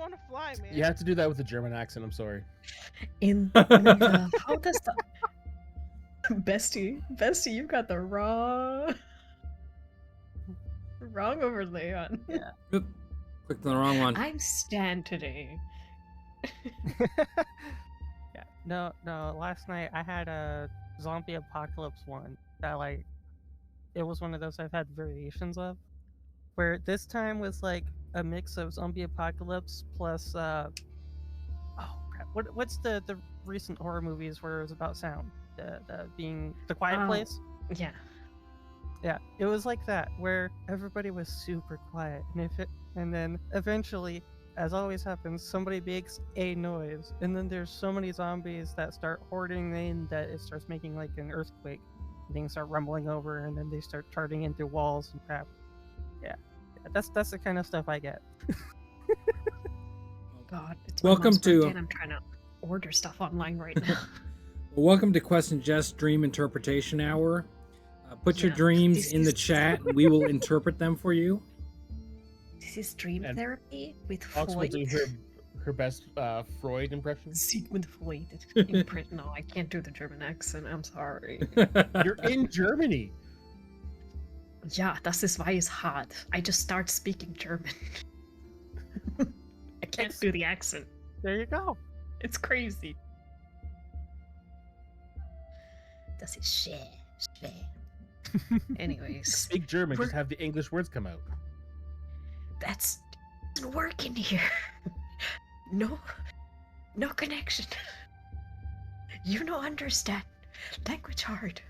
want to fly, man. You have to do that with a German accent. I'm sorry. In the how does the Bestie, you got the wrong overlay on. Yeah. Oop, clicked on the wrong one. I'm Stan today. Yeah. No. Last night I had a zombie apocalypse one that it was one of those I've had variations of, where this time was like a mix of zombie apocalypse plus oh crap, what's the recent horror movies where it was about sound, the being the Quiet Oh. Place. Yeah. Yeah, it was like that, where everybody was super quiet, and then eventually, as always happens, somebody makes a noise, and then there's so many zombies that start hoarding in that it starts making like an earthquake. Things start rumbling over, and then they start charting into walls and crap. Yeah, that's the kind of stuff I get. God, it's Welcome mom's birthday to- and I'm trying to order stuff online right now. Well, welcome to Quest and Jess Dream Interpretation Hour. Put your Yeah, dreams this in the is- chat, and we will interpret them for you. This is dream And therapy with Fox will do Freud. her best Freud impression. Sigmund Freud. No, I can't do the German accent. I'm sorry. You're in Germany. Ja, das ist why it's hard. I just start speaking German. I can't do the accent. There you go. It's crazy. Das ist schwer. Anyways, Speak German. We're- Just have the English words come out. that's doesn't work in here. No connection. You don't understand. Language hard.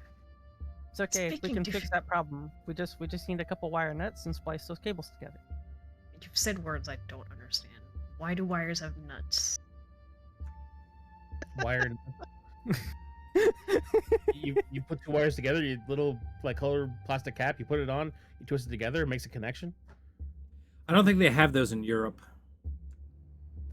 It's okay. We Speaking can different- fix that problem. We just need a couple wire nuts and splice those cables together. You've said words I don't understand. Why do wires have nuts? Wire. you put two wires together. You little colored plastic cap. You put it on. You twist it together. It makes a connection. I don't think they have those in Europe.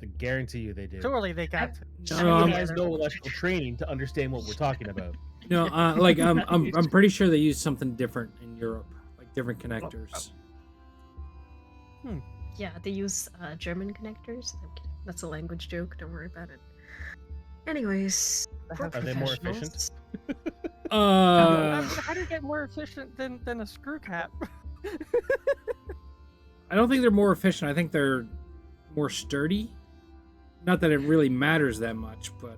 I guarantee you they do. Surely they got. No, You guys know electrical training to understand what we're talking about. No, I'm pretty sure they use something different in Europe, like different connectors. Yeah, they use German connectors. I'm kidding. That's a language joke. Don't worry about it. Anyways, we're Are they more professionals. How do you get more efficient than a screw cap? I don't think they're more efficient. I think they're more sturdy. Not that it really matters that much, but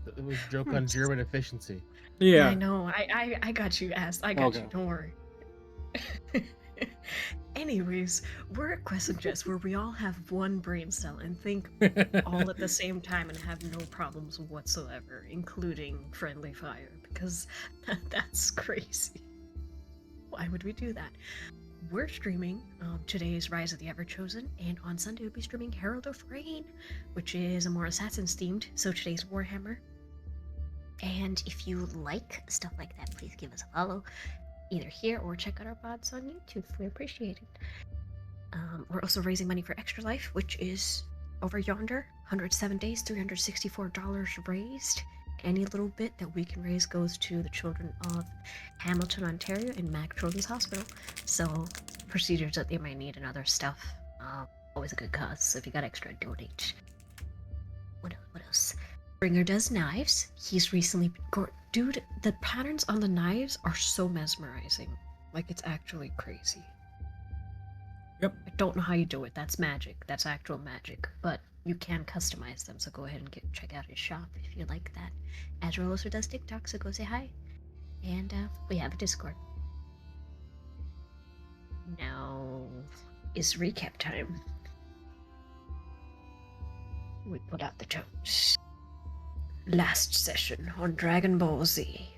It was a joke on German efficiency. Yeah, I yeah. know. I got you, ass. I got you. Okay. Don't worry. Anyways, we're at Quest and Jess, where we all have one brain cell and think all at the same time and have no problems whatsoever, including friendly fire, because that's crazy. Why would we do that? We're streaming today's Rise of the Everchosen, and on Sunday we'll be streaming Herald of Rain, which is a more Assassins themed, so today's Warhammer. And if you like stuff like that, please give us a follow, either here or check out our VODs on YouTube. We appreciate it. We're also raising money for Extra Life, which is over yonder. 107 days, $364 raised. Any little bit that we can raise goes to the children of Hamilton, Ontario, and Mac Children's Hospital. So, procedures that they might need and other stuff. Always a good cause, so if you got extra, donate. What else? Bringer does knives. He's recently... Dude, the patterns on the knives are so mesmerizing. Like, it's actually crazy. Yep. I don't know how you do it. That's magic. That's actual magic. But you can customize them, so go ahead and check out his shop if you like that. Azrael also does TikTok, so go say hi. And we have a Discord. Now is recap time. We put out the tones. Last session on Dragon Ball Z,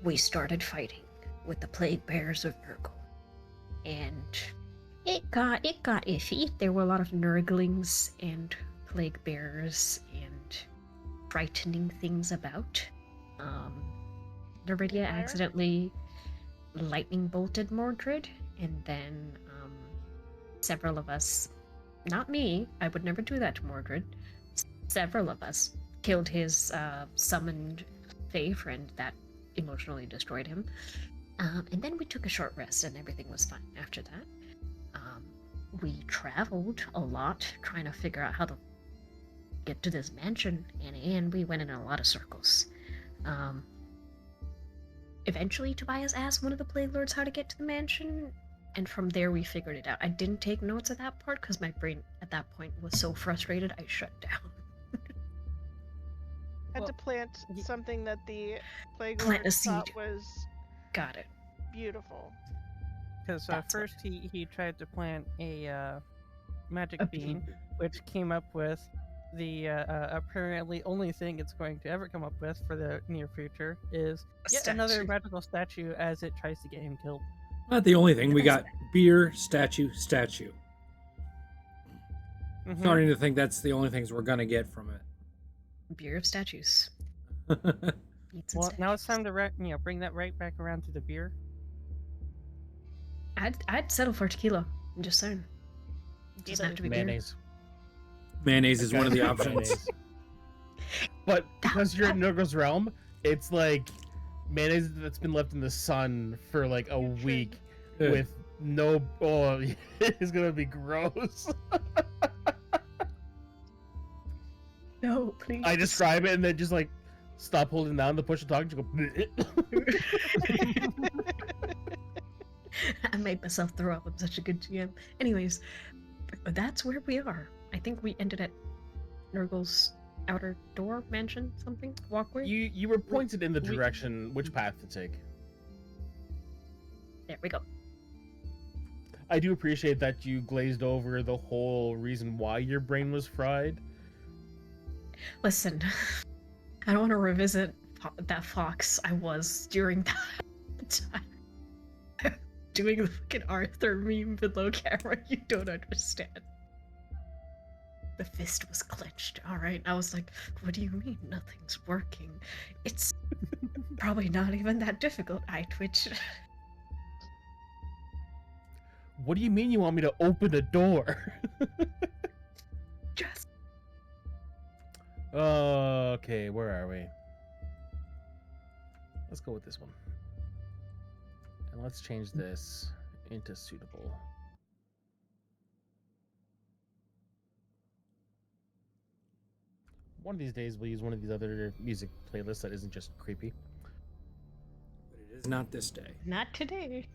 we started fighting with the Plague Bears of Virgo. And it got iffy. There were a lot of Nurglings and Plague Bears and frightening things about. Neridia accidentally lightning bolted Mordred, and then several of us, not me, I would never do that to Mordred, several of us killed his summoned Fae friend that emotionally destroyed him. And then we took a short rest and everything was fine after that. we traveled a lot trying to figure out how to get to this mansion, and we went in a lot of circles. Um, Eventually, Tobias asked one of the Plague Lords how to get to the mansion, and from there we figured it out. I didn't take notes at that part because my brain at that point was so frustrated I shut down. Had to Well, plant y- something that the Plague Plant a Lords thought seed. was Got it. beautiful. Because That's what. first he tried to plant a magic A bean, bean. which came up with the apparently only thing it's going to ever come up with for the near future is A yet another statue. magical statue as it tries to get him killed. Not the only thing. We That's got beer, statue, statue. Mhm. Starting to think that's the only things we're gonna get from Beer of statues. it. Beats and Well, now it's statues. time to bring that right back around to the beer. I'd settle for tequila. I'm just saying. It doesn't have to be beer. Mayonnaise. Mayonnaise is one of the Gotta options. be mayonnaise. But because you're in Nurgle's realm, it's like mayonnaise that's been left in the sun for like a Nutrient. week Good. with no. Oh, it's gonna be gross. No, please. I describe it and then just like stop holding down the push to talk and just go. I made myself throw up. I'm such a good GM. Anyways, that's where we are. I think we ended at Nurgle's outer door mansion, something walkway. You were pointed in the we- direction which path to take. There we go. I do appreciate that you glazed over the whole reason why your brain was fried. Listen, I don't want to revisit that fox I was during that time. Doing the fucking Arthur meme below camera. You don't understand. The fist was clenched. All right, I was like, "What do you mean nothing's working? It's probably not even that difficult." I twitch. What do you mean you want me to open the door? Just Okay, where are we? Let's go with this one. And let's change this into suitable. One of these days we'll use one of these other music playlists that isn't just creepy. But it is not this day. not today.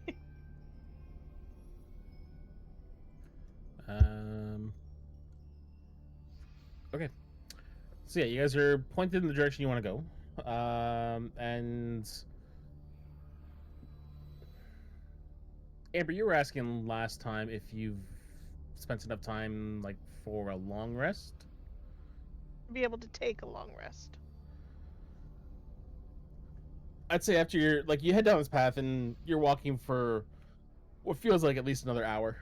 Okay. So yeah, you guys are pointed in the direction you want to go. And Amber, you were asking last time if you've spent enough time like for a long rest. Be able to take a long rest. I'd say after you're like you head down this path and you're walking for what feels like at least another hour.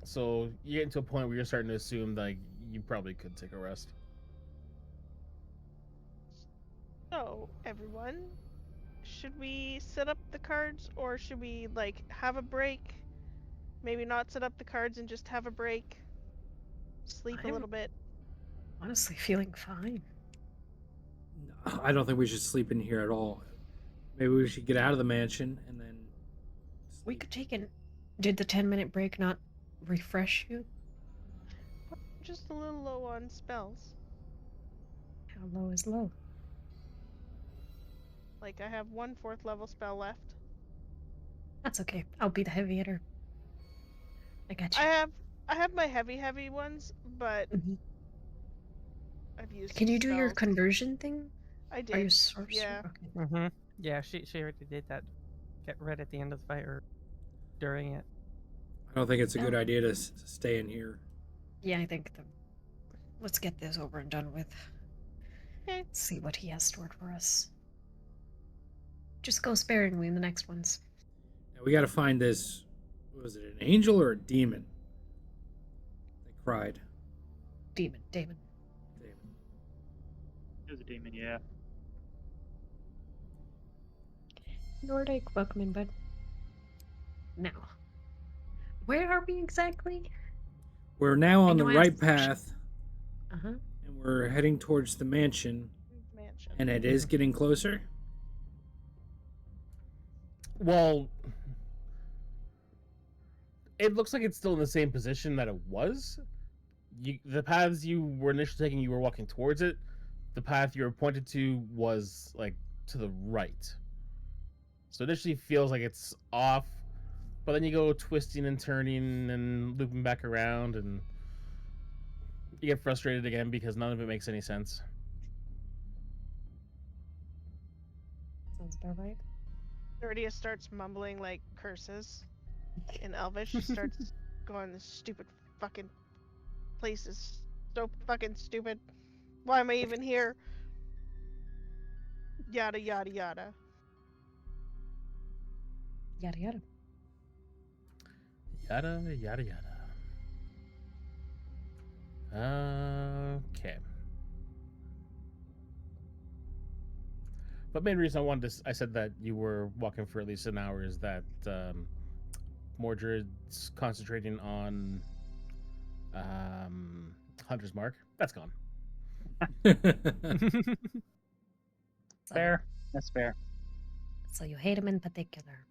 So you get to a point where you're starting to assume like you probably could take a rest. So, everyone, should we set up the cards or should we like have a break? Maybe not set up the cards and just have a break. Sleep a I'm- little bit. Honestly, feeling fine. I don't think we should sleep in here at all. Maybe we should get out of the mansion and then. We sleep. could take an. Did the 10-minute break not refresh you? Just a little low on spells. How low is low? Like I have one 4th level spell left. That's okay. I'll be the heavy hitter. I got you. I have my heavy ones, but Mhm. I've used. Can you do your spells. conversion thing? I Are you did. sorcerer? Yeah. Okay. Mm-hmm. Yeah, she already did that. Get right at the end of the fight or during it. I don't think it's a No. good idea to stay in here. Yeah, I think let's get this over and done with. Okay. See what he has stored for us. Just go sparingly in the next ones. Now we got to find this. Was it an angel or a demon? They cried. Damon. Demon. It was a demon, yeah. Nordic, welcome in, bud. Now, where are we exactly? We're now on the know I right asked the question. path, Uh-huh. and we're heading towards the mansion, Mansion. and it is getting closer. Well, it looks like it's still in the same position that it was. The paths you were initially taking, you were walking towards it. The path you were pointed to was like to the right. So it initially feels like it's off, but then you go twisting and turning and looping back around, and you get frustrated again because none of it makes any sense. Sounds about right. Nerdia starts mumbling like curses in Elvish. She starts going, "This stupid fucking place is so fucking stupid. Why am I even here?" Yada yada yada. Yada yada. Yada yada yada. Okay. But main reason I said that you were walking for at least an hour is that Mordred's concentrating on Hunter's Mark. That's gone. Fair. That's fair. So you hate him in particular.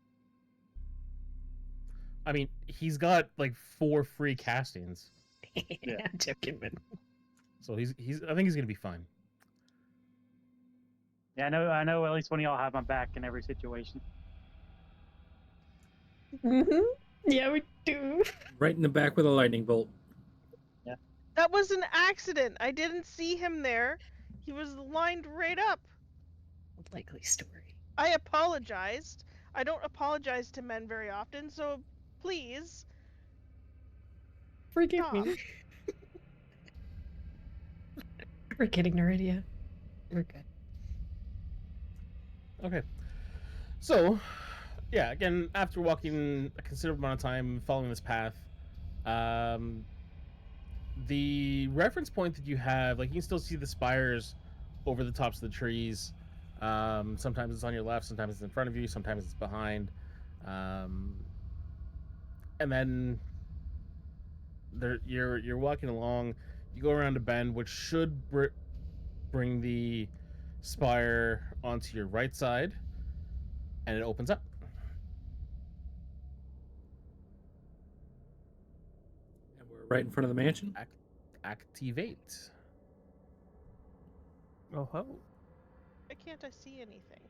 I mean, he's got like 4 free castings, Yeah. I'm joking, man. so he's. I think he's gonna be fine. Yeah, I know at least one of y'all have my back in every situation. Yeah, we do. Right in the back with a lightning bolt. That was an accident. I didn't see him there. He was lined right up. Likely story. I apologized. I don't apologize to men very often, so please Forgive stop. me. We're kidding, Neridia. We're good. Okay. So, yeah. Again, after walking a considerable amount of time following this path, um, the reference point that you have, like, you can still see the spires over the tops of the trees. Sometimes it's on your left, sometimes it's in front of you, sometimes it's behind. And then you're walking along. You go around a bend, which should bring the spire onto your right side, and it opens up. And we're right in front of the mansion. Activate. Oh ho. Why can't I see anything?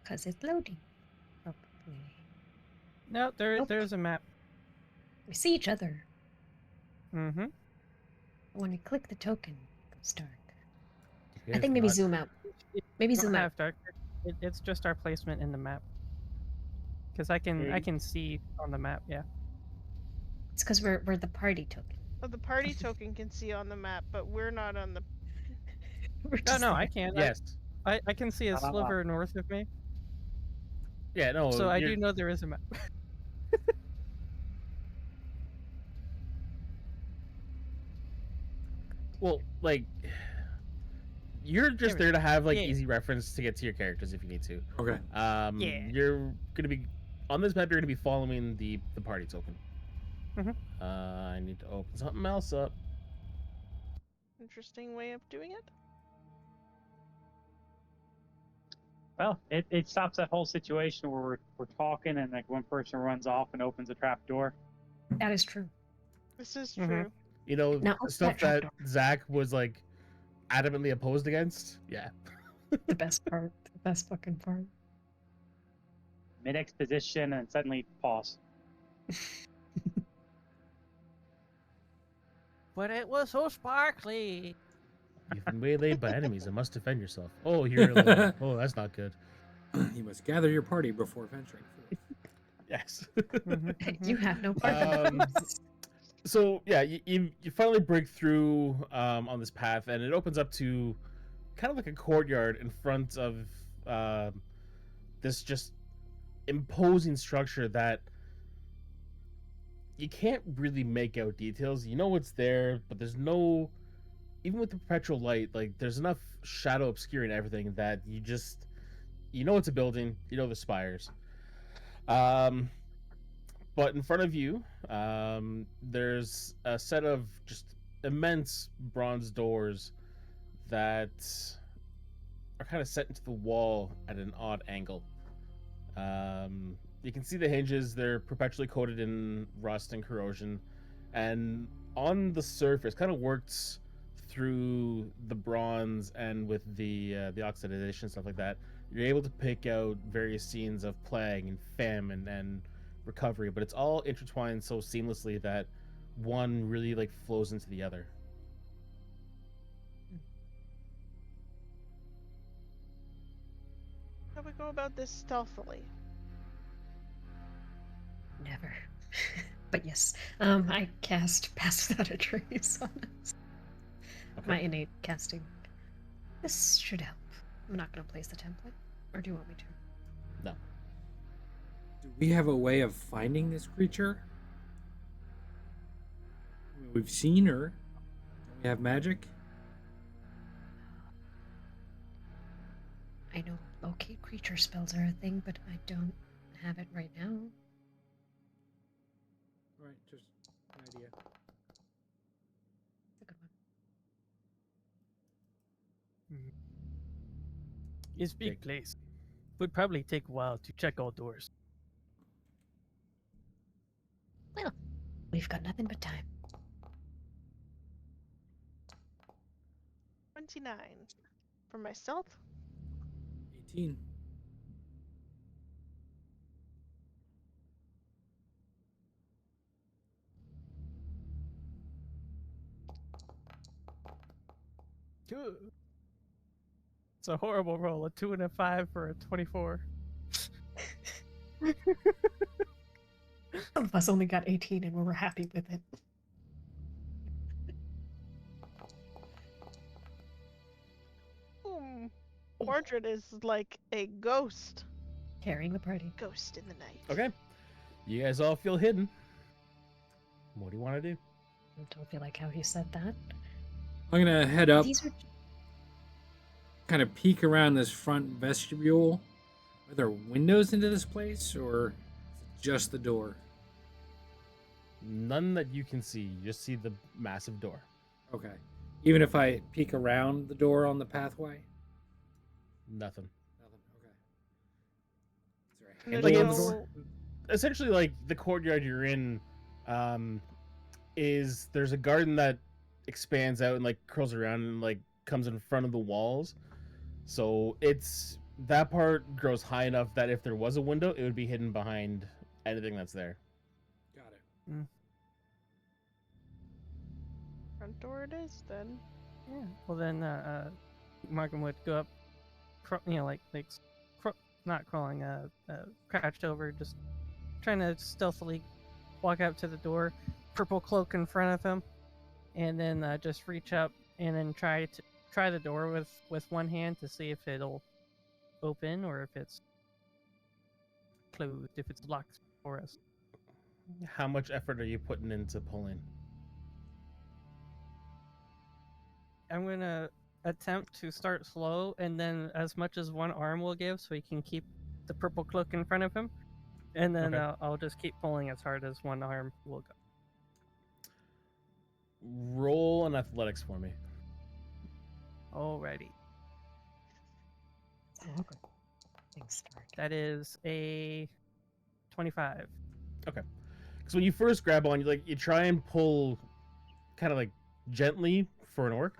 Because it's loading. Probably. No, Nope. there's a map. We see each other. Mm-hmm. When we click the token, it goes dark. You I guys think maybe not- zoom out. Maybe Don't zoom out. have dark. It's just our placement in the map. Because I can see on the map. Yeah. It's because we're the party token. Well, the party token can see on the map, but we're not on the. We're No, just no, there. I can. Yes. I can see a sliver north of me, Yeah. No. so I do know there is a map. Well, like, you're just we there to have like Yeah. easy reference to get to your characters if you need to. Okay. Yeah. You're gonna be on this map. You're gonna be following the party token. Mhm. I need to open something else up. Interesting way of doing it. Well, it stops that whole situation where we're talking and like one person runs off and opens a trap door. That is true. This is Mhm. true. You know, Now, the open stuff that that trapdoor. Zach was like adamantly opposed against. Yeah. The best part. The best fucking part. Mid exposition and suddenly pause. But it was so sparkly. You've been waylaid by enemies and must defend yourself. Oh, you're alone. Oh, that's not good. You must gather your party before venturing forth. Yes. You have no part. So yeah, you finally break through on this path, and it opens up to kind of like a courtyard in front of this just imposing structure that you can't really make out details. You know it's there, but there's no, even with the perpetual light, like there's enough shadow obscuring everything that you know it's a building, you know the spires. But in front of you, there's a set of just immense bronze doors that are kind of set into the wall at an odd angle. You can see the hinges, they're perpetually coated in rust and corrosion. And on the surface, kind of works through the bronze and with the oxidization stuff like that. You're able to pick out various scenes of plague and famine and recovery, but it's all intertwined so seamlessly that one really like flows into the other. How do we go about this stealthily? Never. But yes, I cast Pass Without a Trace on us. Okay. My innate casting. This should help. I'm not going to place the template. Or do you want me to? No. Do we have a way of finding this creature? I mean, we've seen her. Do we have magic? I know locate creature spells are a thing, but I don't have it right now. Right, just an idea. It's a good one. It's big Jake. place. Would probably take a while to check all doors. Well, we've got nothing but time. 29. For my stealth? 18. It's a horrible roll. A 2 and a 5 for a 24. Some of us only got 18 and we were happy with it. Mordred is like a ghost. Carrying the party. Ghost in the night. Okay. You guys all feel hidden. What do you want to do? I don't feel like how he said that. I'm gonna head up, These are kind of peek around this front vestibule. Are there windows into this place, or is it just the door? None that you can see. You just see the massive door. Okay. Even if I peek around the door on the pathway? Nothing. Nothing. Okay. Is there a There's handle Like, on the it's- door? Essentially, like the courtyard you're in, is there's a garden that expands out and like curls around and like comes in front of the walls. So it's that part grows high enough that if there was a window, it would be hidden behind anything that's there. Got it. Front door it is then. Yeah. Well, then Markham would go up, not crawling, crouched over, just trying to stealthily walk up to the door, purple cloak in front of him, and then just reach up and then try the door with one hand to see if it'll open or if it's closed, if it's locked for us. How much effort are you putting into pulling? I'm gonna attempt to start slow, and then as much as one arm will give, so he can keep the purple cloak in front of him, and then Okay. I'll just keep pulling as hard as one arm will go. Roll an athletics for me. Alrighty, things start. that is a 25. Because when you first grab on, you try and pull, kind of like gently for an orc.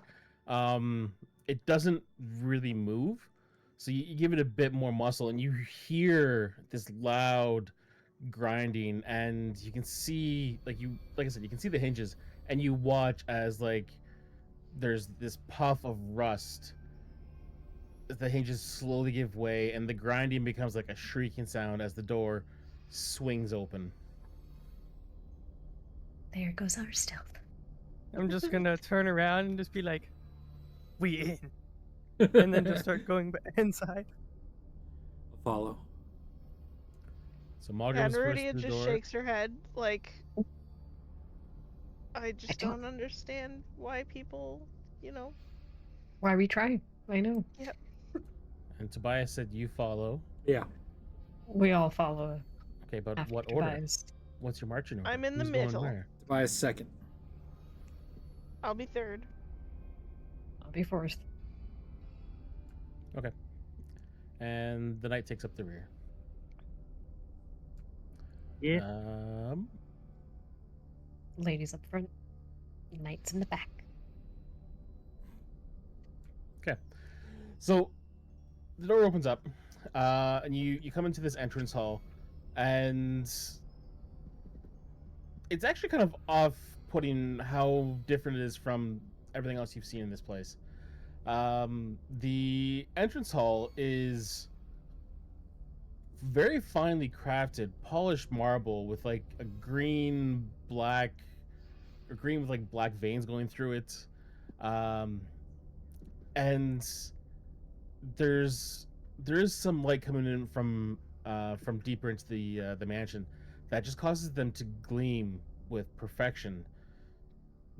It doesn't really move, so you give it a bit more muscle, and you hear this loud grinding, and you can see like I said, you can see the hinges, and you watch as like there's this puff of rust. The hinges slowly give way, and the grinding becomes like a shrieking sound as the door swings open. There goes our stealth. I'm just gonna turn around and just be like, "We in," and then just start going inside. I'll follow. So Maul Yeah, goes first Nerudia to the just door. shakes her head like I just don't- don't understand why people, Why we try? I know. And Tobias said, "You follow." Yeah. We all follow Okay, but after what order? Tobias. What's your marching order? I'm in the Who's going middle. where? Tobias second. I'll be third. I'll be fourth. And the knight takes up the rear. Yeah. Ladies up front, knights in the back. Okay. So the door opens up, and you come into this entrance hall, and it's actually kind of off-putting how different it is from everything else you've seen in this place. The entrance hall is very finely crafted, polished marble with like a green, black, or green with like black veins going through it, um, and there is some light coming in from deeper into the mansion that just causes them to gleam with perfection,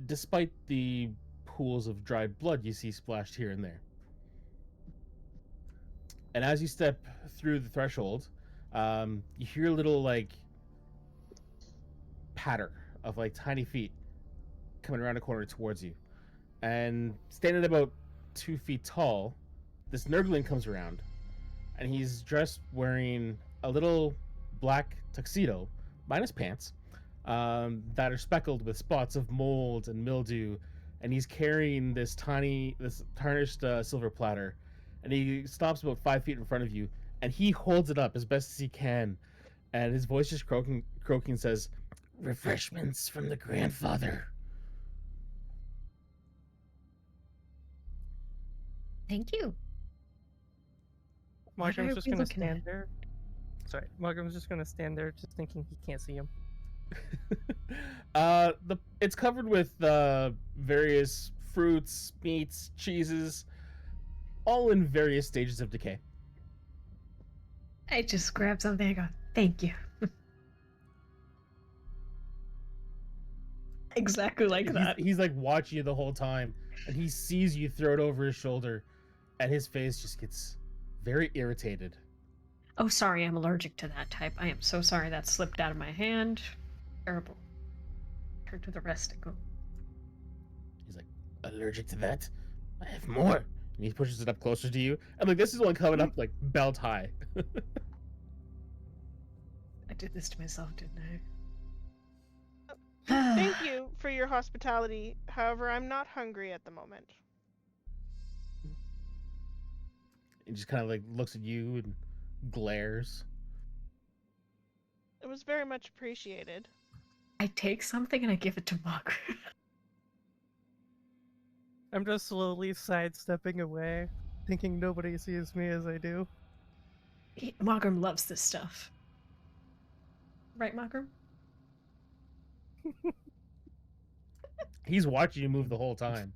despite the pools of dried blood you see splashed here and there. And as you step through the threshold, you hear a little like patter of like tiny feet coming around a corner towards you. And standing about 2 feet tall, this Nurgling comes around, and he's dressed wearing a little black tuxedo, minus pants, that are speckled with spots of mold and mildew. And he's carrying this tarnished silver platter, and he stops about 5 feet in front of you, and he holds it up as best as he can, and his voice just croaking says, "Refreshments from the grandfather." Thank you. What Margram's are just we gonna looking stand at? there. Sorry, Margram's just gonna stand there, just thinking he can't see him. It's covered with various fruits, meats, cheeses, all in various stages of decay. I just grab something and go, thank you. Exactly like that. He's like watching you the whole time, and he sees you throw it over his shoulder, and his face just gets very irritated. Oh, sorry, I'm allergic to that type. I am so sorry that slipped out of my hand. Terrible. Turn to the rest and go, He's like, "Allergic to that? I have more." And he pushes it up closer to you, and like this is only coming up like belt high. I did this to myself, didn't Thank I? you for your hospitality. However, I'm not hungry at the moment. He just kind of like looks at you and glares. It was very much appreciated. I take something and I give it to Margaret. I'm just slowly sidestepping away, thinking nobody sees me as I do. Margrim loves this stuff. Right, Margrim? He's watching you move the whole time,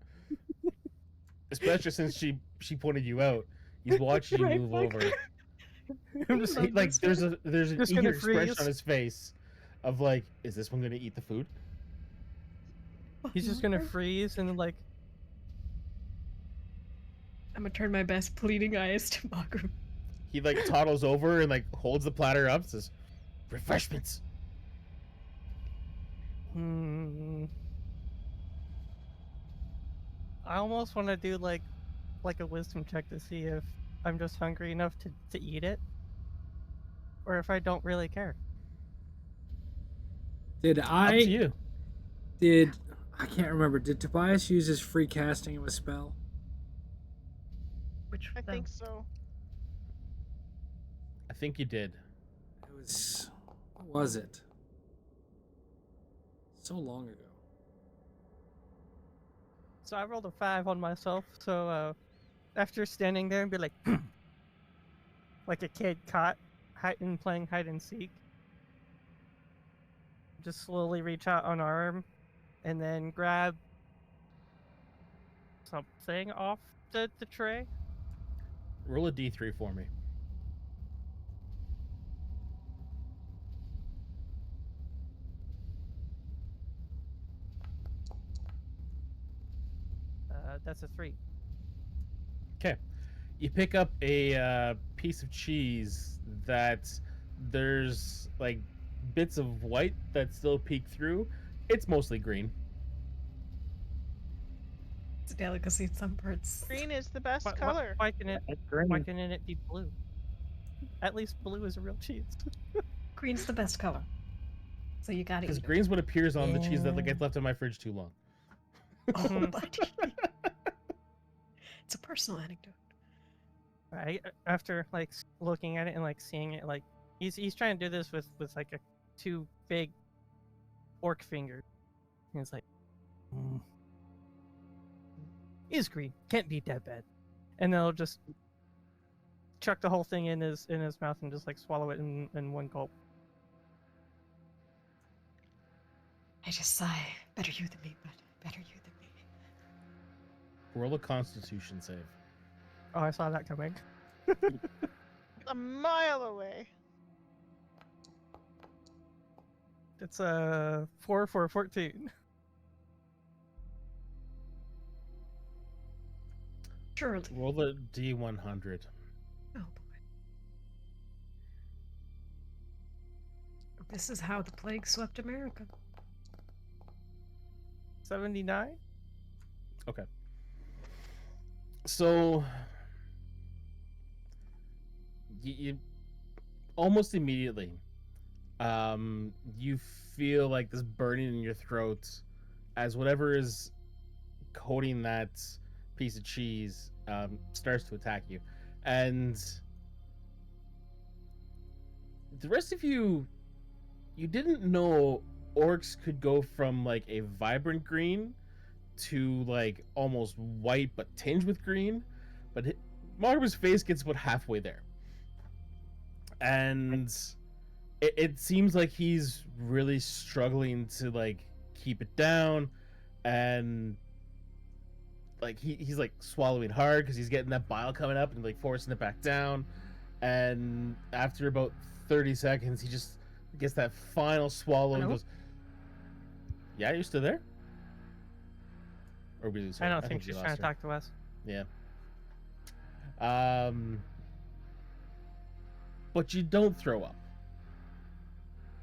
especially since she pointed you out. He's watching you Right, move Margrim? over. I'm just, Love Like this there's stuff. an Just eager gonna expression freeze. on his face, of like, is this one gonna eat the food? he's just gonna Margrim? freeze and like, I'm gonna turn my best pleading eyes to Margrim. He like toddles over and like holds the platter up, says, "Refreshments." I almost want to do like a wisdom check to see if I'm just hungry enough to eat it, or if I don't really care. Did Up to I? you. Did I can't remember? Did Tobias use his free casting of a spell? Which I think so. I think you did. It was. What was it? So long ago. So I rolled a 5 on myself. So after standing there and be like, like a kid caught hiding playing hide and seek, just slowly reach out an arm, and then grab something off the tray. Roll a d3 for me. That's a 3. Okay. You pick up a piece of cheese that there's like bits of white that still peek through. It's mostly green. it's a delicacy in some parts. Green is the best Why, color. why can it? It's green. Why can't it be blue? At least blue is a real cheese. Green's the best color. So you gotta Because eat it. green's what appears on the cheese that Yeah. gets left in my fridge too long. Oh, Mhm. buddy. It's a personal anecdote. After like looking at it and like seeing it, like he's trying to do this with like a two big orc fingers. And it's like, mm, is green, can't be that bad. And then he'll just chuck the whole thing in his mouth and just like swallow it in one gulp. I just sigh. Better you than me, bud. Better you than me. Roll a Constitution save. Oh, I saw that coming. A mile away. It's a 4 for 14. Surely. Roll a D100. Oh boy. This is how the plague swept America. 79. Okay. So you almost immediately, you feel like this burning in your throat as whatever is coating that piece of cheese starts to attack you, and the rest of you didn't know orcs could go from like a vibrant green to like almost white but tinged with green, but Margaret's face gets about halfway there, and it seems like he's really struggling to like keep it down, and like he's like swallowing hard because he's getting that bile coming up and like forcing it back down, and after about 30 seconds he just gets that final swallow and Hello? goes, "Yeah, you're still there?" Or we lose her? I don't think we she's lost trying to her. talk to us. Yeah. But you don't throw up.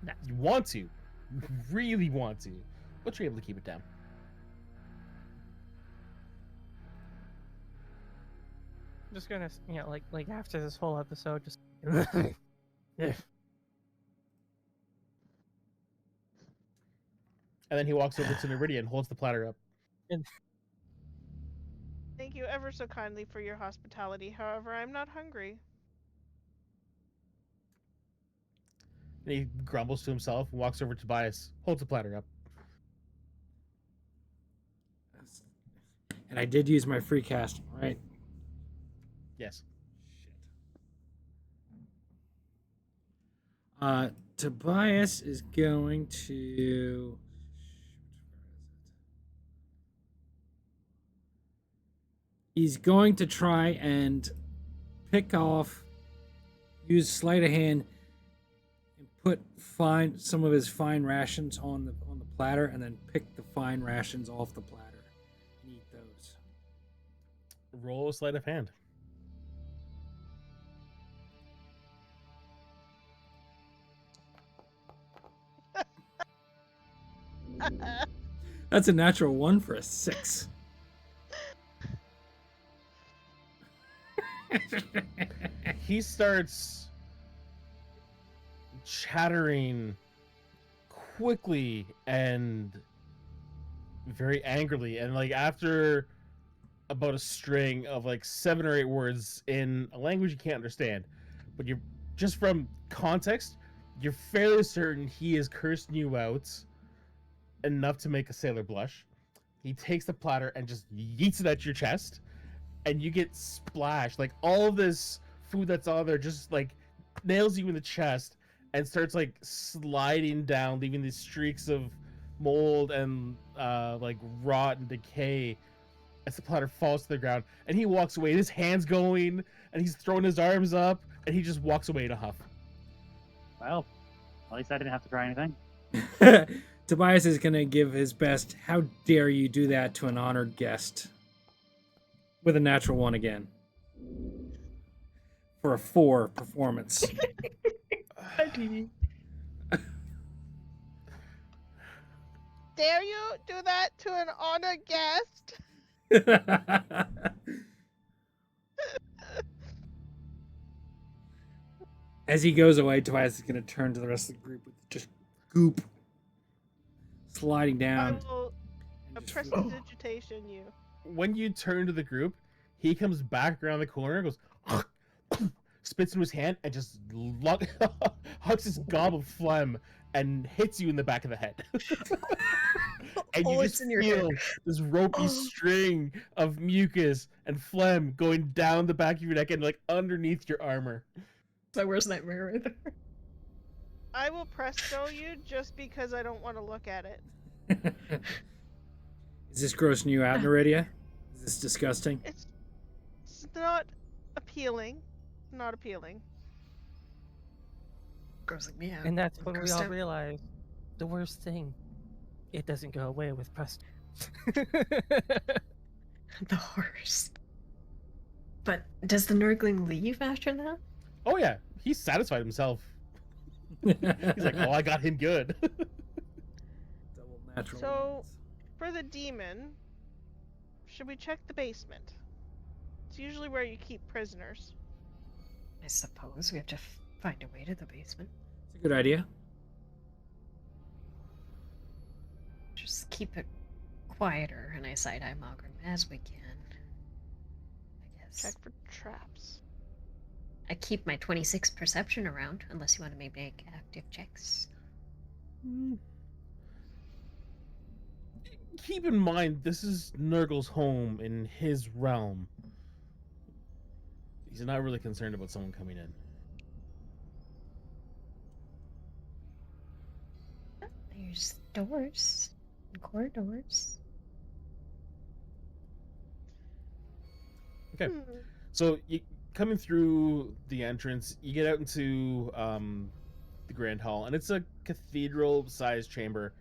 No. You want to. You really want to. But you're able to keep it down. I'm just gonna, like after this whole episode, just. Yeah. And then he walks over to Neridia and holds the platter up. Thank you ever so kindly for your hospitality. However, I'm not hungry. And he grumbles to himself and walks over to Tobias, holds the platter up. And I did use my free casting, right? Yes. Shit. Tobias is going to. He's going to try and pick off, use sleight of hand, and put some of his fine rations on the platter, and then pick the fine rations off the platter and eat those. Roll a sleight of hand. That's a natural 1 for a 6. He starts chattering quickly and very angrily, and like after about a string of like 7 or 8 words in a language you can't understand, but you're just from context, you're fairly certain he is cursing you out enough to make a sailor blush. He takes the platter and just yeets it at your chest, and you get splashed. Like all of this food that's on there just like nails you in the chest and starts like sliding down, leaving these streaks of mold and like rot and decay as the platter falls to the ground. And he walks away, his hands going, and he's throwing his arms up, and he just walks away in a huff. Well, at least I didn't have to try anything. Tobias is going to give his best. How dare you do that to an honored guest? With a natural 1 again. For a 4 performance. Dare you do that to an honored guest? As he goes away, Tobias is going to turn to the rest of the group with just goop sliding I down. will And just prestidigitation you. When you turn to the group, he comes back around the corner, goes, spits in his hand, and just hucks his gob of phlegm and hits you in the back of the head. And you Oh, just it's in your hair. feel this ropey Oh. string of mucus and phlegm going down the back of your neck and like underneath your armor. It's my worst nightmare right there. I will presto you just because I don't want to look at it. Is this grossing you out, Neridia? Is this disgusting? It's not appealing. Not appealing. Grossing me out. And that's I'm when we grossed all out. realize the worst thing. It doesn't go away with Presto. The worst. But does the Nurgling leave after that? Oh yeah, he's satisfied himself. He's like, oh, I got him good. Double natural So- ones. For the demon, should we check the basement? It's usually where you keep prisoners. I suppose we have to find a way to the basement. It's a good idea. Just keep it quieter, and I side-eye Malgrim as we can. I guess. Check for traps. I keep my 26 perception around, unless you want to make active checks. Keep in mind, this is Nurgle's home in his realm. He's not really concerned about someone coming in. There's doors and corridors. Okay. Hmm. So you coming through the entrance, you get out into the grand hall, and it's a cathedral-sized chamber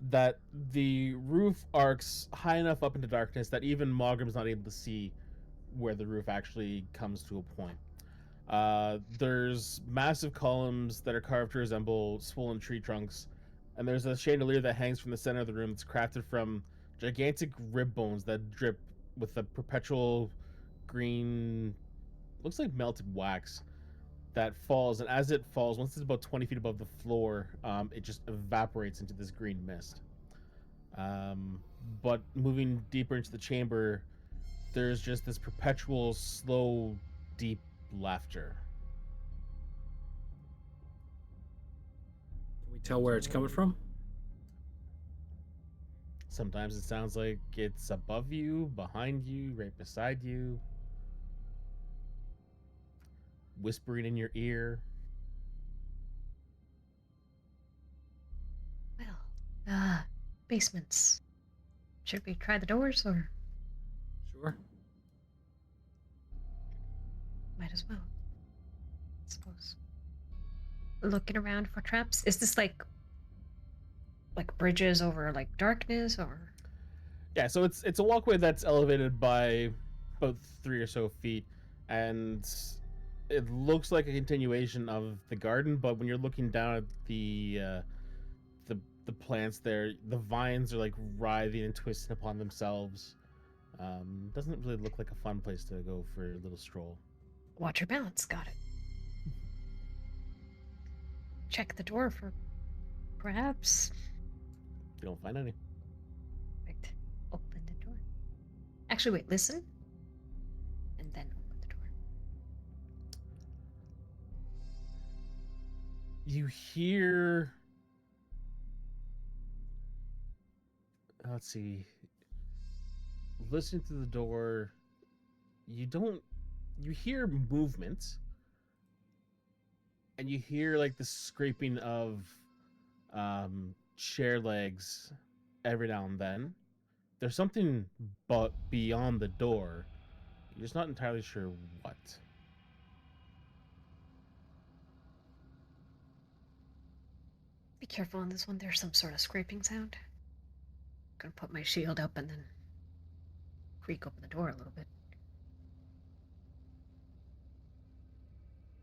that the roof arcs high enough up into darkness that even Mogrim's not able to see where the roof actually comes to a point. There's massive columns that are carved to resemble swollen tree trunks, and there's a chandelier that hangs from the center of the room that's crafted from gigantic rib bones that drip with a perpetual green, looks like melted wax that falls, and as it falls, once it's about 20 feet above the floor, it just evaporates into this green mist. But moving deeper into the chamber, there's just this perpetual, slow, deep laughter. Can we tell where it's coming from? Sometimes it sounds like it's above you, behind you, right beside you, whispering in your ear. Well, basements. Should we try the doors, or Sure. might as well? I suppose. Looking around for traps. Is this like bridges over like darkness, or? Yeah, so it's a walkway that's elevated by about 3 or so feet, and it looks like a continuation of the garden. But when you're looking down at the plants there, the vines are like writhing and twisting upon themselves. Doesn't really look like a fun place to go for a little stroll. Watch your balance. Got it. Check the door for perhaps. You don't find any. Right. Open the door. Actually, wait. Listen, and then open the door. You hear, let's see, listen to the door. You hear movement, and you hear like the scraping of chair legs every now and then. There's something but beyond the door. You're just not entirely sure what. Be careful on this one. There's some sort of scraping sound. Gonna put my shield up and then creak open the door a little bit.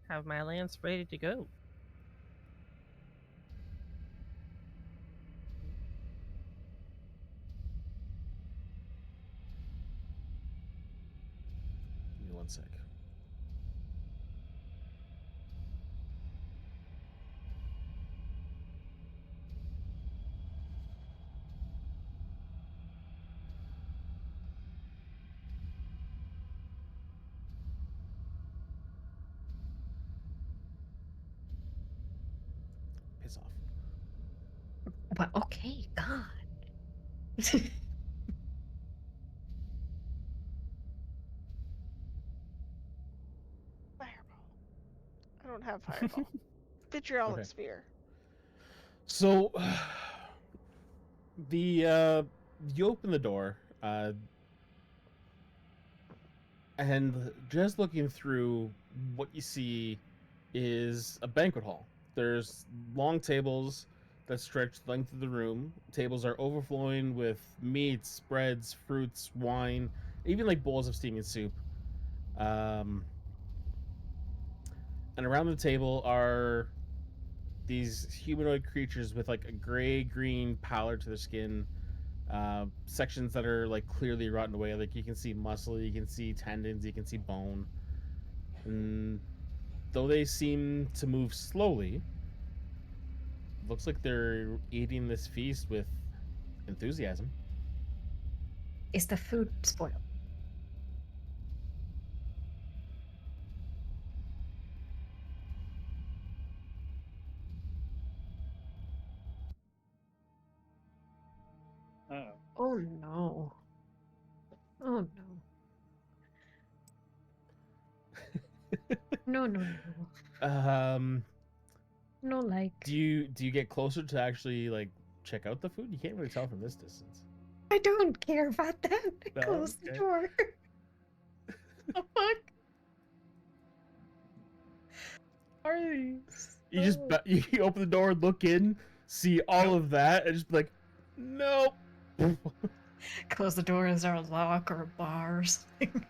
Have my lance ready to go. Give me 1 sec. Well, okay, God. Fireball. I don't have fireball. Vitriolic Okay. sphere. So the you open the door, and just looking through, what you see is a banquet hall. There's long tables that stretch the length of the room. Tables are overflowing with meats, breads, fruits, wine, even like bowls of steaming soup. Um, and around the table are these humanoid creatures with like a gray green pallor to their skin. Sections that are like clearly rotten away. Like you can see muscle, you can see tendons, you can see bone. And though they seem to move slowly, looks like they're eating this feast with enthusiasm. Is the food spoiled? Oh. Oh no. Oh no. No, no, no. Um, No, like. do you get closer to actually like check out the food? You can't really tell from this distance. I don't care about that. No, Close the okay. door. The fuck are these? You just Oh. you open the door, look in, see all of that, and just be like, nope. Close the door. Is there a lock or a bar or something?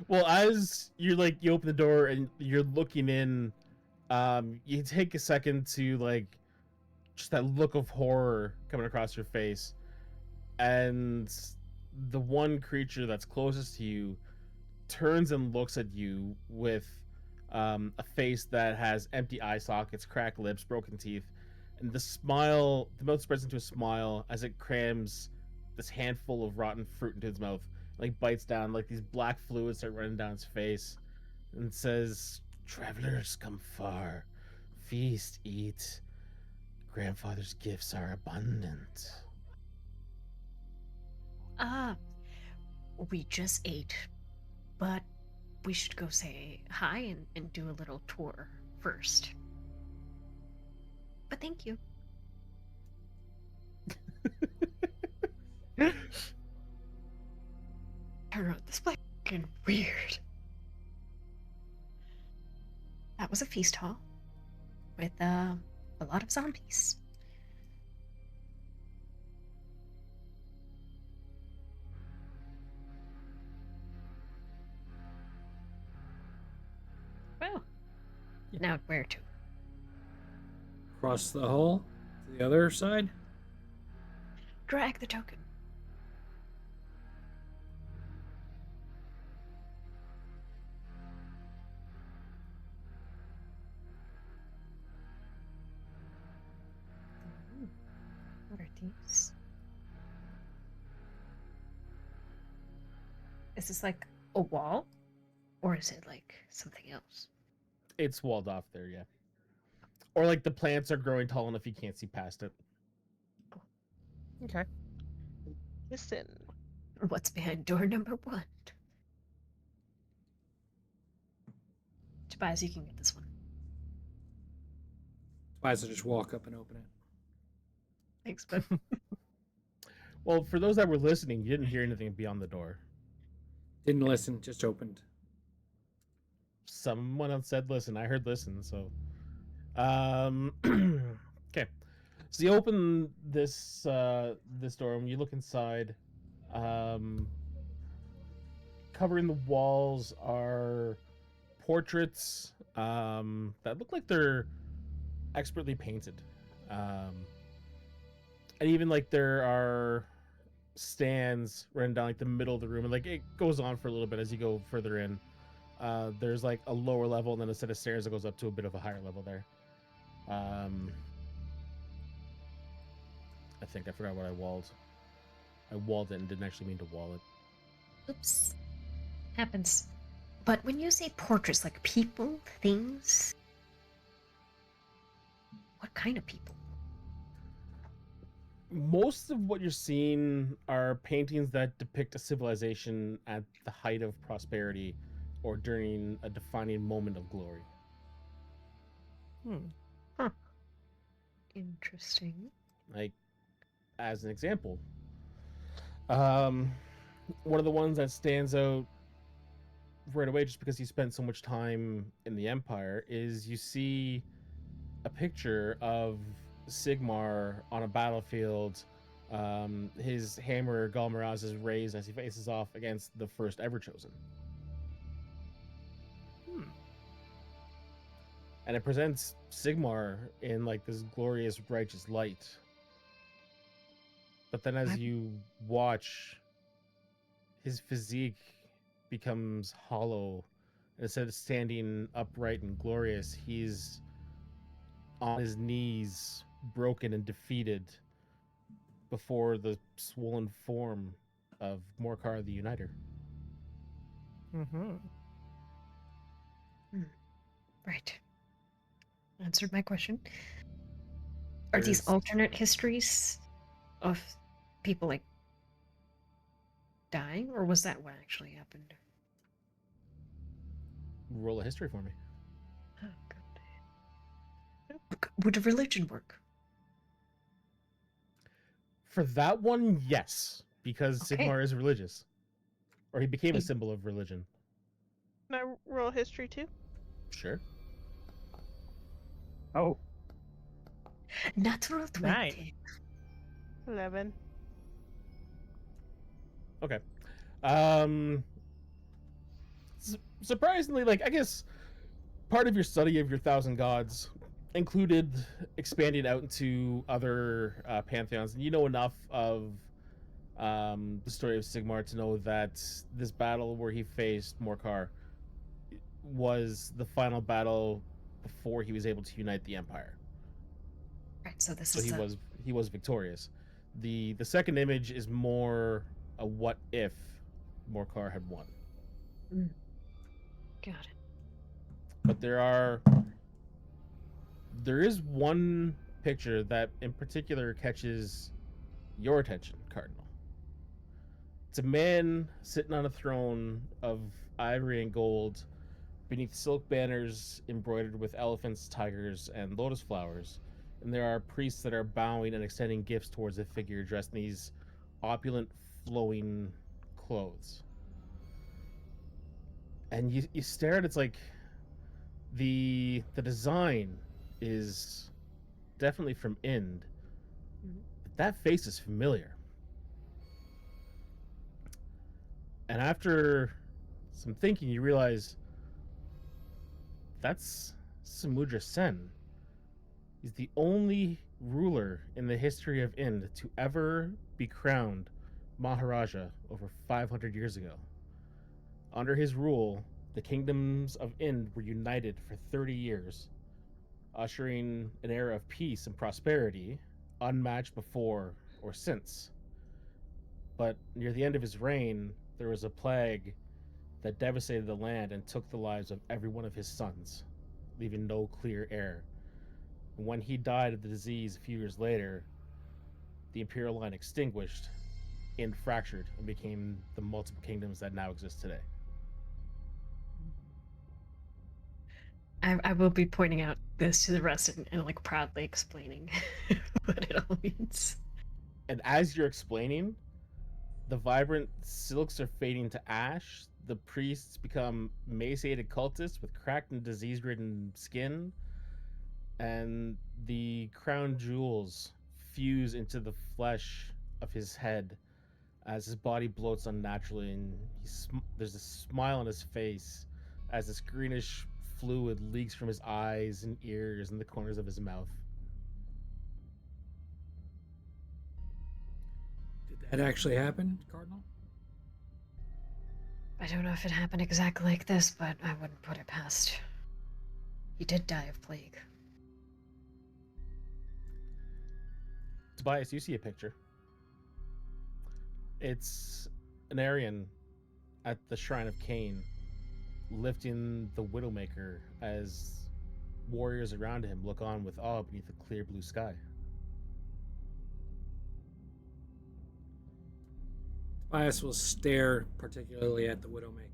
Well, as you open the door and you're looking in, you take a second to like just that look of horror coming across your face, and the one creature that's closest to you turns and looks at you with a face that has empty eye sockets, cracked lips, broken teeth, and the mouth spreads into a smile as it crams this handful of rotten fruit into its mouth, like bites down, like these black fluids start running down its face, and says, "Travelers come far, feast, eat. Grandfather's gifts are abundant." Ah, we just ate, but we should go say hi and do a little tour first. But thank you. Turn around. This place is fucking weird. That was a feast hall with a lot of zombies. Well, now where to? Across the hall to the other side. Drag the token. What are these? Is this like a wall? Or is it like something else? It's walled off there, yeah. Or like the plants are growing tall enough you can't see past it. Okay. Listen. What's behind door number 1? Tobias, you can get this one. Tobias will just walk up and open it. Thanks, bud. Well, for those that were listening, you didn't hear anything beyond the door. Didn't listen, just opened. Someone else said listen. I heard listen, so okay. So you open this door and you look inside. Covering the walls are portraits that look like they're expertly painted. And even like there are stands running down like the middle of the room, and like it goes on for a little bit as you go further in. There's like a lower level and then a set of stairs that goes up to a bit of a higher level there. I think I forgot what I walled. I walled it and didn't actually mean to wall it. Oops. Happens. But when you say portraits, like people, things, what kind of people? Most of what you're seeing are paintings that depict a civilization at the height of prosperity or during a defining moment of glory. Hmm. Huh. Interesting. Like, as an example, um, one of the ones that stands out right away, just because he spent so much time in the Empire, is you see a picture of Sigmar on a battlefield. His hammer Galmaraz is raised as he faces off against the first Everchosen. Hmm. And it presents Sigmar in like this glorious righteous light. But then as I- you watch, his physique becomes hollow. Instead of standing upright and glorious, he's on his knees, broken and defeated before the swollen form of Morkar the Uniter. Mm-hmm. Right. Answered my question. Are these There's alternate histories of people like dying, or was that what actually happened? roll of history for me. Oh, good. Would religion work? For that one, yes, because Okay. Sigmar is religious, or he became a Okay. symbol of religion. Can I roll history too? Sure. Oh, Natural 20. 11. Okay. Um, surprisingly, like I guess part of your study of your thousand gods included expanding out into other pantheons, and you know enough of the story of Sigmar to know that this battle where he faced Morkar was the final battle before he was able to unite the Empire. Right, so this So is the. he was victorious. The second image is more a what if Morkar had won. Got it. But there is one picture that in particular catches your attention, Cardinal. It's a man sitting on a throne of ivory and gold beneath silk banners embroidered with elephants, tigers, and lotus flowers. And there are priests that are bowing and extending gifts towards the figure dressed in these opulent, flowing clothes. And you stare at it, it's like the design is definitely from Ind, but that face is familiar. And after some thinking, you realize that's Samudra Sen. He's the only ruler in the history of Ind to ever be crowned Maharaja over 500 years ago. Under his rule, the kingdoms of Ind were united for 30 years, ushering an era of peace and prosperity unmatched before or since. But near the end of his reign, there was a plague that devastated the land and took the lives of every one of his sons, leaving no clear heir. And when he died of the disease a few years later, the imperial line extinguished and fractured and became the multiple kingdoms that now exist today. I will be pointing out this to the rest and like proudly explaining what it all means. And as you're explaining, the vibrant silks are fading to ash. The priests become emaciated cultists with cracked and disease ridden skin. And the crown jewels fuse into the flesh of his head as his body bloats unnaturally. And there's a smile on his face as this greenish fluid leaks from his eyes and ears and the corners of his mouth. Did that actually happen, Cardinal? I don't know if it happened exactly like this, but I wouldn't put it past. He did die of plague. Tobias, you see a picture. It's an Aryan at the Shrine of Cain, lifting the Widowmaker as warriors around him look on with awe beneath a clear blue sky. Bias will stare particularly at the Widowmaker.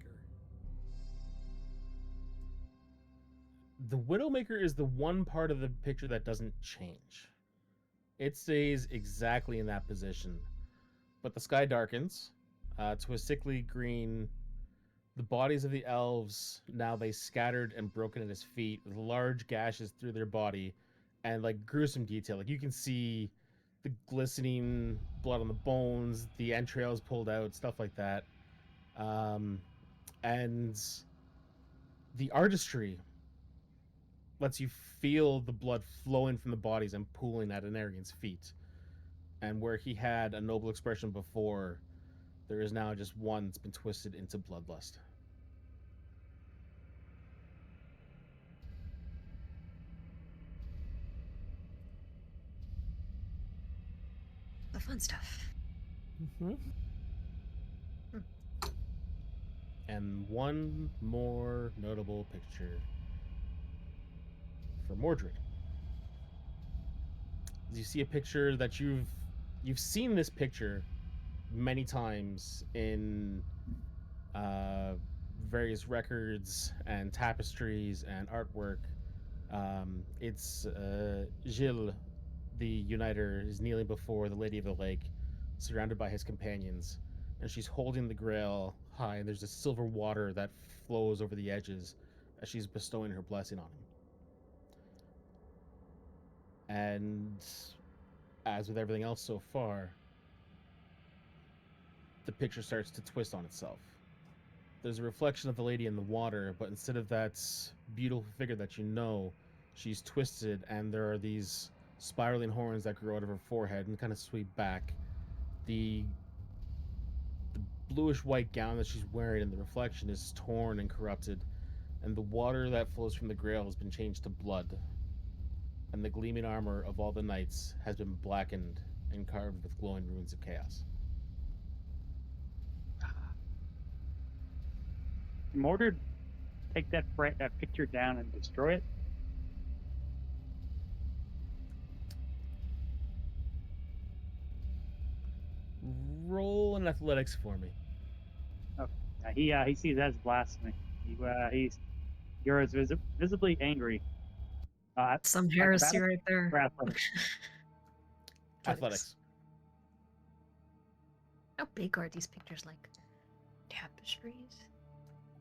The Widowmaker is the one part of the picture that doesn't change. It stays exactly in that position. But the sky darkens to a sickly green. The bodies of the elves now they scattered and broken at his feet with large gashes through their body and like gruesome detail. Like you can see the glistening blood on the bones, the entrails pulled out, stuff like that. And the artistry lets you feel the blood flowing from the bodies and pooling at Anarian's feet. And where he had a noble expression before, there is now just one that's been twisted into bloodlust. The fun stuff. Hmm. And one more notable picture for Mordred. You see a picture that you've seen this picture many times in uh, various records and tapestries and artwork. It's Gilles, the Uniter, is kneeling before the Lady of the Lake, surrounded by his companions, and she's holding the Grail high, and there's a silver water that flows over the edges as she's bestowing her blessing on him. And as with everything else so far, the picture starts to twist on itself. There's a reflection of the lady in the water, but instead of that beautiful figure that you know, she's twisted, and there are these spiraling horns that grow out of her forehead and kind of sweep back. The bluish white gown that she's wearing in the reflection is torn and corrupted, and the water that flows from the grail has been changed to blood, and the gleaming armor of all the knights has been blackened and carved with glowing runes of chaos. Mordred, take that picture down and destroy it. Roll an athletics for me. Oh, he sees that as blasphemy. You're visibly angry. Some heresy Acrobatics right there. or athletics? Athletics. How big are these pictures? Like tapestries?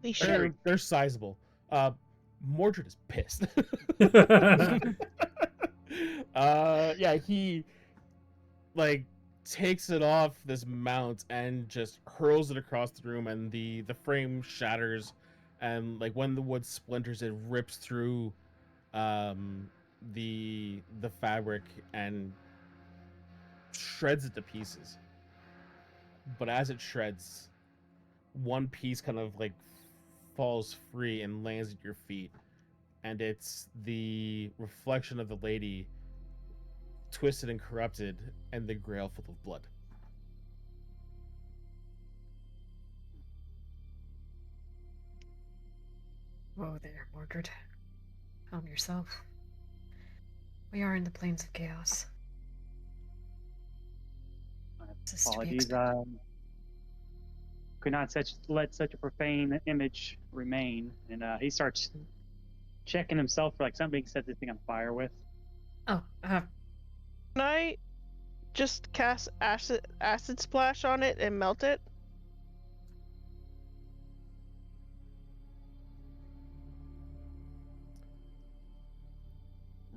They They're, should. they're sizable. Mordred is pissed. Yeah, he like takes it off this mount and just hurls it across the room, and the frame shatters, and like when the wood splinters, it rips through um the fabric and shreds it to pieces. But as it shreds, one piece kind of like falls free and lands at your feet, and it's the reflection of the lady twisted and corrupted, and the grail full of blood. Whoa there, Mordred. Calm yourself. We are in the plains of chaos. This is to be Apologies. expected. Could not let such a profane image remain. And he starts checking himself for like something he set this thing on fire with. Oh, Can I just cast acid splash on it and melt it?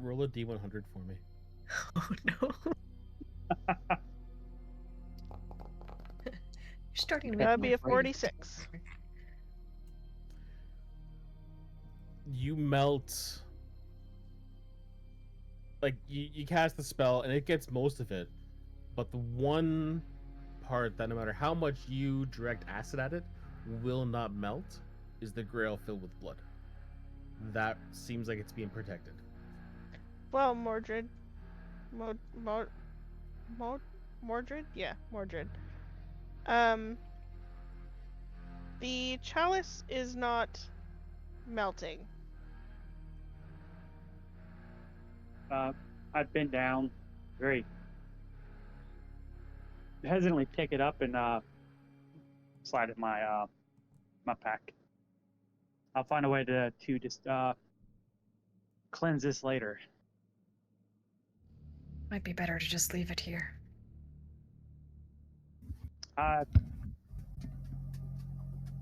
Roll a d100 for me. oh no. You're starting to make That'd me be a afraid. 46. You melt, like you cast the spell and it gets most of it, but the one part that no matter how much you direct acid at it will not melt is the grail filled with blood. That seems like it's being protected. Well, Mordred. Mordred? Yeah, Mordred. The chalice is not melting. I'd bend down, very hesitantly pick it up and slide it my my pack. I'll find a way to just cleanse this later. Might be better to just leave it here.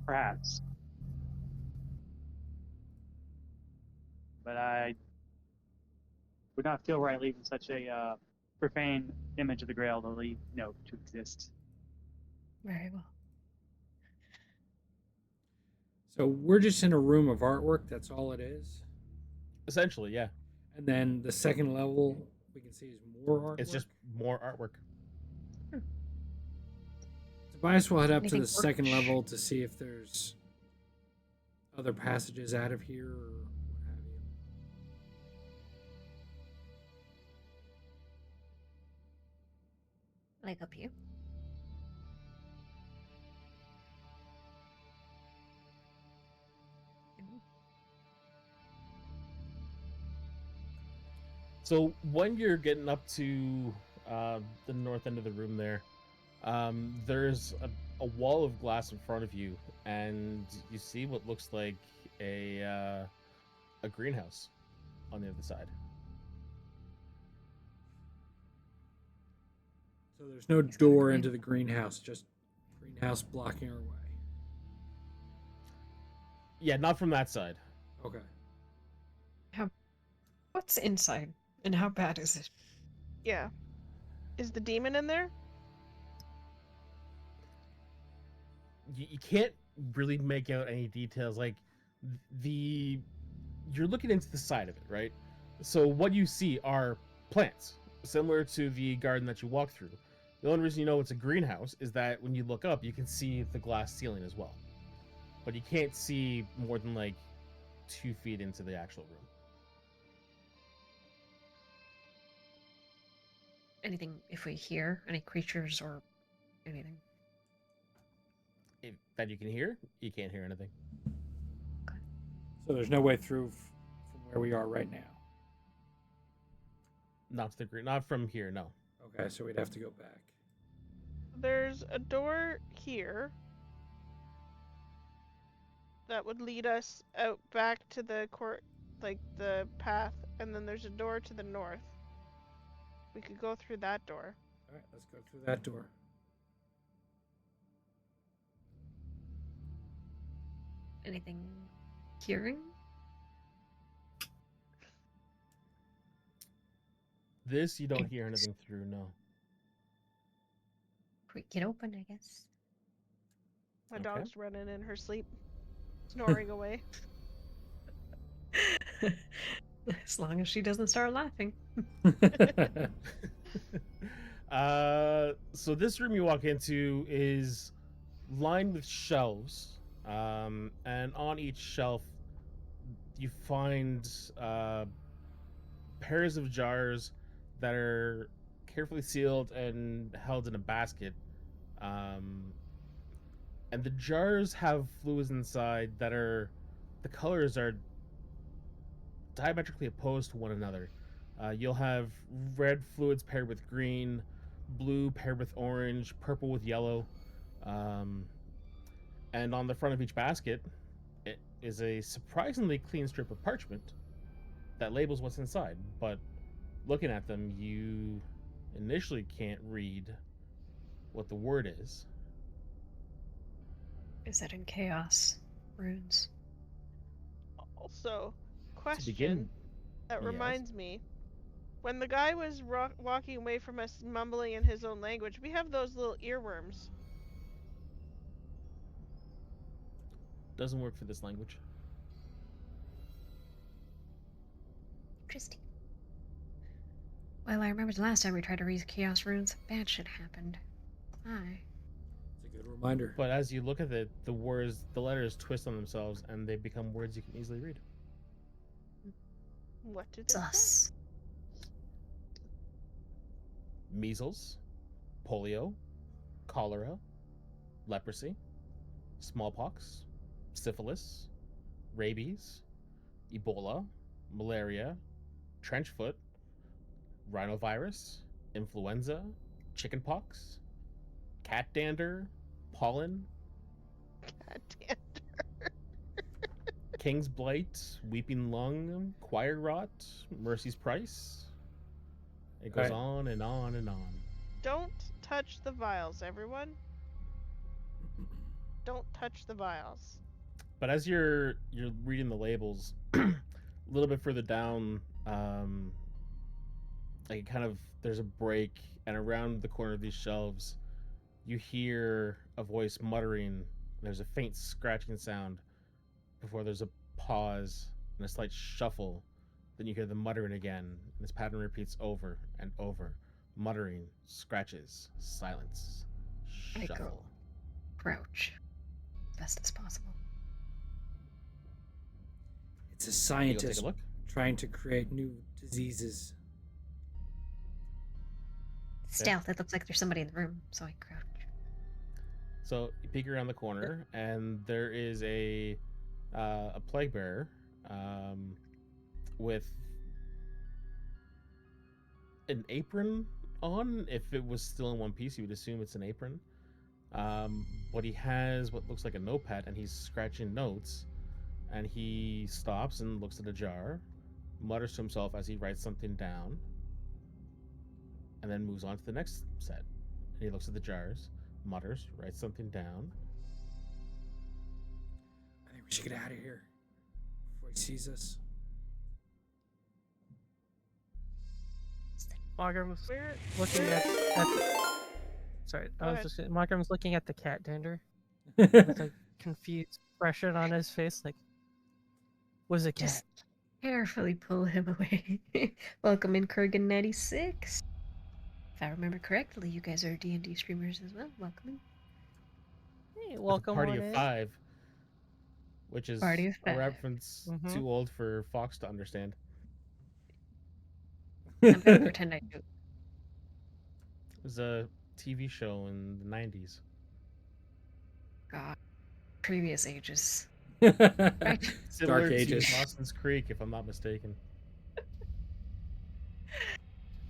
Perhaps, but I would not feel right leaving such a profane image of the Grail to to exist. Very well. So we're just in a room of artwork. That's all it is. Essentially, yeah. And then the second level we can see is more artwork. It's just more artwork. Tobias will head up to Anything the second level to see if there's other passages out of here or what have you. Like up you. So when you're getting up to the north end of the room there's a wall of glass in front of you, and you see what looks like a greenhouse on the other side. So there's no door into the greenhouse, just greenhouse blocking our way. Yeah, not from that side. Okay. What's inside, and how bad is it? Yeah. Is the demon in there? You can't really make out any details. Like the you're looking into the side of it, right? So what you see are plants, similar to the garden that you walk through. The only reason you know it's a greenhouse is that when you look up, you can see the glass ceiling as well. But you can't see more than like 2 feet into the actual room. Anything if we hear any creatures or anything? That you can hear, you can't hear anything. So there's no way through from where we are right now. Not from here, no. Okay, so we'd have to go back. There's a door here that would lead us out back to the court, like the path, and then there's a door to the north. We could go through that door. All right, let's go through that door. Anything hearing? This you don't hear anything through, no. Creak it open, I guess. My Okay. dog's running in her sleep, snoring away. As long as she doesn't start laughing. So this room you walk into is lined with shelves, and on each shelf you find pairs of jars that are carefully sealed and held in a basket, and the jars have fluids inside that are the colors are diametrically opposed to one another. You'll have red fluids paired with green, blue paired with orange, purple with yellow. And on the front of each basket it is a surprisingly clean strip of parchment that labels what's inside. But looking at them, you initially can't read what the word is. Is that in chaos runes? Also, To question begin, that yes. reminds me. When the guy was walking away from us, mumbling in his own language, we have those little earworms. Doesn't work for this language. Interesting. Well, I remember the last time we tried to read chaos runes, bad shit happened. Aye. It's a good reminder. But as you look at it, the letters twist on themselves and they become words you can easily read. What did It's they say? us. Measles, polio, cholera, leprosy, smallpox, syphilis, rabies, Ebola, malaria, trench foot, rhinovirus, influenza, chickenpox, cat dander, pollen, God damn. King's Blight, Weeping Lung, Choir Rot, Mercy's Price. It goes Alright. on and on and on. Don't touch the vials, everyone. Don't touch the vials. But as you're reading the labels, a little bit further down, like kind of there's a break, and around the corner of these shelves, you hear a voice muttering. There's a faint scratching sound before there's a pause and a slight shuffle. Then you hear the muttering again, and this pattern repeats over and over. Muttering, scratches, silence, I go. shuffle. Crouch. Best as possible. It's a You go take scientist a look. trying to create new diseases. Stealth. It looks like there's somebody in the room, so I crouch. So you peek around the corner, and there is a plague bearer with an apron on. If it was still in one piece, you would assume it's an apron. But he has what looks like a notepad, and he's scratching notes. And he stops and looks at a jar, mutters to himself as he writes something down, and then moves on to the next set. And he looks at the jars, mutters, writes something down. I think we should get out of here before he sees us. Margram's Where? looking sorry, Go I was ahead. just Margram's looking at the cat dander with a confused expression on his face, like, was a cat. Just carefully pull him away. Welcome in, Kurgan 96. If I remember correctly, you guys are D&D streamers as well. Welcome in. Hey, With a welcome party on of in. 5, which is Party of a 5. reference Mhm. too old for Fox to understand. I'm gonna pretend I do. It was a TV show in the 90s. God. Previous ages. Dark Similar to Ages. Dawson's Creek, if I'm not mistaken.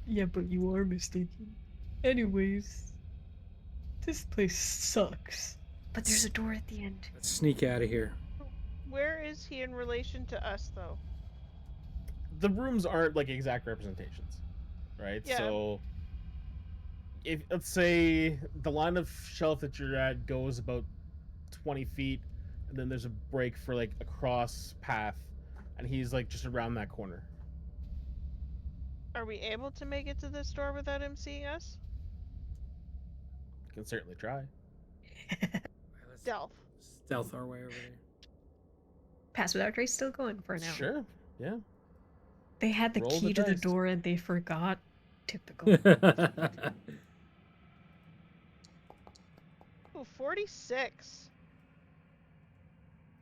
Yeah, but you are mistaken. Anyways, this place sucks. But there's a door at the end. Let's sneak out of here. Where is he in relation to us, though? The rooms aren't like exact representations, right? Yeah. So, if let's say the line of shelf that you're at goes about 20 feet, and then there's a break for like a cross path, and he's like just around that corner. Are we able to make it to this door without him seeing us? Can certainly try. Let's Stealth. stealth our way over there. Pass without trace still going for now. Sure. Yeah. They had the Roll the key to the dice. door and they forgot. Typical. Ooh, 46.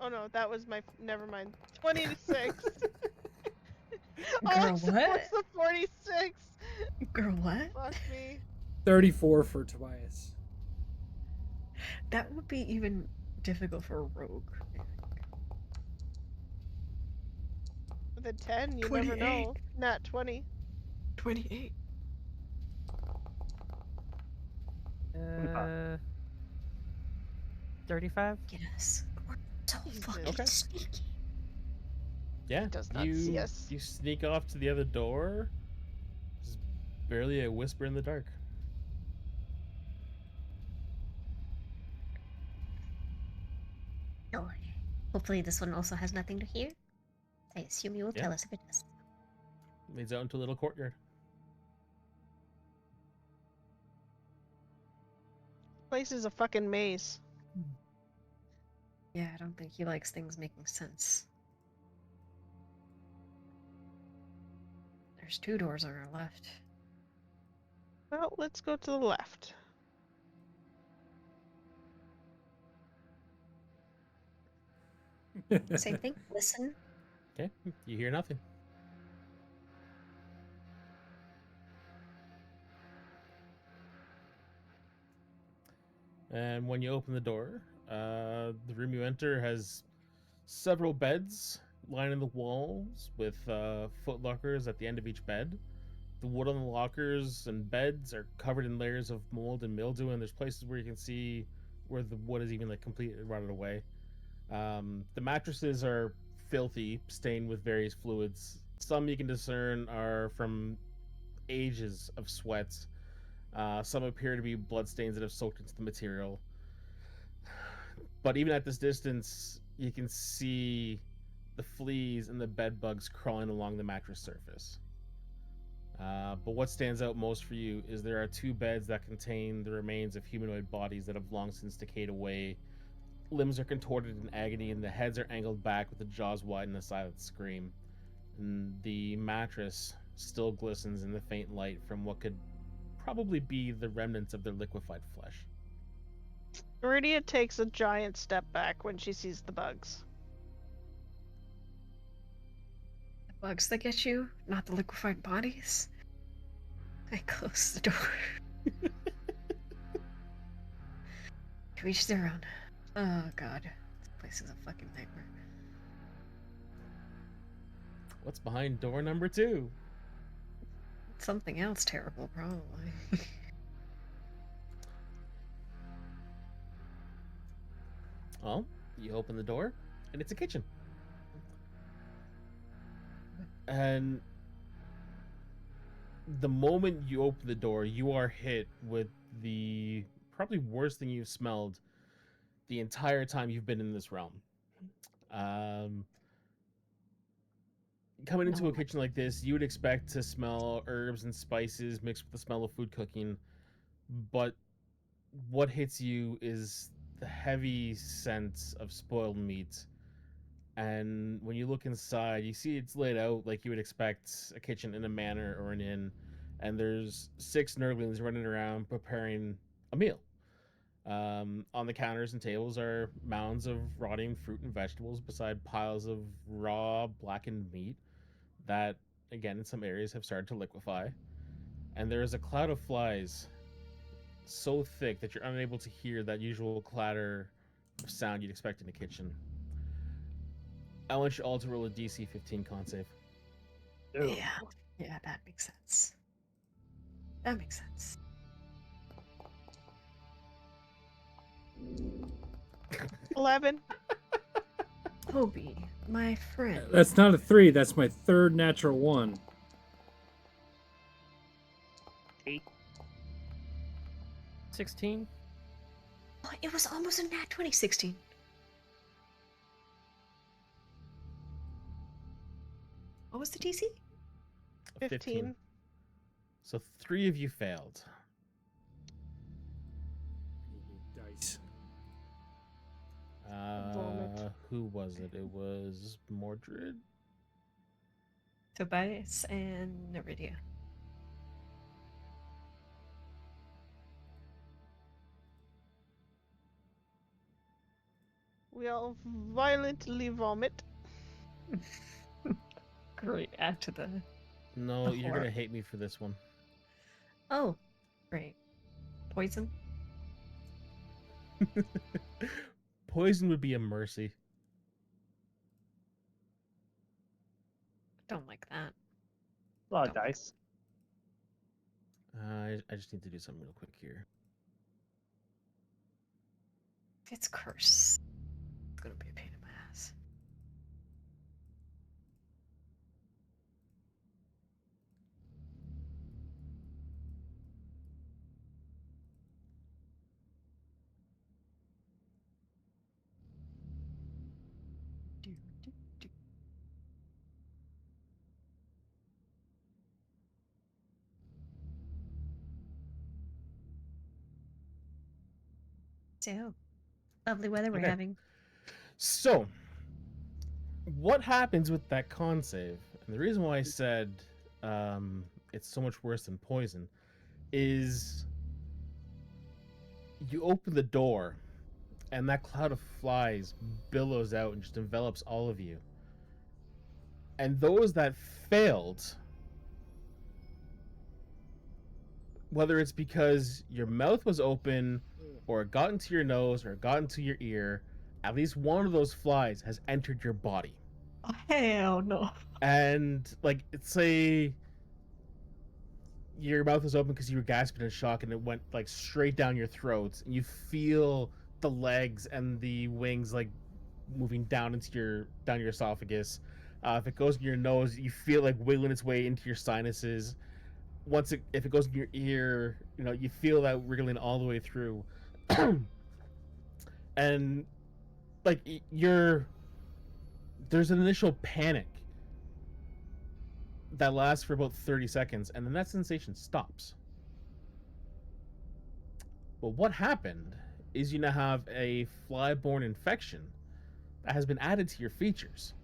Oh no, that was my. Never mind. 26. Girl, What's what? the 46? Girl, what? Fuck me. 34 for Tobias. That would be even difficult for a rogue. With a 10, you 28. never know. Not 20. 28. Uh, 35? Yes. We're so Jesus. fucking Okay. sneaky. Yeah. Does not you, see us. You sneak off to the other door. There's barely a whisper in the dark. No. Hopefully this one also has nothing to hear. I assume you will Yeah. tell us if it does. Leads out into a little courtyard. Place is a fucking maze. Yeah, I don't think he likes things making sense. There's 2 doors on our left. Well, let's go to the left. Same thing. Listen. Okay. You hear nothing. And when you open the door, the room you enter has several beds lining the walls with foot lockers at the end of each bed. The wood on the lockers and beds are covered in layers of mold and mildew, and there's places where you can see where the wood is even like completely rotted away. The mattresses are filthy, stained with various fluids. Some you can discern are from ages of sweats. Some appear to be bloodstains that have soaked into the material. But even at this distance, you can see the fleas and the bed bugs crawling along the mattress surface. But what stands out most for you is there are two beds that contain the remains of humanoid bodies that have long since decayed away. Limbs are contorted in agony, and the heads are angled back with the jaws wide in a silent scream. And the mattress still glistens in the faint light from what could probably be the remnants of their liquefied flesh. Iridia takes a giant step back when she sees the bugs. The bugs that get you, not the liquefied bodies. I close the door. To each their own. Oh god. This place is a fucking nightmare. What's behind door number 2? Something else terrible, probably. Well, you open the door, and it's a kitchen. And the moment you open the door, you are hit with the probably worst thing you've smelled the entire time you've been in this realm. Um, Coming into a No. kitchen like this, you would expect to smell herbs and spices mixed with the smell of food cooking, but what hits you is the heavy scent of spoiled meat. And when you look inside, you see it's laid out like you would expect a kitchen in a manor or an inn, and there's 6 nurglings running around preparing a meal. On the counters and tables are mounds of rotting fruit and vegetables beside piles of raw, blackened meat that, again, in some areas have started to liquefy. And there is a cloud of flies so thick that you're unable to hear that usual clatter of sound you'd expect in a kitchen. I want you all to roll a DC 15 con save. Ew. Yeah, that makes sense. That makes sense. $11. Toby, my friend. That's not a 3. That's my third natural 1. 8. 16. Oh, it was almost a nat 2016. What was the DC? 15. So 3 of you failed. Dice. Vomit. Who was it? It was Mordred. Tobias and Neridia. We all violently vomit. Great, add to the... No, The you're horror. gonna hate me for this one. Oh, great. Poison? Poison would be a mercy. Don't like that. A lot of dice. I just need to do something real quick here. It's cursed. It's gonna be a pain in my ass. Do, do, do. So, lovely weather we're Okay. having. So, what happens with that con save? And the reason why I said it's so much worse than poison is you open the door and that cloud of flies billows out and just envelops all of you. And those that failed, whether it's because your mouth was open or it got into your nose or it got into your ear, at least one of those flies has entered your body. Oh, hell no. And like, say your mouth was open because you were gasping in shock and it went like straight down your throat and you feel the legs and the wings like moving down into your esophagus. If it goes in your nose, you feel like wiggling its way into your sinuses. If it goes in your ear, you feel that wriggling all the way through, and like there's an initial panic that lasts for about 30 seconds, and then that sensation stops. But what happened is you now have a fly-borne infection that has been added to your features.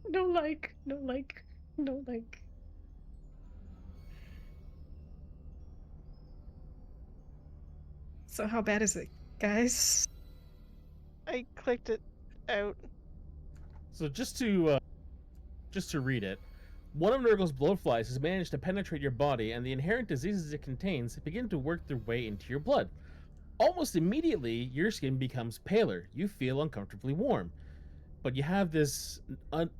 No like, no like, no like. So how bad is it, guys? I clicked it out. So just to read it, one of Nurgle's blowflies has managed to penetrate your body, and the inherent diseases it contains begin to work their way into your blood. Almost immediately, your skin becomes paler. You feel uncomfortably warm, but you have this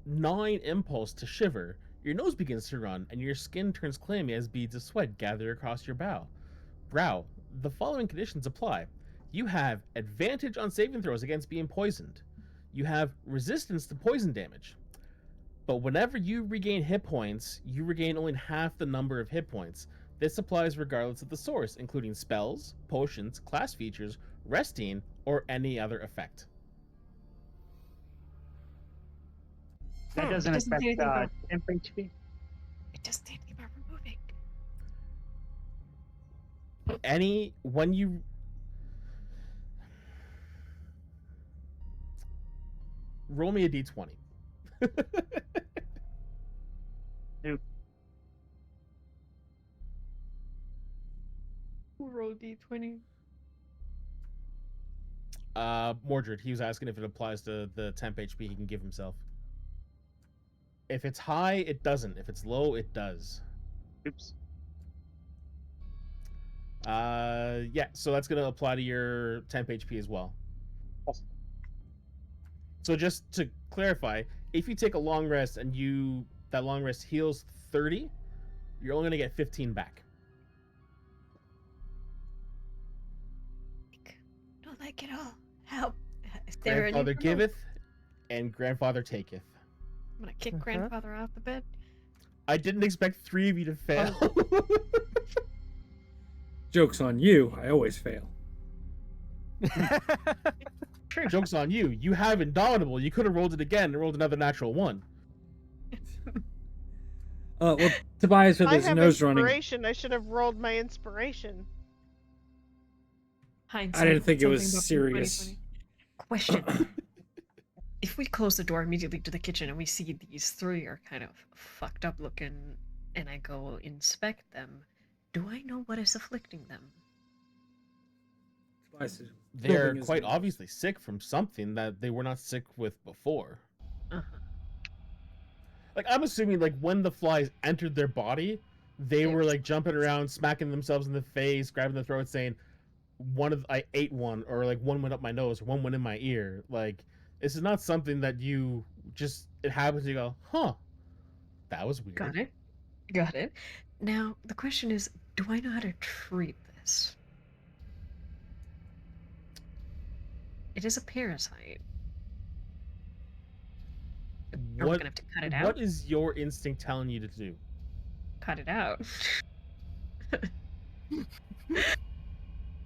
gnawing impulse to shiver. Your nose begins to run, and your skin turns clammy as beads of sweat gather across your brow. The following conditions apply. You have advantage on saving throws against being poisoned. You have resistance to poison damage. But whenever you regain hit points, you regain only half the number of hit points. This applies regardless of the source, including spells, potions, class features, resting, or any other effect. That It doesn't doesn't affect say anything about. temp HP. It doesn't say anything about removing. When you roll me a d20. Who rolled D20? Mordred, he was asking if it applies to the temp HP he can give himself. If it's high, it doesn't. If it's low, it does. Oops. Yeah, so that's gonna apply to your temp HP as well. Awesome. So just to clarify, if you take a long rest and that long rest heals 30, you're only gonna get 15 back. Don't like it all. Help. Is there any Grandfather remote? giveth and grandfather taketh. I'm gonna kick grandfather off the bed. I didn't expect 3 of you to fail. Joke's on you. I always fail. True. Joke's on you. You have Indomitable. You could have rolled it again and rolled another natural 1. Well, Tobias with I his have nose running. inspiration. I should have rolled my inspiration. Hindsight. I didn't think it was something about being serious. 2020. Question. If we close the door immediately to the kitchen and we see these three are kind of fucked up looking and I go inspect them, do I know what is afflicting them? Tobias is They're rubbing his quite nose. obviously sick from something that they were not sick with before. Uh-huh. Like, I'm assuming, like, when the flies entered their body, they were, like, jumping around, smacking themselves in the face, grabbing their throat, saying, I ate one, or, like, one went up my nose, or one went in my ear. Like, this is not something that it happens, you go, huh, that was weird. Got it. Got it. Now, the question is, do I know how to treat this? It is a parasite. Are we gonna have to cut it out? What is your instinct telling you to do? Cut it out.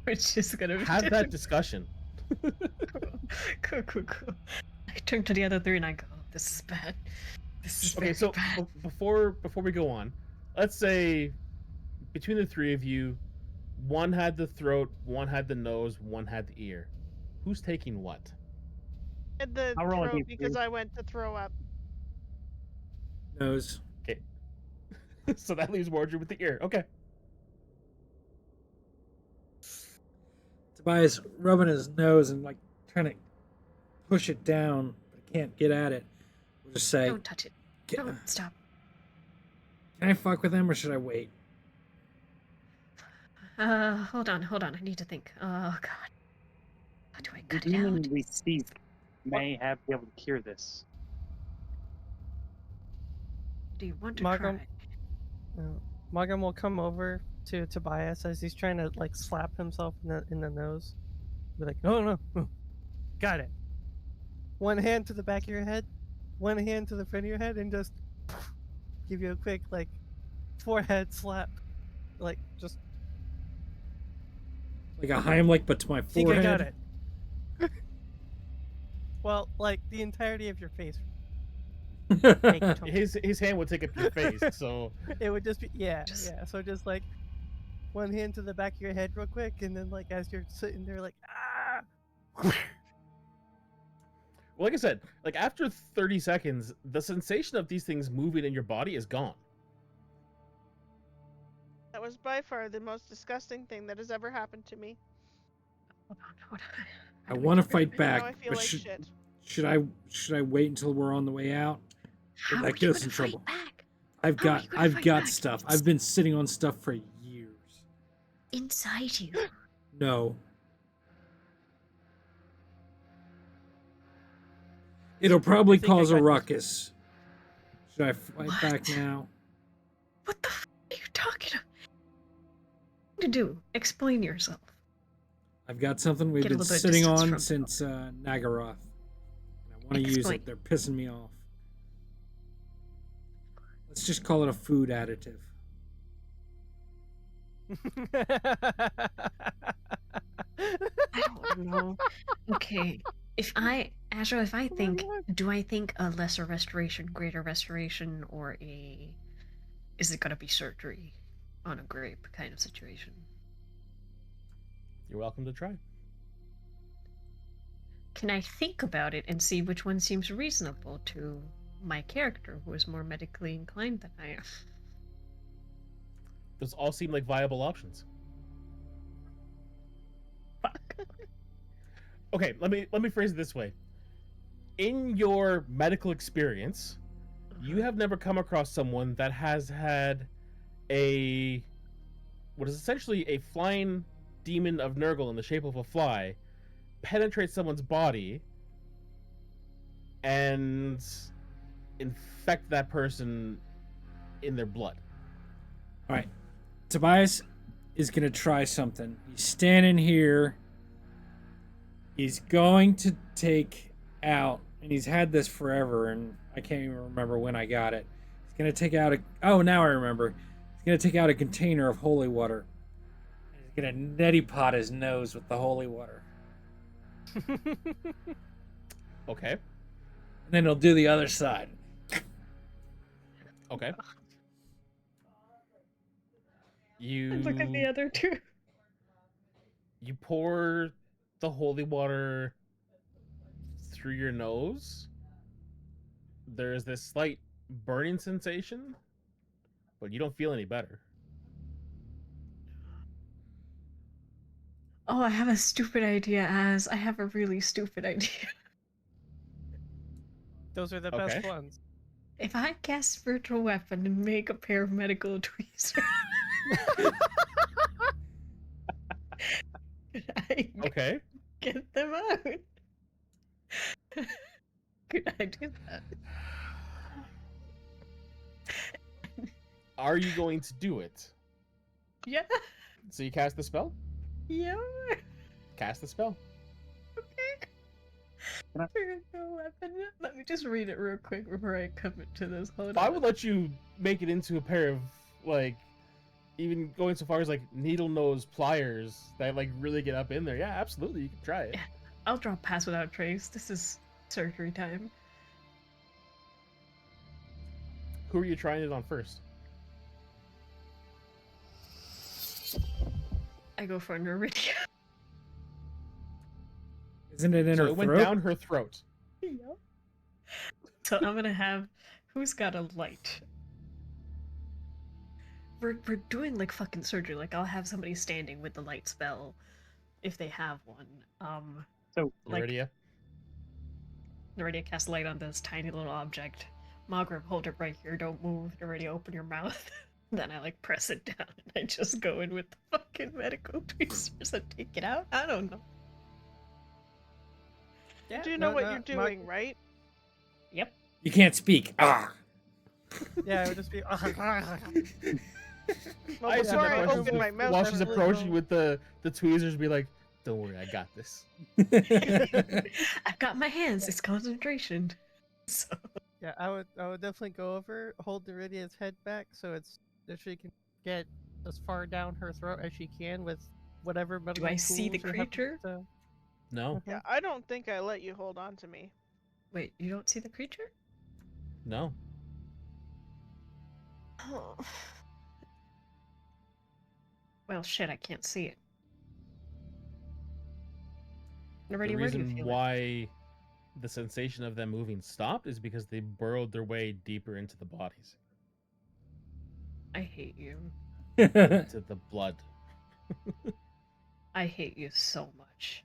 Which is gonna be Have that discussion. Cool. I turn to the other three and I go, this is bad. This is Okay, very so bad. before we go on, let's say between the three of you, one had the throat, one had the nose, one had the ear. Who's taking what? And the I'll roll a throat D3. because I went to throw up. Nose. Okay. So that leaves Mordred with the ear. Okay. Tobias rubbing his nose and like trying to push it down, but can't get at it. We'll just say, Don't touch it. Don't stop. Can I fuck with him or should I wait? Hold on. I need to think. Oh god. How do I The cut it demon out? we seek may have be able to cure this. Do you want to Magam- try? Magam will come over to Tobias as he's trying to like slap himself in the nose. Be like, no, got it. One hand to the back of your head, one hand to the front of your head, and just give you a quick like forehead slap, like just Like a Heimlich, but to my think I got forehead. it. Well, like the entirety of your face. His hand would take up your face, so It would just be Just- yeah. So just like one hand to the back of your head real quick, and then like as you're sitting there like well, like I said, like after 30 seconds, the sensation of these things moving in your body is gone. That was by far the most disgusting thing that has ever happened to me. Hold on, what- I how do want to do fight it? back, Now I feel but like shit. should I wait until we're on the way out? How that are you gets gonna in trouble. fight back? I've How are got you gonna fight back? stuff. It's- I've been sitting on stuff for years. Inside you. No. It'll probably I think I cause a got this. ruckus. Should I fight back What? now? What the f are you talking about? To do? Explain yourself. I've got something we've Get a been little bit of sitting distance on from- since Nagaroth. And I want to use Explain. it. They're pissing me off. Let's just call it a food additive. I don't know. Okay. If I think, do I think a lesser restoration, greater restoration, or is it gonna be surgery on a grape kind of situation? You're welcome to try. Can I think about it and see which one seems reasonable to my character, who is more medically inclined than I am? Those all seem like viable options. Fuck. Okay, let me phrase it this way. In your medical experience, you have never come across someone that has had what is essentially a flying demon of Nurgle in the shape of a fly penetrate someone's body and infect that person in their blood. All right. Tobias is going to try something. He's standing here. He's going to take out, and he's had this forever, and I can't even remember when I got it. He's going to take out now I remember. He's going to take out a container of holy water. And he's going to neti pot his nose with the holy water. Okay. And then he'll do the other side. Okay. You Look at the other two. you pour the holy water through your nose. There is this slight burning sensation, but you don't feel any better. Oh, I have a stupid idea, Az. I have a really stupid idea. Those are the Okay. best ones. If I cast spiritual weapon and make a pair of medical tweezers, could I Okay. get them out? Could I do that? Are you going to do it? Yeah. So you cast the spell? Yeah. Cast the spell. Okay. Can I- Spiritual weapon. Let me just read it real quick before I commit to this. Hold I on. would let you make it into a pair of, like, even going so far as, like, needle nose pliers that, like, really get up in there. Yeah, absolutely. You can try it. Yeah. I'll draw pass without trace. This is surgery time. Who are you trying it on first? I go for Neridia. Isn't it in So her it went throat? down her throat. Yep. So I'm gonna have who's got a light? We're doing like fucking surgery. Like I'll have somebody standing with the light spell if they have one. So Like Iridia. Neridia cast light on this tiny little object. Margaret, hold it right here. Don't move. Neridia, open your mouth. Then I like press it down and I just go in with the fucking medical tweezers and take it out. I don't know. Yeah, You do know no, what no, you're Mark- doing, right? Yep. You can't speak. Ah. Yeah, it would just be. Well, I assume before that I while open my mouth, while I she's should approaching go- with the tweezers, be like, "Don't worry, I got this." I've got my hands. It's concentration. So Yeah, I would definitely go over, hold Neridia's head back so she can get as far down her throat as she can with whatever medical I see the tools you have creature? to- No, Yeah, I don't think I let you hold on to me. wait, you don't see the creature? no. Oh. Well, shit, I can't see it. The Already, where do you reason feel why the sensation of them moving stopped is because they burrowed their way deeper into the bodies, it? I hate you. into the blood. I hate you so much.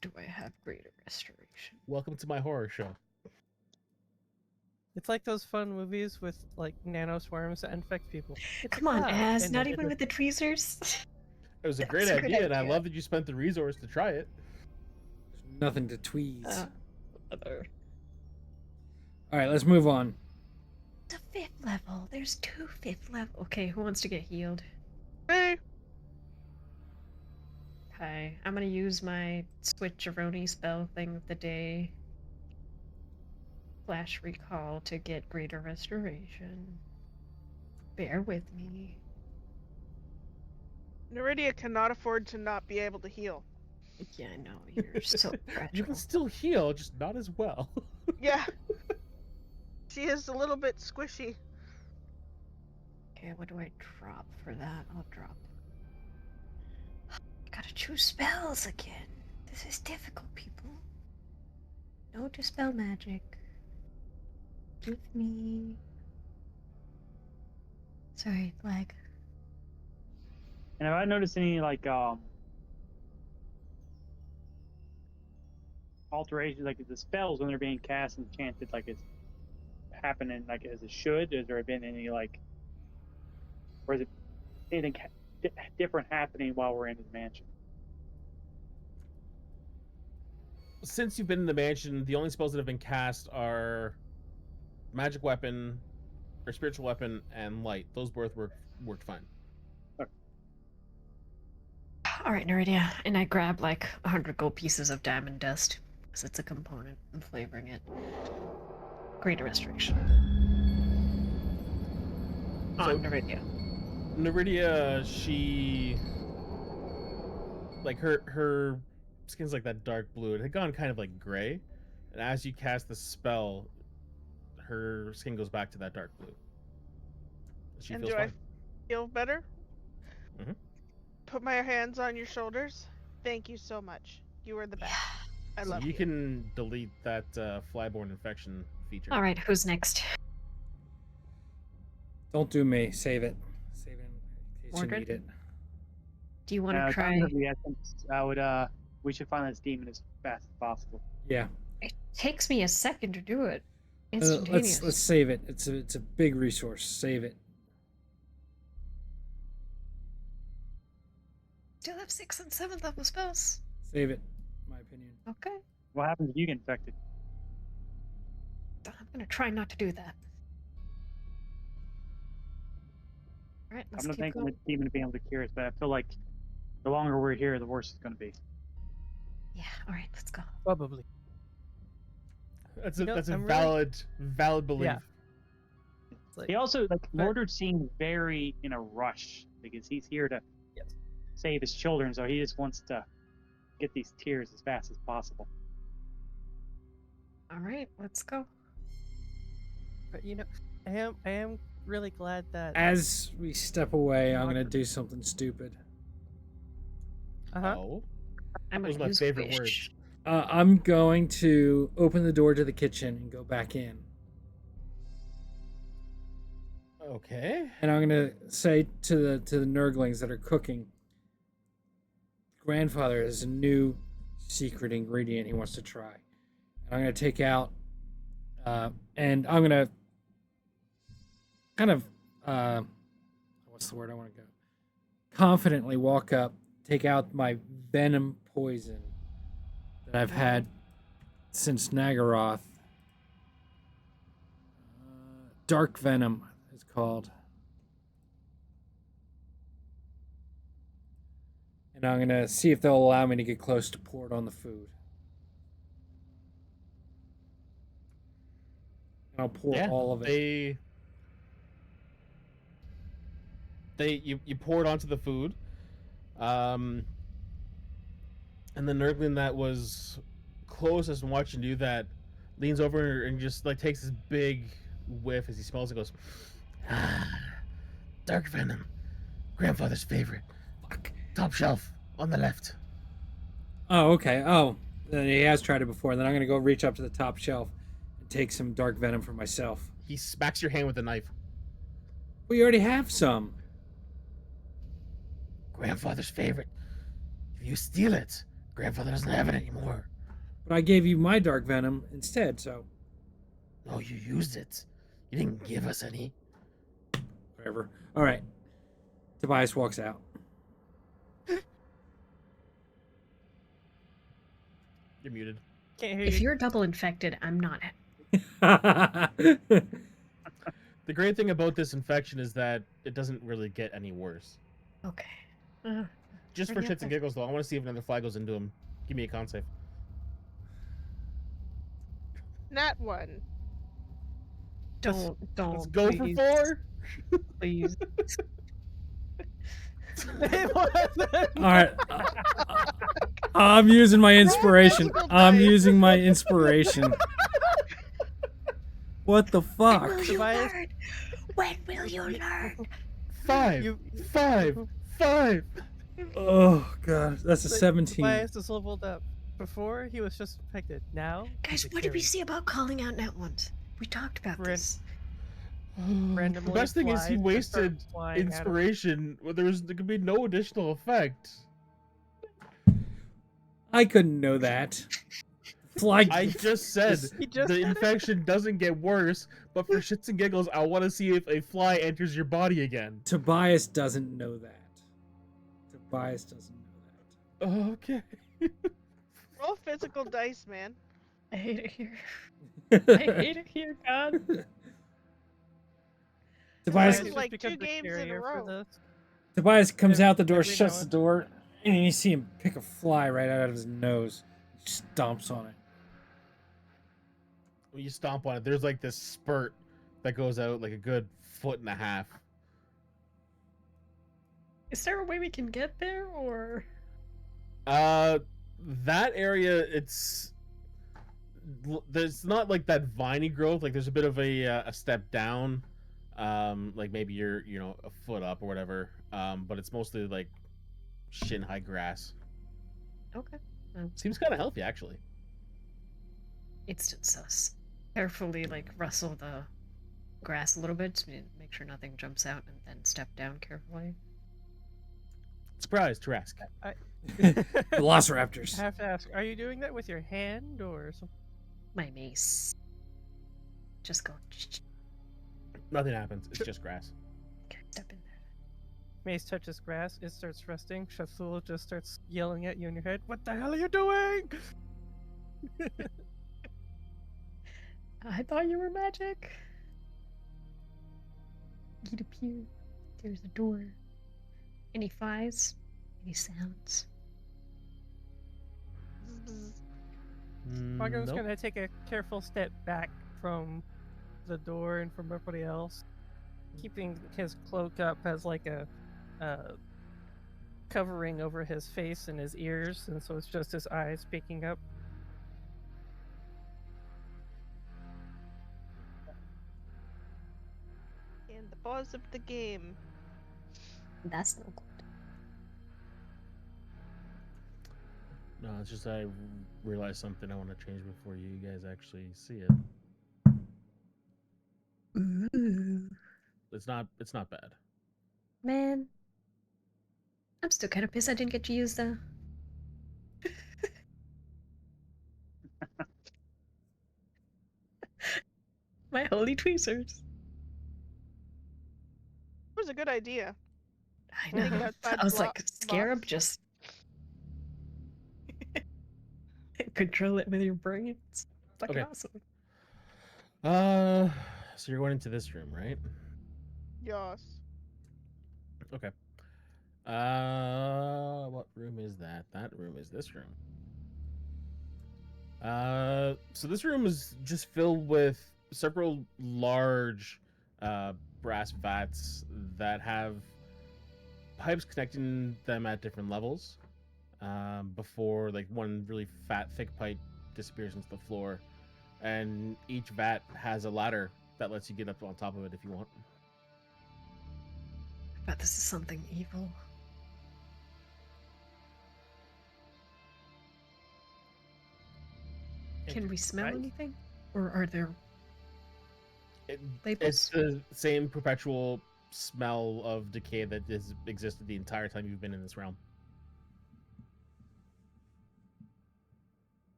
Do I have greater restoration? Welcome to my horror show. It's like those fun movies with like nanoswarms that infect people. It's a Come on, cloud, Az, and not then even with the tweezers. It was a That's great a good idea, and I idea. love that you spent the resource to try it. There's nothing to tweeze. Other. All right, let's move on. The 5th level. There's 2 5th level. Okay, who wants to get healed? Hey, Okay, I'm gonna use my switcheroni spell thing of the day. Flash recall to get greater restoration. Bear with me. Neridia cannot afford to not be able to heal. Yeah, I know, you're so You fragile. can still heal, just not as well. Yeah. She is a little bit squishy. Okay, what do I drop for that? I'll drop. Gotta choose spells again. This is difficult, people. No dispel magic. Give me. Sorry, lag. And have I noticed any alterations, like the spells when they're being cast and chanted, like it's happening like as it should? Has there been any or is it anything different happening while we're in the mansion? Since you've been in the mansion, the only spells that have been cast are magic weapon, or spiritual weapon, and light. Those both worked fine. Alright, Neridia. And I grab like 100 gold pieces of diamond dust, because it's a component in flavoring it. Greater restoration. So- On Neridia. Neridia, she like her skin's like that dark blue. It had gone kind of like gray, and as you cast the spell, her skin goes back to that dark blue. She And feels do I fine. feel better? Mhm. Put my hands on your shoulders. Thank you so much. You are the best. I So love you you. can delete that flyborne infection feature. Alright, who's next? Don't do me. Save it. Save it in case Mordred? you need it. Do you want to try? Time of the essence. I would. We should find this demon as fast as possible. Yeah. It takes me a second to do it. Let's Instantaneous. save it. It's a big resource. Save it. Still have 6th and 7th level spells. Save it. My opinion. Okay. What happens if you get infected? I'm gonna try not to do that. Alright, let's I'm not keep thinking going. the demon being able to cure us, but I feel like the longer we're here, the worse it's going to be. Yeah, alright, let's go. Probably. That's You know, a I'm valid belief. Yeah. It's like, He also, But- Mordred seems very in a rush because he's here to Yes. save his children, so he just wants to get these tears as fast as possible. Alright, let's go. but you know, I am really glad that. As we step away, I'm gonna Margaret. do something stupid. Oh, I'm Those gonna are my use favorite wish. words. I'm going to open the door to the kitchen and go back in. okay. And I'm gonna say to the Nurglings that are cooking, grandfather has a new secret ingredient he wants to try. And I'm gonna take out, and I'm gonna kind of, what's the word I want to go? Confidently walk up, take out my venom poison that I've had since Nagaroth. Dark venom it's called. And I'm gonna see if they'll allow me to get close to pour it on the food. And I'll pour Yeah, all of it. you pour it onto the food, um, and then Nurglin that was closest and watching you that leans over and just like takes this big whiff as he smells it. Goes, ah, dark venom, grandfather's favorite. Fuck. Top shelf on the left. Oh, okay. Oh, then he has tried it before. Then I'm gonna go reach up to the top shelf and take some dark venom for myself. He smacks your hand with a knife. We already have some. Grandfather's favorite. If you steal it, grandfather doesn't have it anymore. But I gave you my dark venom instead, so No, you used it. You didn't give us any. whatever. All right. Tobias walks out. You're muted. Can't hear If you. you're double infected, I'm not. The great thing about this infection is that it doesn't really get any worse. Okay. Just for shits and giggles, though, I want to see if another fly goes into him. Give me a con save. Nat 1. Don't. Let's go please, for 4. Please. All right. I'm using my inspiration. I'm using my inspiration. What the fuck? Will you Tobias- learn? When will you learn? 5. You- 5. 5. Oh god, that's a Like, 17. Tobias is leveled up. Before, he was just infected. Now, Guys, he's a what did we carrier. see about calling out net ones? We talked about Ran- this. Randomly The best thing is he flies just start wasted flying at him. inspiration. Well, there could be no additional effect. I couldn't know that. Fly. I just said He just the said it. infection doesn't get worse, but for shits and giggles, I want to see if a fly enters your body again. Tobias doesn't know that. Tobias doesn't know Okay. Roll physical dice, man. I hate it here. that. I hate it here, God. Tobias, This is like becomes 2 the games in a carrier for row. this. Tobias comes Every- out the door, every shuts now the and- door, and you see him pick a fly right out of his nose. He stomps on it. When you stomp on it, there's like this spurt that goes out like a good 1.5 feet. Is there a way we can get there, or? That area, there's not like that viney growth. Like there's a bit of a step down, like maybe you're a foot up or whatever. But it's mostly like shin high grass. Okay. Seems kind of healthy actually. Instant sus. Carefully, like, rustle the grass a little bit to make sure nothing jumps out, and then step down carefully. Surprise, Trask. Velociraptors. I have to ask, are you doing that with your hand or something? My mace. Just go. Nothing happens. It's just grass. Okay, step in there. Mace touches grass, it starts resting. Shathul just starts yelling at you in your head, "What the hell are you doing?" I thought you were magic. Get up here. There's a door. Any flies? Any sounds? Margo's Nope. gonna take a careful step back from the door and from everybody else, keeping his cloak up as like a covering over his face and his ears, and so it's just his eyes peeking up. And the boss of the game. That's no good. No, it's just I realized something I want to change before you guys actually see it. Ooh. It's not bad. Man. I'm still kind of pissed I didn't get to use the. My holy tweezers. It was a good idea. I Think know. outside I was the like, Scarab, box. just control it with your brains. Fucking Okay. awesome. So you're going into this room, right? Yes. Okay. What room is that? That room is this room. So this room is just filled with several large, brass vats that have pipes connecting them at different levels. Before like one really fat, thick pipe disappears into the floor, and each vat has a ladder that lets you get up on top of it if you want. I bet this is something evil. Can we smell Right? anything? Or are there It, it's labels? the same perpetual smell of decay that has existed the entire time you've been in this realm.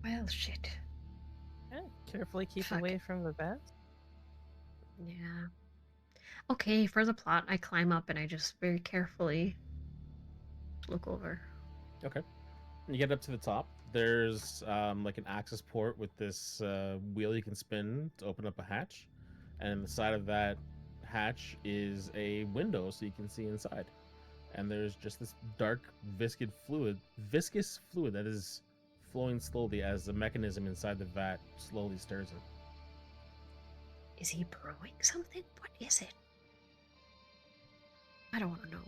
Well, shit. Yeah, carefully keep Fuck. away from the bats. Yeah. Okay, for the plot, I climb up and I just very carefully look over. Okay. You get up to the top. There's like an access port with this wheel you can spin to open up a hatch, and in the side of that hatch is a window so you can see inside. And there's just this dark viscous fluid that is flowing slowly as the mechanism inside the vat slowly stirs it. Is he brewing something? What is it? I don't want to know.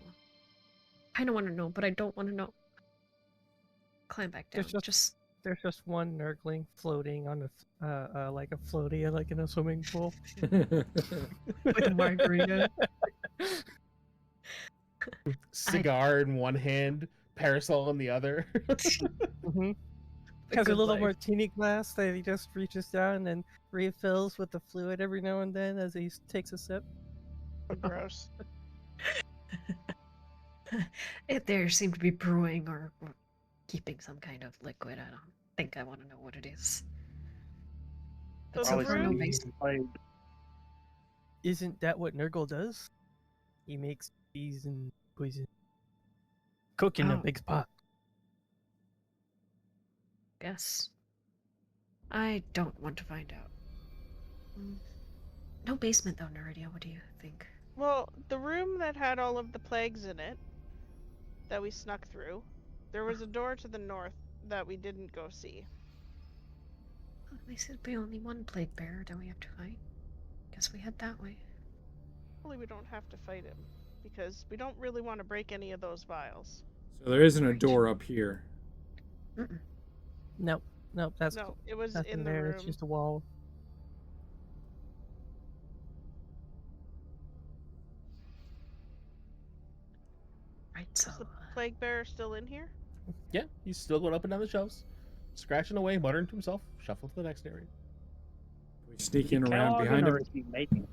I don't want to know, but I don't want to know. Climb back down. There's just one nurgling floating on like a floaty, like in a swimming pool. with a margarita. Cigar in one hand, parasol in the other. Mm-hmm. The Has a good little life. martini glass that he just reaches down and refills with the fluid every now and then as he takes a sip. Oh, gross. There seemed to be brewing or keeping some kind of liquid. I don't think I want to know what it is. So But the so Probably far, some no room, bees base. and plague. Isn't that what Nurgle does? He makes bees and poison. Cook in a Oh. big pot. Guess. I don't want to find out. No basement though, Neridia. What do you think? well, the room that had all of the plagues in it that we snuck through, there was a door to the north that we didn't go see. Well, they said be only one plague bearer that we have to fight. Guess we head that way. Hopefully we don't have to fight him, because we don't really want to break any of those vials. So there isn't a Right. door up here. Mm-mm. Nope, that's No, it was nothing in the there. It's room. just a wall. Right, so Is the plague bearer still in here? Yeah, he's still going up and down the shelves, scratching away, muttering to himself, shuffle to the next area. We sneak Is he in around cataloging behind or him. is he making?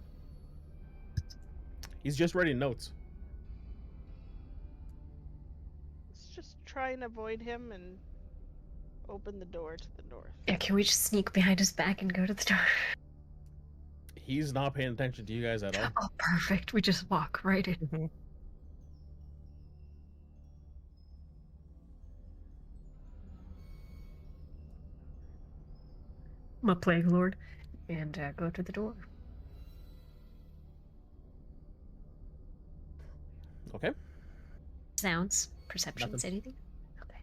He's just writing notes. Let's just try and avoid him and open the door to the north. yeah, can we just sneak behind his back and go to the door? He's not paying attention to you guys at all. Oh, perfect. We just walk right in. Mm-hmm. I'm a plague lord, and go to the door. Okay. Sounds, perceptions, Nothing. anything? Okay.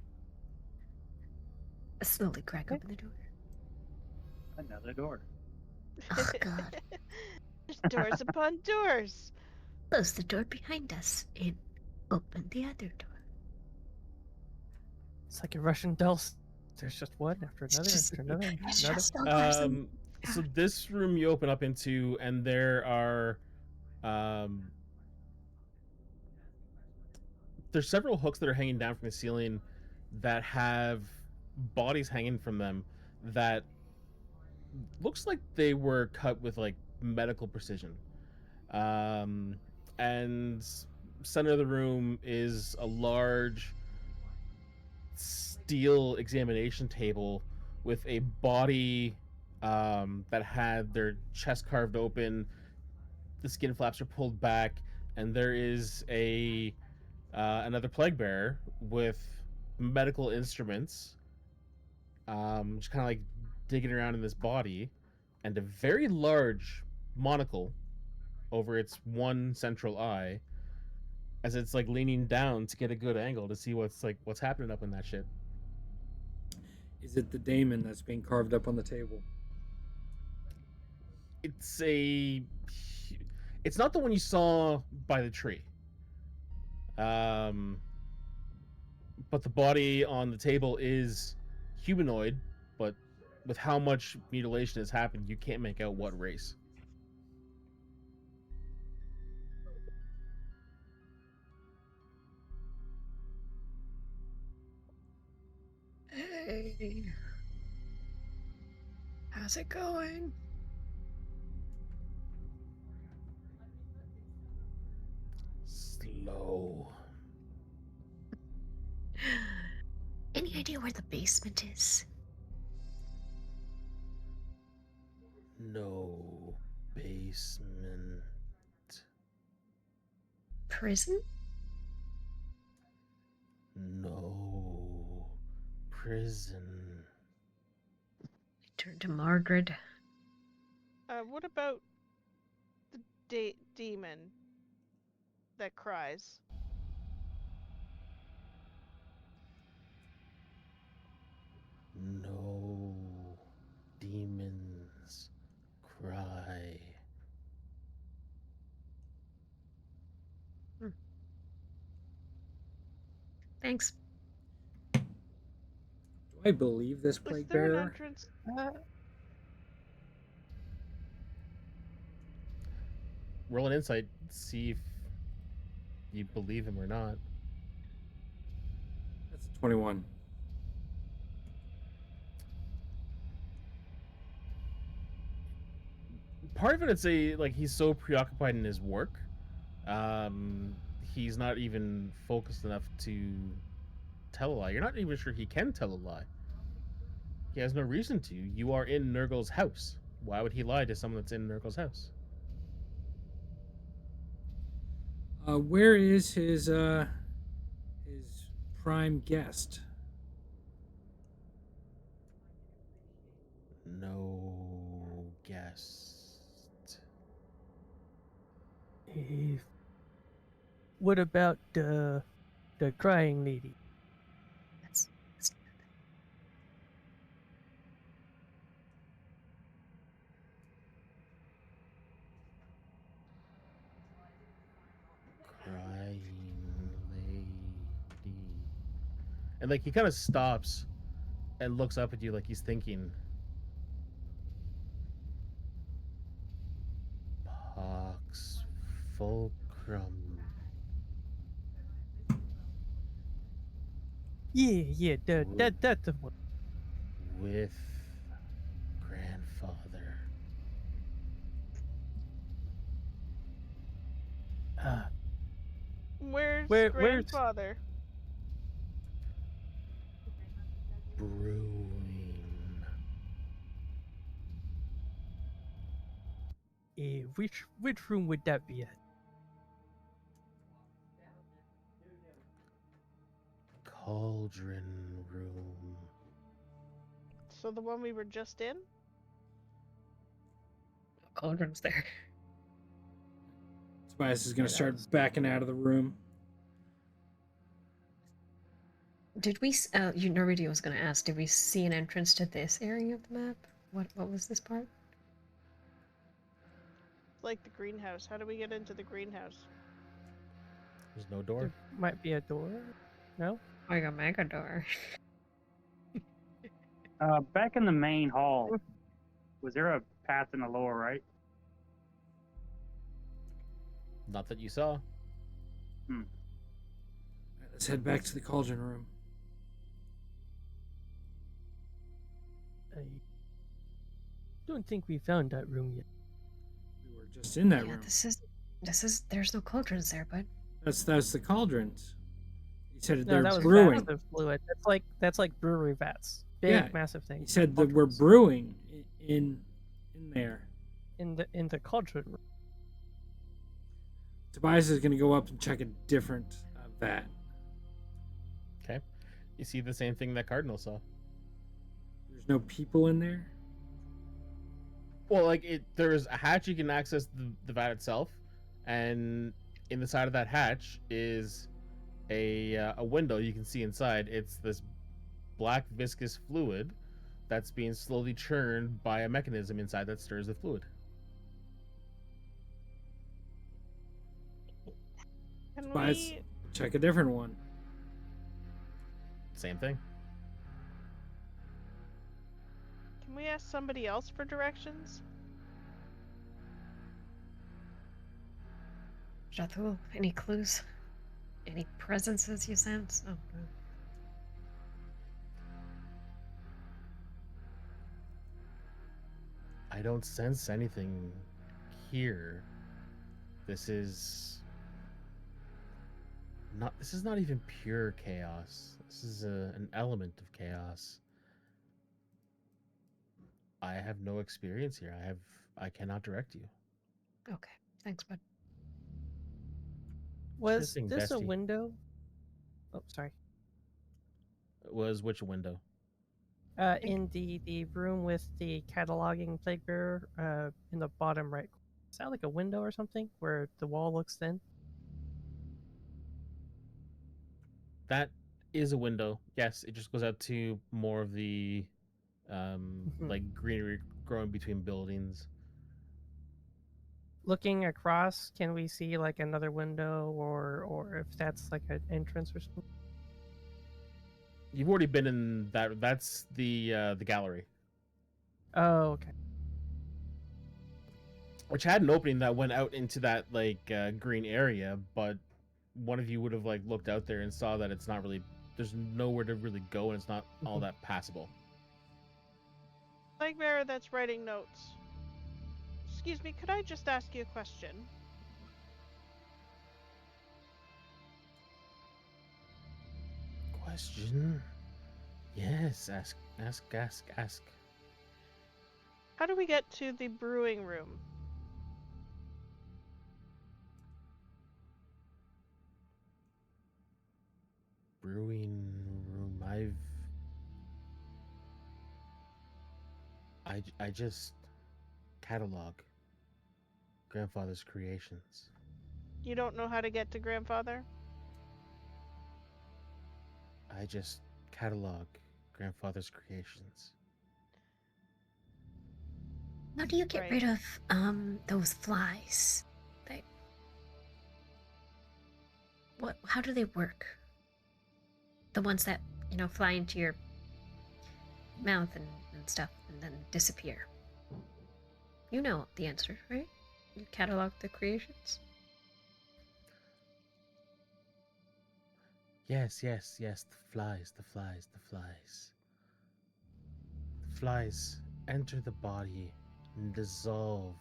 I slowly crack Okay. open the door. Another door. Oh, God. There's doors upon doors. Close the door behind us and open the other door. It's like a Russian doll. There's just one after It's another just- after another. It's After another. just a person. So this room you open up into, and there are, there's several hooks that are hanging down from the ceiling that have bodies hanging from them that looks like they were cut with like medical precision. And center of the room is a large steel examination table with a body that had their chest carved open. The skin flaps are pulled back, and there is a another plague bearer with medical instruments, just kind of like digging around in this body, and a very large monocle over its one central eye as it's like leaning down to get a good angle to see what's happening up in that shit. Is it the daemon that's being carved up on the table? It's a it's not the one you saw by the tree. Um but the body on the table is humanoid, but with how much mutilation has happened, you can't make out what race. Hey, how's it going? Slow. Any idea where the basement is? No basement. Prison? No prison. Turn to Margaret. What about the demon that cries? No demons cry. Thanks. Do I believe this Is plague there an bearer? entrance? Roll an insight, see if you believe him or not. That's a 21. Part of it, it's a like he's so preoccupied in his work, he's not even focused enough to tell a lie. You're not even sure he can tell a lie. He has no reason to. You are in Nurgle's house. Why would he lie to someone that's in Nurgle's house? Where is his prime guest? No guest. What about the crying lady? That's Crying lady. And like he kind of stops and looks up at you like he's thinking. Pox fulcrum. Yeah, that's the one. With grandfather. Uh, Where's where's grandfather? Brewing. which room would that be at? Cauldron room. So the one we were just in? cauldron's there. Tobias is going to Yeah, start that's- backing out of the room. Did we? Norwegia was going to ask. Did we see an entrance to this area of the map? What was this part? Like the greenhouse. How do we get into the greenhouse? There's no door. There might be a door. No. Like a mega door. Back in the main hall, was there a path in the lower right? Not that you saw. Let's head back to the cauldron room. I don't think we found that room yet. We were just in that Yeah, room. this is. There's no cauldrons there, bud. That's the cauldrons. He said No, they're that was brewing. vats of fluid. That's like brewery vats. Big, Yeah, massive He things. said that we're Cauldrons. brewing in there. in the cauldron room. Tobias is going to go up and check a different vat. Okay. You see the same thing that Cardinal saw. There's no people in there. Well, like there's a hatch you can access the vat itself, and in the side of that hatch is a window you can see inside. It's this black viscous fluid that's being slowly churned by a mechanism inside that stirs the fluid. Can Let's we check a different one. Same thing. can we ask somebody else for directions? Jatul, any clues? Any presences you sense? Oh, no. I don't sense anything here. This is not even pure chaos. This is an element of chaos. I have no experience here. I cannot direct you. Okay, thanks, bud. Sure Was thing, this a bestie. window? Oh, sorry. Was which window? think- In the room with the cataloging plague bearer, in the bottom right. Is that like a window or something where the wall looks thin? That is a window. Yes, it just goes out to more of the Mhm. like greenery growing between buildings. Looking across, can we see like another window, or if that's like an entrance or something? You've already been in that. That's the gallery, Oh, okay. which had an opening that went out into that like green area, but one of you would have like looked out there and saw that it's not really. There's nowhere to really go, and it's not all Mhm. that passable. Plague bearer that's writing notes. Excuse me, could I just ask you a question? Question? Yes. Ask. How do we get to the brewing room? Brewing room. I just catalog grandfather's creations. You don't know how to get to grandfather? I just catalog grandfather's creations. How do you get Right. rid of those flies? They what? How do they work? The ones that fly into your mouth and stuff and then disappear. You know the answer, right? You catalog the creations. Yes. The flies. The flies enter the body and dissolve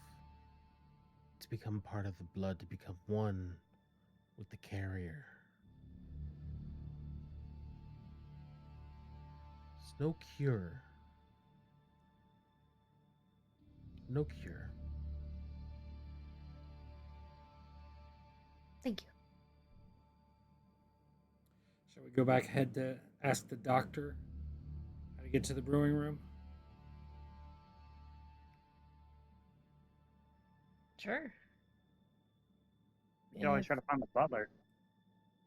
to become part of the blood, to become one with the carrier. It's no cure. No cure. Thank you. Shall we go back ahead to ask the doctor how to get to the brewing room? Sure. You can always try to find the butler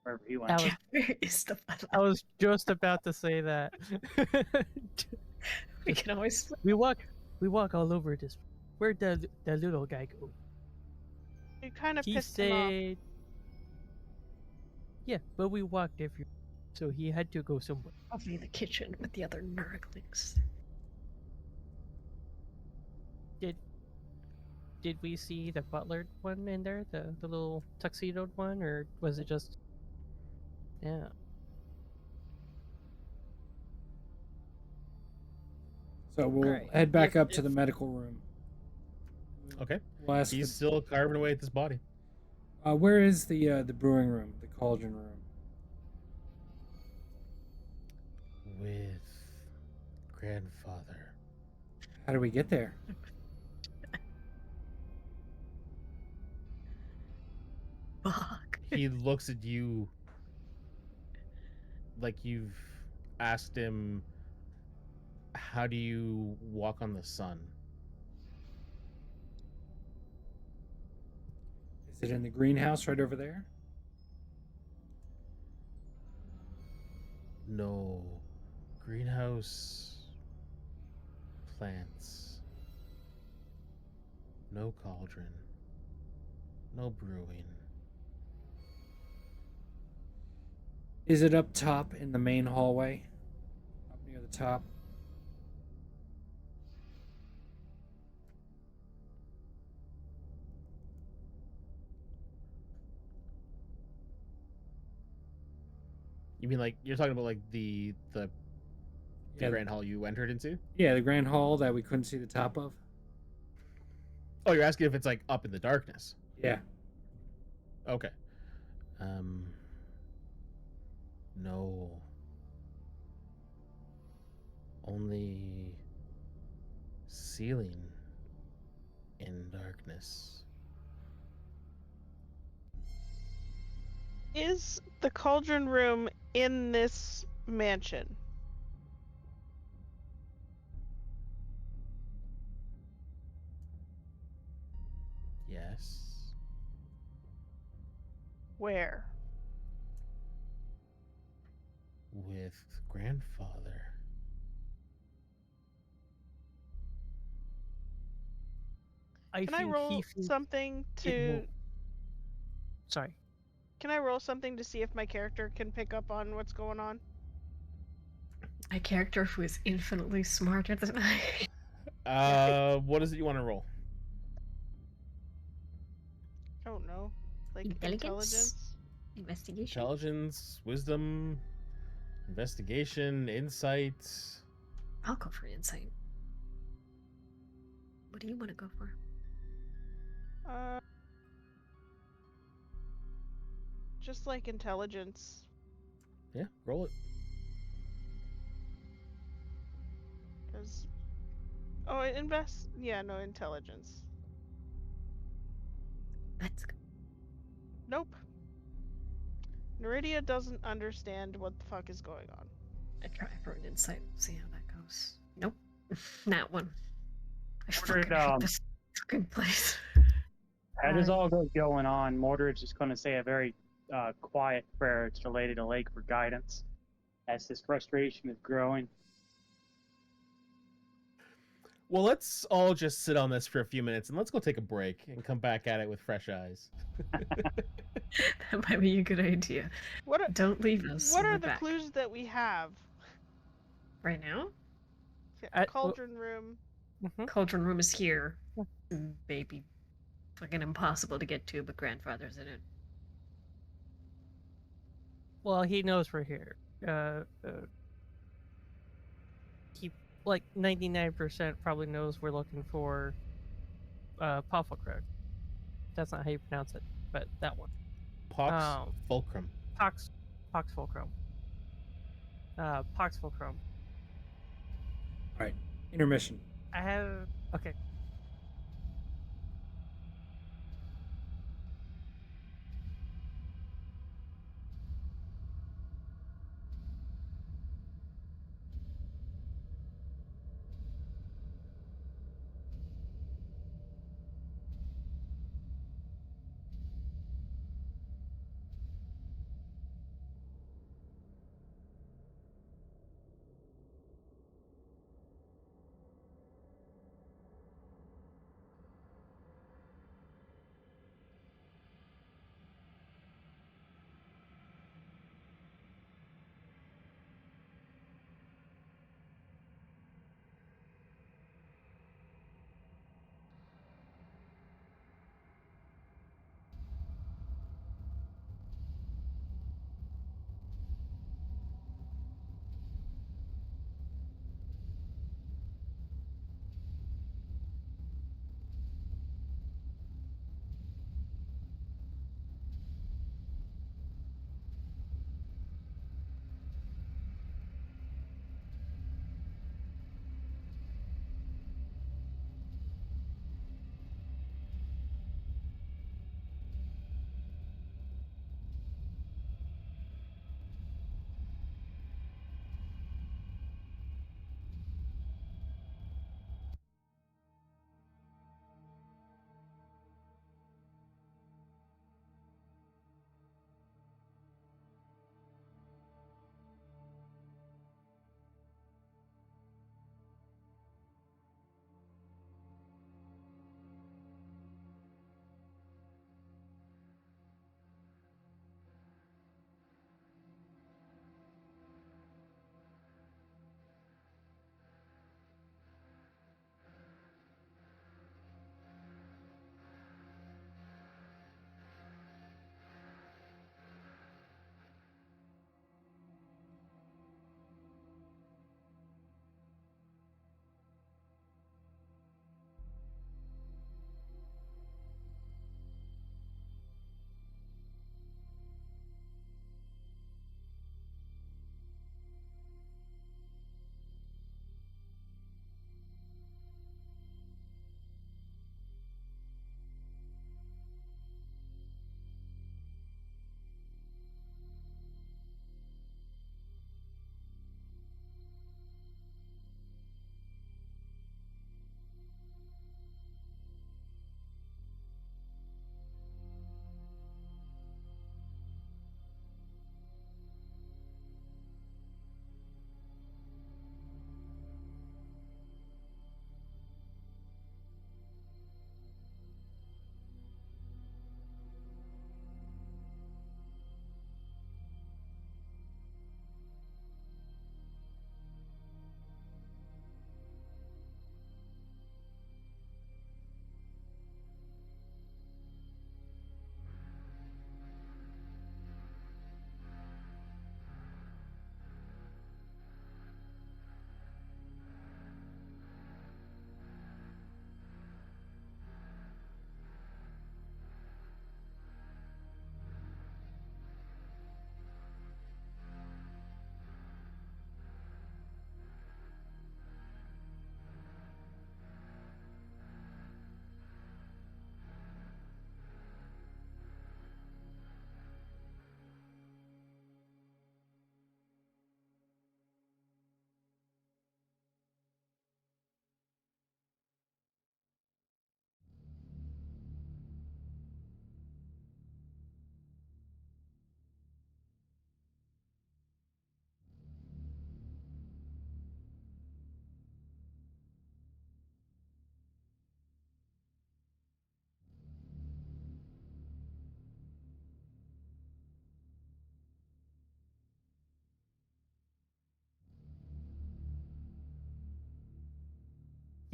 wherever he went. I was Where is the I butler? was just about to say that. We can always. we walk all over this. Where'd the little guy go? You kind of He pissed him off. said, "Yeah, but we walked everywhere, so he had to go somewhere." Probably the kitchen with the other nurglings. Did did we see the butler one in there, the little tuxedoed one, or was it just? Yeah. So we'll Alright. head back If up to if the medical room. Okay. We'll ask He's still carving away at this body. where is the brewing room, the cauldron room? With grandfather. How do we get there? Fuck. He looks at you like you've asked him, how do you walk on the sun? Is it in the greenhouse right over there? No. Greenhouse. Plants. No cauldron. No brewing. Is it up top in the main hallway? Up near the top? You mean like you're talking about like the Yeah, grand hall you entered into? yeah, the grand hall that we couldn't see the top of. Oh, you're asking if it's like up in the darkness. Yeah. Okay. Um no. Only ceiling in darkness. Is the cauldron room in this mansion? Yes. Where? With grandfather. I Can I think he roll thinks something it will. to? Sorry. Can I roll something to see if my character can pick up on what's going on? A character who is infinitely smarter than I. What is it you want to roll? I don't know. Like Intelligence? intelligence? Investigation? Intelligence, wisdom, investigation, insight. I'll go for insight. What do you want to go for? Uh, just like intelligence. Yeah, roll it. Cause oh, invest. Yeah, no intelligence. Let's go. Nope. Neridia doesn't understand what the fuck is going on. I try for an insight. See how that goes. Nope. Not one. I Mordred, fucking hate this fucking place. As this all goes going on, Mordred's just going to say a very quiet prayer to the Lady of the Lake for guidance as his frustration is growing. Well, let's all just sit on this for a few minutes and let's go take a break and come back at it with fresh eyes. That might be a good idea. What are, Don't leave us. what We'll are be the back. clues that we have? Right now? Cauldron room. Cauldron room is here. Maybe fucking impossible to get to, but grandfather's in it. Well, he knows we're here. He like 99% probably knows we're looking for Poffelkrog. That's not how you pronounce it, but that one. Pox fulcrum. Pox Fulcrum. Pox Fulcrum. All right. Intermission. I have okay.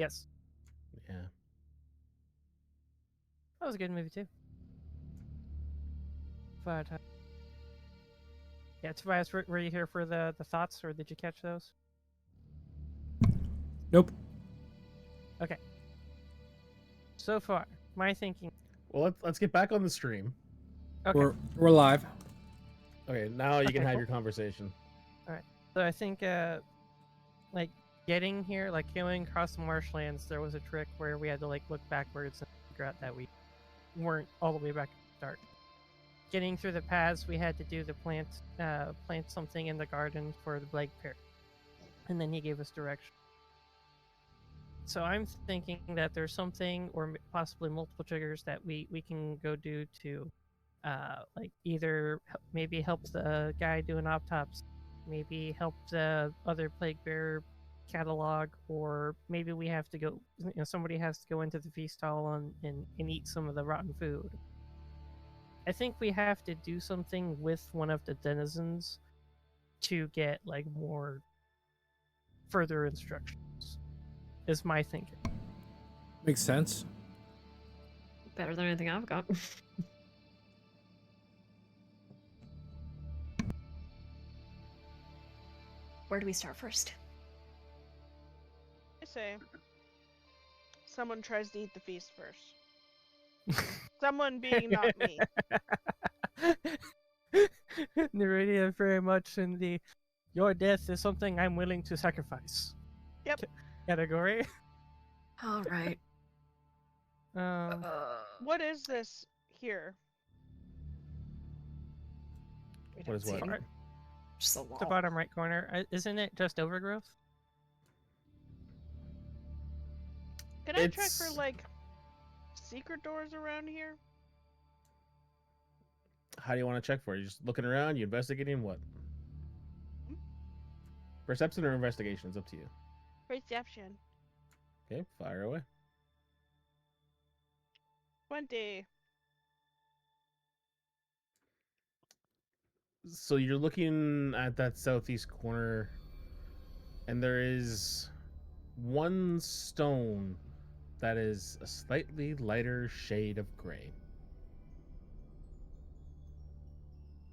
Yes, Yeah. that was a good movie too. But yeah, Tobias, were you here for the thoughts, or did you catch those? Nope. Okay. So far, my thinking. Well, let's get back on the stream. Okay. We're live. Okay, now you can Okay, have cool. your conversation. All right. So I think like getting here, like going across the marshlands, there was a trick where we had to like look backwards and figure out that we weren't all the way back at the start. Getting through the paths, we had to do the plant something in the garden for the Blake Pear, and then he gave us direction. So I'm thinking that there's something, or possibly multiple triggers that we can go do to, like either maybe help the guy do an autopsy, maybe help the other plague bearer catalog, or maybe we have to go. Somebody has to go into the feast hall and eat some of the rotten food. I think we have to do something with one of the denizens to get like more further instructions. Is my thinking. Makes sense. Better than anything I've got. Where do we start first? I say someone tries to eat the feast first. Someone being not me. Neridia very much in the your death is something I'm willing to sacrifice Yep. category. All right. Um, What is this here? We What don't is see what? any- Far- Just the the wall. bottom right corner. Isn't it just overgrowth? Can I check for It's- like secret doors around here? How do you want to check for it? You just looking around, you investigating what? Perception or investigation? It's up to you. Perception. Okay, fire away. 20. So you're looking at that southeast corner, and there is one stone that is a slightly lighter shade of gray.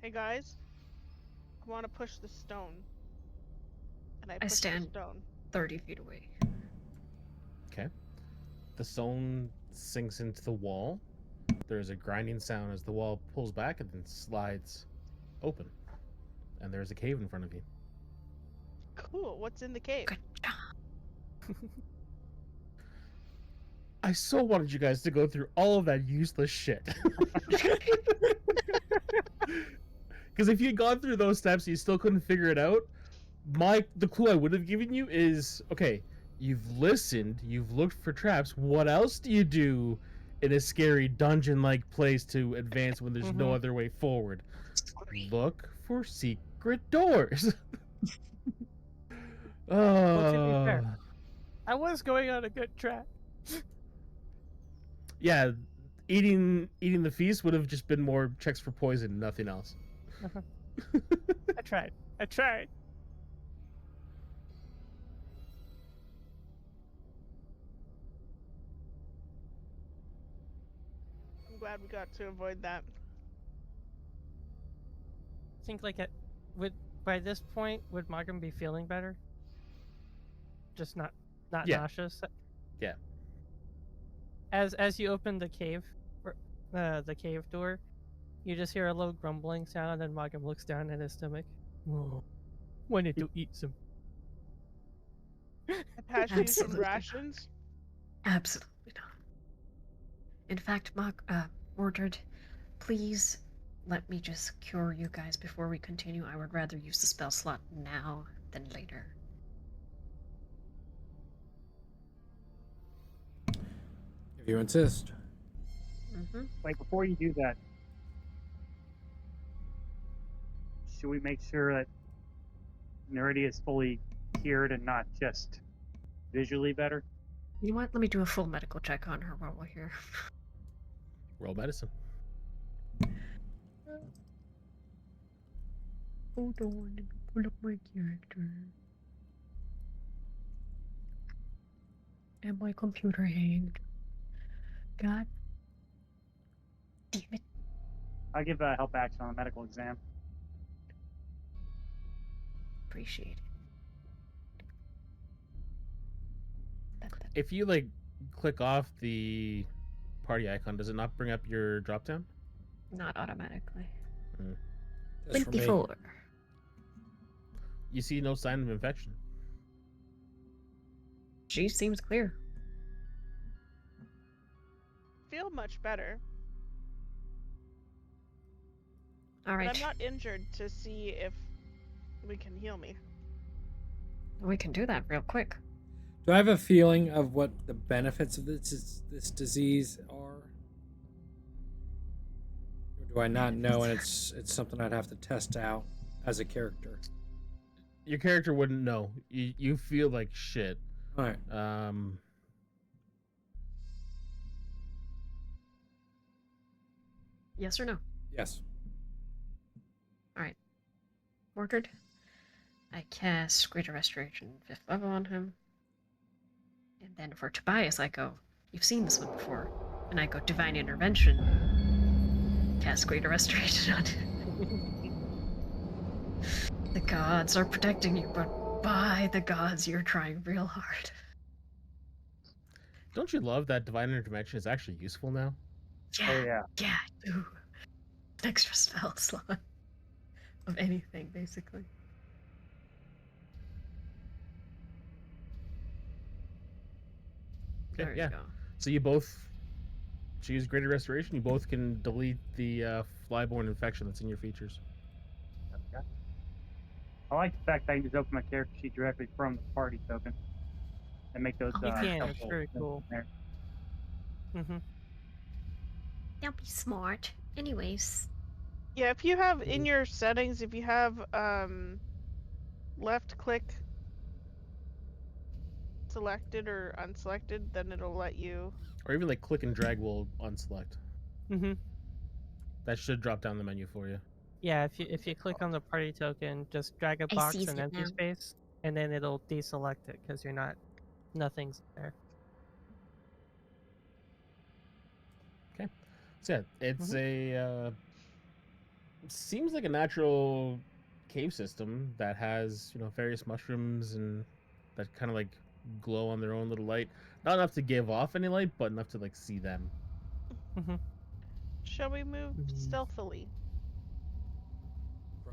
Hey guys, I want to push the stone. And I I push the stand stone. 30 feet away. Okay. The stone sinks into the wall. There's a grinding sound as the wall pulls back and then slides open. And there's a cave in front of you. Cool. What's in the cave? Good job. I so wanted you guys to go through all of that useless shit. Because if you had gone through those steps and you still couldn't figure it out, the clue I would have given you is, okay, you've listened, you've looked for traps. What else do you do in a scary dungeon-like place to advance when there's no other way forward? Look for secret doors. Well, to be fair, I was going on a good track. Yeah, eating the feast would have just been more checks for poison, nothing else. I tried. I tried. I'm glad we got to avoid that. I think like it would by this point would Markham be feeling better? Just not Yeah. nauseous. Yeah. As you open the cave, the cave door, you just hear a low grumbling sound, and Markham looks down at his stomach. Oh, wanted to eat some. I passed you some Absolutely. rations. Absolutely not. In fact, Mordred, please let me just cure you guys before we continue. I would rather use the spell slot now than later. If you insist. Mm-hmm. Like before you do that, should we make sure that Nerdy is fully cured and not just visually better? You know what? Let me do a full medical check on her while we're here. Roll medicine. Hold on, let me pull up my character. And my computer hanged. God damn it. I'll give a help action on a medical exam. Appreciate it. If you like click off the party icon, does it not bring up your drop down? Not automatically. That's for me. 24. You see no sign of infection. She seems clear. Feel much better. All right. But I'm not injured to see if we can heal me. We can do that real quick. Do I have a feeling of what the benefits of this disease are? Or do I not know, and it's something I'd have to test out as a character? Your character wouldn't know. You feel like shit. All right. Yes or no? Yes. All right. Morgard. I cast Greater Restoration 5th level on him. And then for Tobias, I go, you've seen this one before. And I go Divine Intervention. Cast Greater Restoration on him. The gods are protecting you, but by the gods, you're trying real hard. Don't you love that divine intervention is actually useful now? Yeah. Oh yeah. Yeah, I do. An extra spell slot of anything, basically. Okay, There yeah. you go. So you both choose Greater Restoration. You both can delete the flyborne infection that's in your features. Okay. I like the fact that I can just open my character sheet directly from the party token and make those. You can, it's couple very things cool. in there. Mm-hmm. Don't be smart. Anyways. Yeah, if you have in your settings, if you have left click selected or unselected, then it'll let you. Or even like click and drag will unselect. Mm-hmm. That should drop down the menu for you. Yeah, if you click on the party token, just drag a I box seized in it empty now. space, and then it'll deselect it because nothing's there. So yeah, it's a seems like a natural cave system that has various mushrooms and that kind of like glow on their own little light. Not enough to give off any light, but enough to like see them. Mm-hmm. Shall we move stealthily?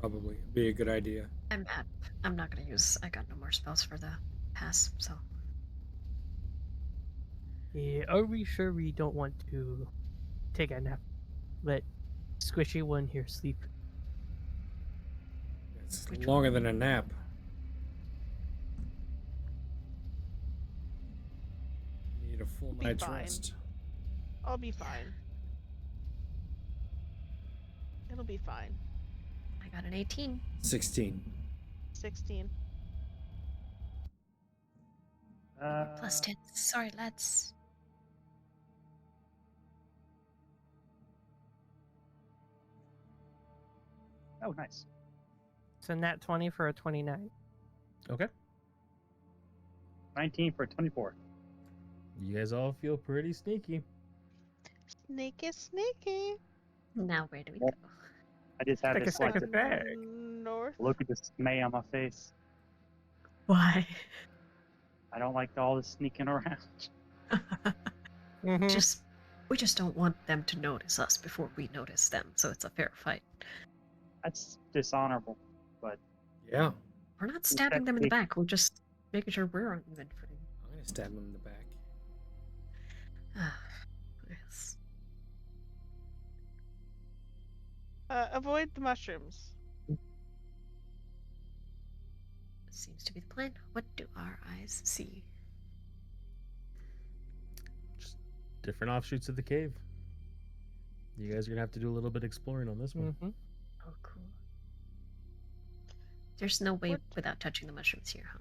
Probably be a good idea. I'm not gonna use. I got no more spells for the pass, so. Yeah, are we sure we don't want to take a nap? Let Squishy One here sleep. It's longer than a nap. You need a full Be night's fine. rest. I'll be fine. It'll be fine. I got an 18. 16. 16. Plus 10. Sorry, lads. Oh, nice. It's a nat 20 for a 29. Okay. 19 for 24. You guys all feel pretty sneaky. Sneaky, sneaky. Now where do we Yep. go? I just had Like a this like, second bag. North. look of dismay on my face. Why? I don't like all this sneaking around. Mm-hmm. We just don't want them to notice us before we notice them, so it's a fair fight. That's dishonorable. But Yeah. We're not stabbing them in the back, we're just making sure we're on good footing. I'm going to stab him in the back. Yes. Avoid the mushrooms. Seems to be the plan. What do our eyes see? Just different offshoots of the cave. You guys are gonna have to do a little bit exploring on this one. Mm-hmm. Oh, cool. There's no way What? without touching the mushrooms here, huh?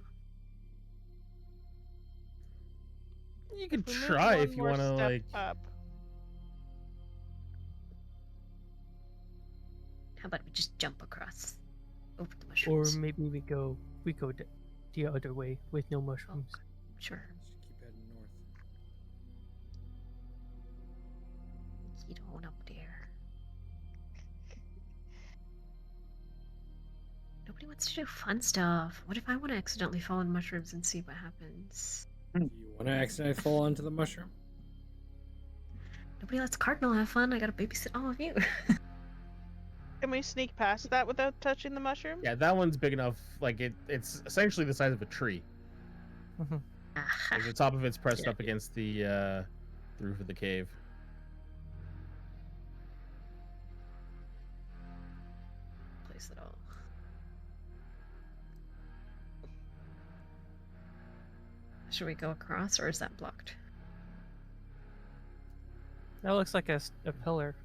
You can We move try one if you more want to step like. up. How about we just jump across over the Or mushrooms? maybe we go the other way with no mushrooms. Sure. Just keep heading north. Get on up there. Nobody wants to do fun stuff. What if I want to accidentally fall in mushrooms and see what happens? You want to accidentally fall into the mushroom? Nobody lets Cardinal have fun. I gotta babysit all of you. Can we sneak past that without touching the mushroom? Yeah, that one's big enough. Like it's essentially the size of a tree. Aha. Like the top of it's pressed Yeah. up against the roof of the cave. Place it all. Should we go across, or is that blocked? That looks like a pillar.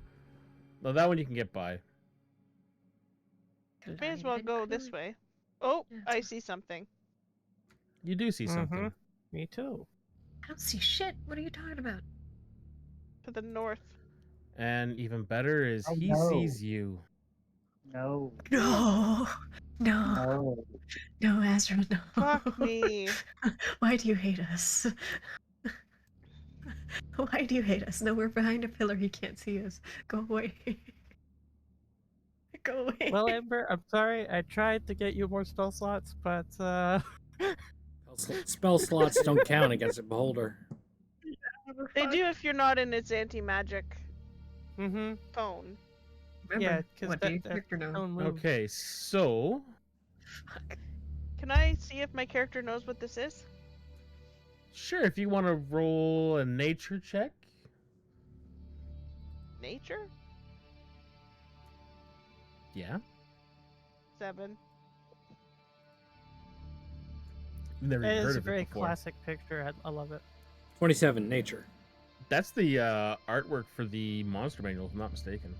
No, that one you can get by. May as well Collide go and this collide. way. Oh, Yeah, I it's see something. You do see something. Me too. I don't see shit. What are you talking about? To the north. And even better is Oh, he no. sees you. No. No, no, No. no, Astro, no. Fuck me. Why do you hate us? Why do you hate us? No, we're behind a pillar. He can't see us. Go away. Go away. Well, Amber, I'm sorry. I tried to get you more spell slots, but Spell slots don't count against a beholder. They do if you're not in its anti-magic mm-hmm. phone. Remember, Yeah, because what do your that character know? stone moves. Okay, so Fuck. Can I see if my character knows what this is? sure, if you want to roll a nature check. Nature? Yeah. 7. Never It even is heard a of very it before. classic picture. I love it. 27, nature. That's the artwork for the monster manual, if I'm not mistaken.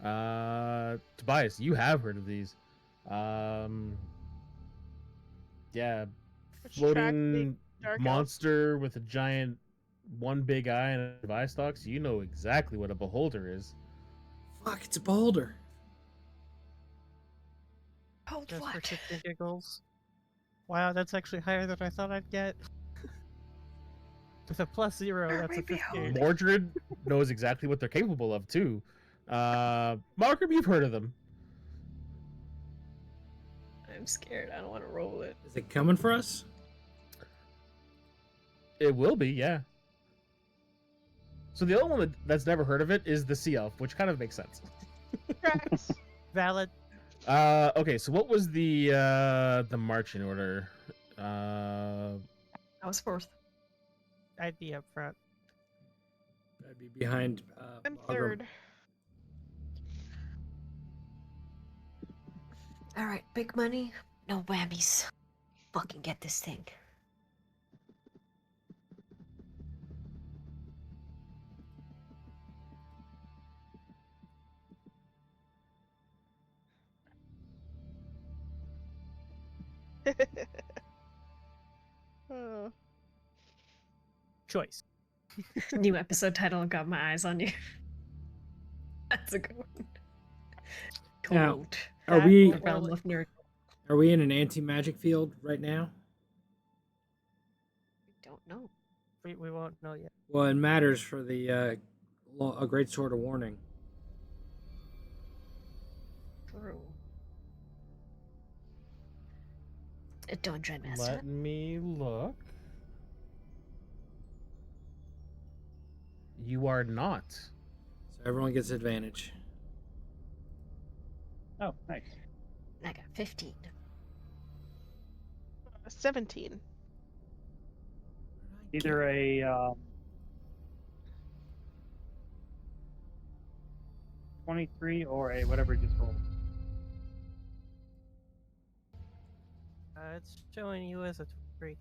Tobias, you have heard of these. Yeah, floating Dark elf. monster with a giant one big eye and a eye stalks. You know exactly what a beholder is. Fuck, it's a beholder. Hold Just for what? shits and giggles. Wow, that's actually higher than I thought I'd get. With a +0, Are that's we a 15. beholding? Mordred knows exactly what they're capable of too. Markham, you've heard of them. I'm scared. I don't want to roll it. Is it coming for us? It will be, yeah. So the only one that's never heard of it is the sea elf, which kind of makes sense. Tracks. Valid. Okay, so what was the marching order? I was fourth. I'd be up front. I'd be behind. I'm Bagram. third. All right, big money, no whammies. Fucking get this thing. Oh. Choice. New episode title, got my eyes on you. That's a good one. Now, Quote. Are That we The realm of nerd. are we in an anti-magic field right now? Don't know. We won't know yet. Well, it matters for the a great sword of warning. True. Don't dread master. Let me look. You are not. So everyone gets advantage. Oh, nice. I got 15. 17. Either a 23 or a whatever you just rolled. It's showing you as a 3.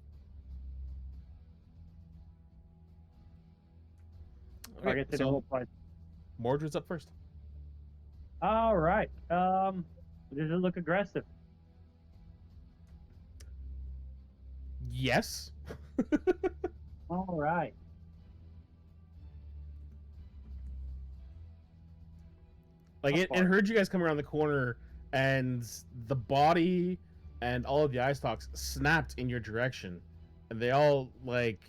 I Okay, guess they so don't apply. Mordred's up first. All right. Does it look aggressive? Yes. All right. Like How it far? heard you guys come around the corner, and the body and all of the eye stalks snapped in your direction, and they all like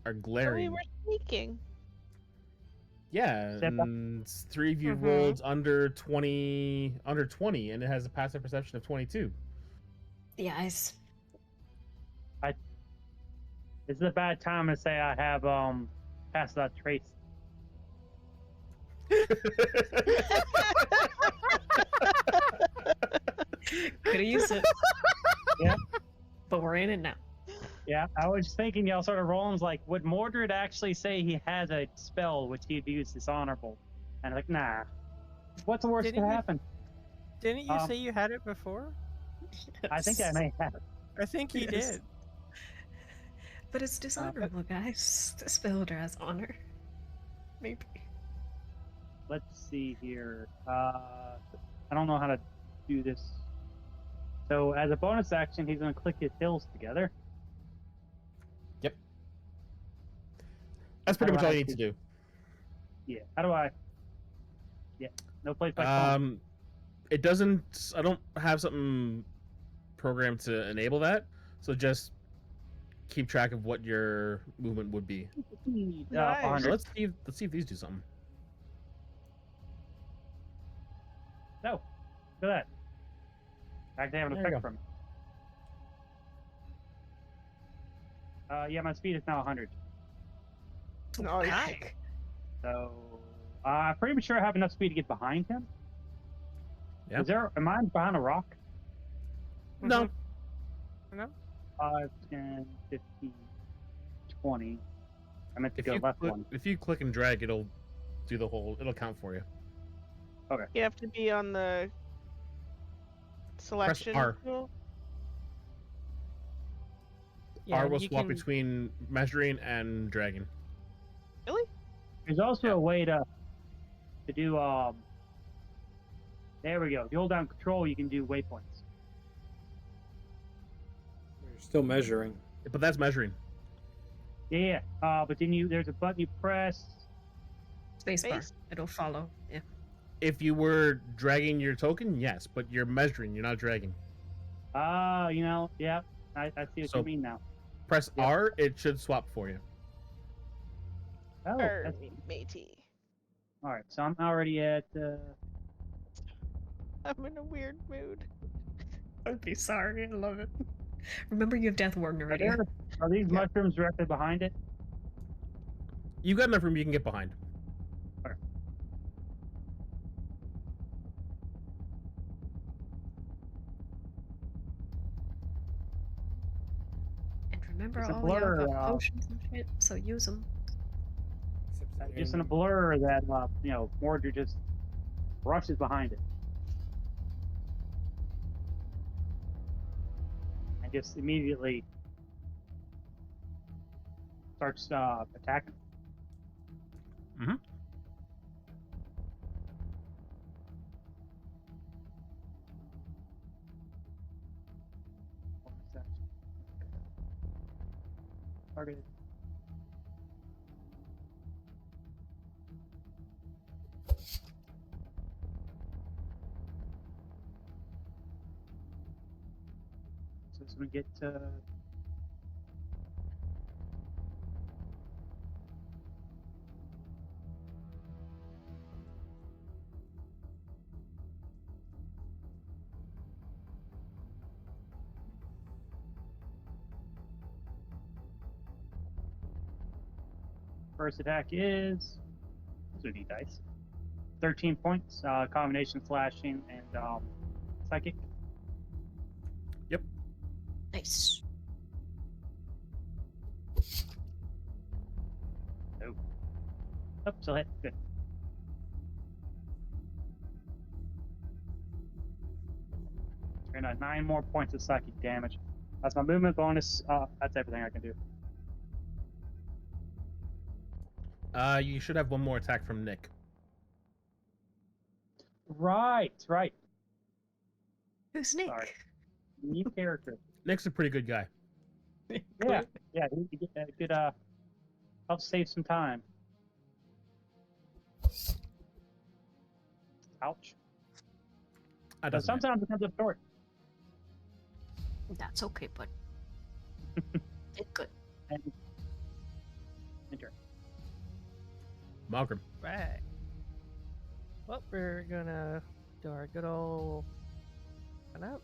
are So we glaring. were sneaking. Yeah, Step up. and 3 of you Mhm. rolled under 20, and it has a passive perception of 22. Yeah, This is a bad time to say I have passed that trace. could have used it. Yeah. But we're in it now. Yeah, I was thinking y'all sort of rolling like, would Mordred actually say he has a spell which he'd use dishonorable? And like, nah. What's the worst that Didn't could you happen? didn't you Um, say you had it before? I think I Yes. may have. I think he Yes. did. But it's dishonorable, guys. The spellholder has honor. Maybe. Let's see here. I don't know how to do this. So as a bonus action, he's going to click his heels together. Yep. That's pretty How much do I all you need to actually- do. Yeah. How do I? Yeah. No place like home. It doesn't. I don't have something programmed to enable that, so just keep track of what your movement would be. Nice. So 100. let's see if these do something. No. Look at that. Actually have an There you effect go. from it. Yeah, my speed is now 100. Nice. Heck. So I'm pretty sure I have enough speed to get behind him. Yeah. Am I behind a rock? No. No? 5, 10, 15, 20. I meant to go left one. If you click and drag, it'll do the whole. It'll count for you. You have to be on the selection R. tool. Yeah, R will you swap can- between measuring and dragging. Really? There's also Yeah. a way to do there we go. If you hold down control, you can do waypoints. You're still measuring. But that's measuring. Yeah. But then there's a button you press. Spacebar. Space. It'll follow. Yeah. If you were dragging your token, yes, but you're measuring. You're not dragging. Yeah. I see what So- you mean now. Press Yep. R. It should swap for you. Oh, that's, Matey. all right. So I'm already at. I'm in a weird mood. I'd be sorry. I love it. Remember, you have Death Warden Are, already. are these mushrooms directly behind it? You got enough room you can get behind. And remember, It's a all y'all blur, got potions and shit, so use them. Just in a blur that Mordred just rushes behind it and just immediately starts attacking. Mhm. Targeted. So as we get first attack is 2d dice. 13 points, combination slashing and psychic. Nice. Oh, still hit. Good. And 9 more points of psychic damage. That's my movement bonus. That's everything I can do. You should have one more attack from Nick. Right. Who's Nick? Sorry. New character. Nick's a pretty good guy. Yeah, he could help save some time. Ouch. That But doesn't matter. sometimes it comes up short. That's okay, but did good. And Enter. Malcolm. Right. Well, we're gonna do our good old run out.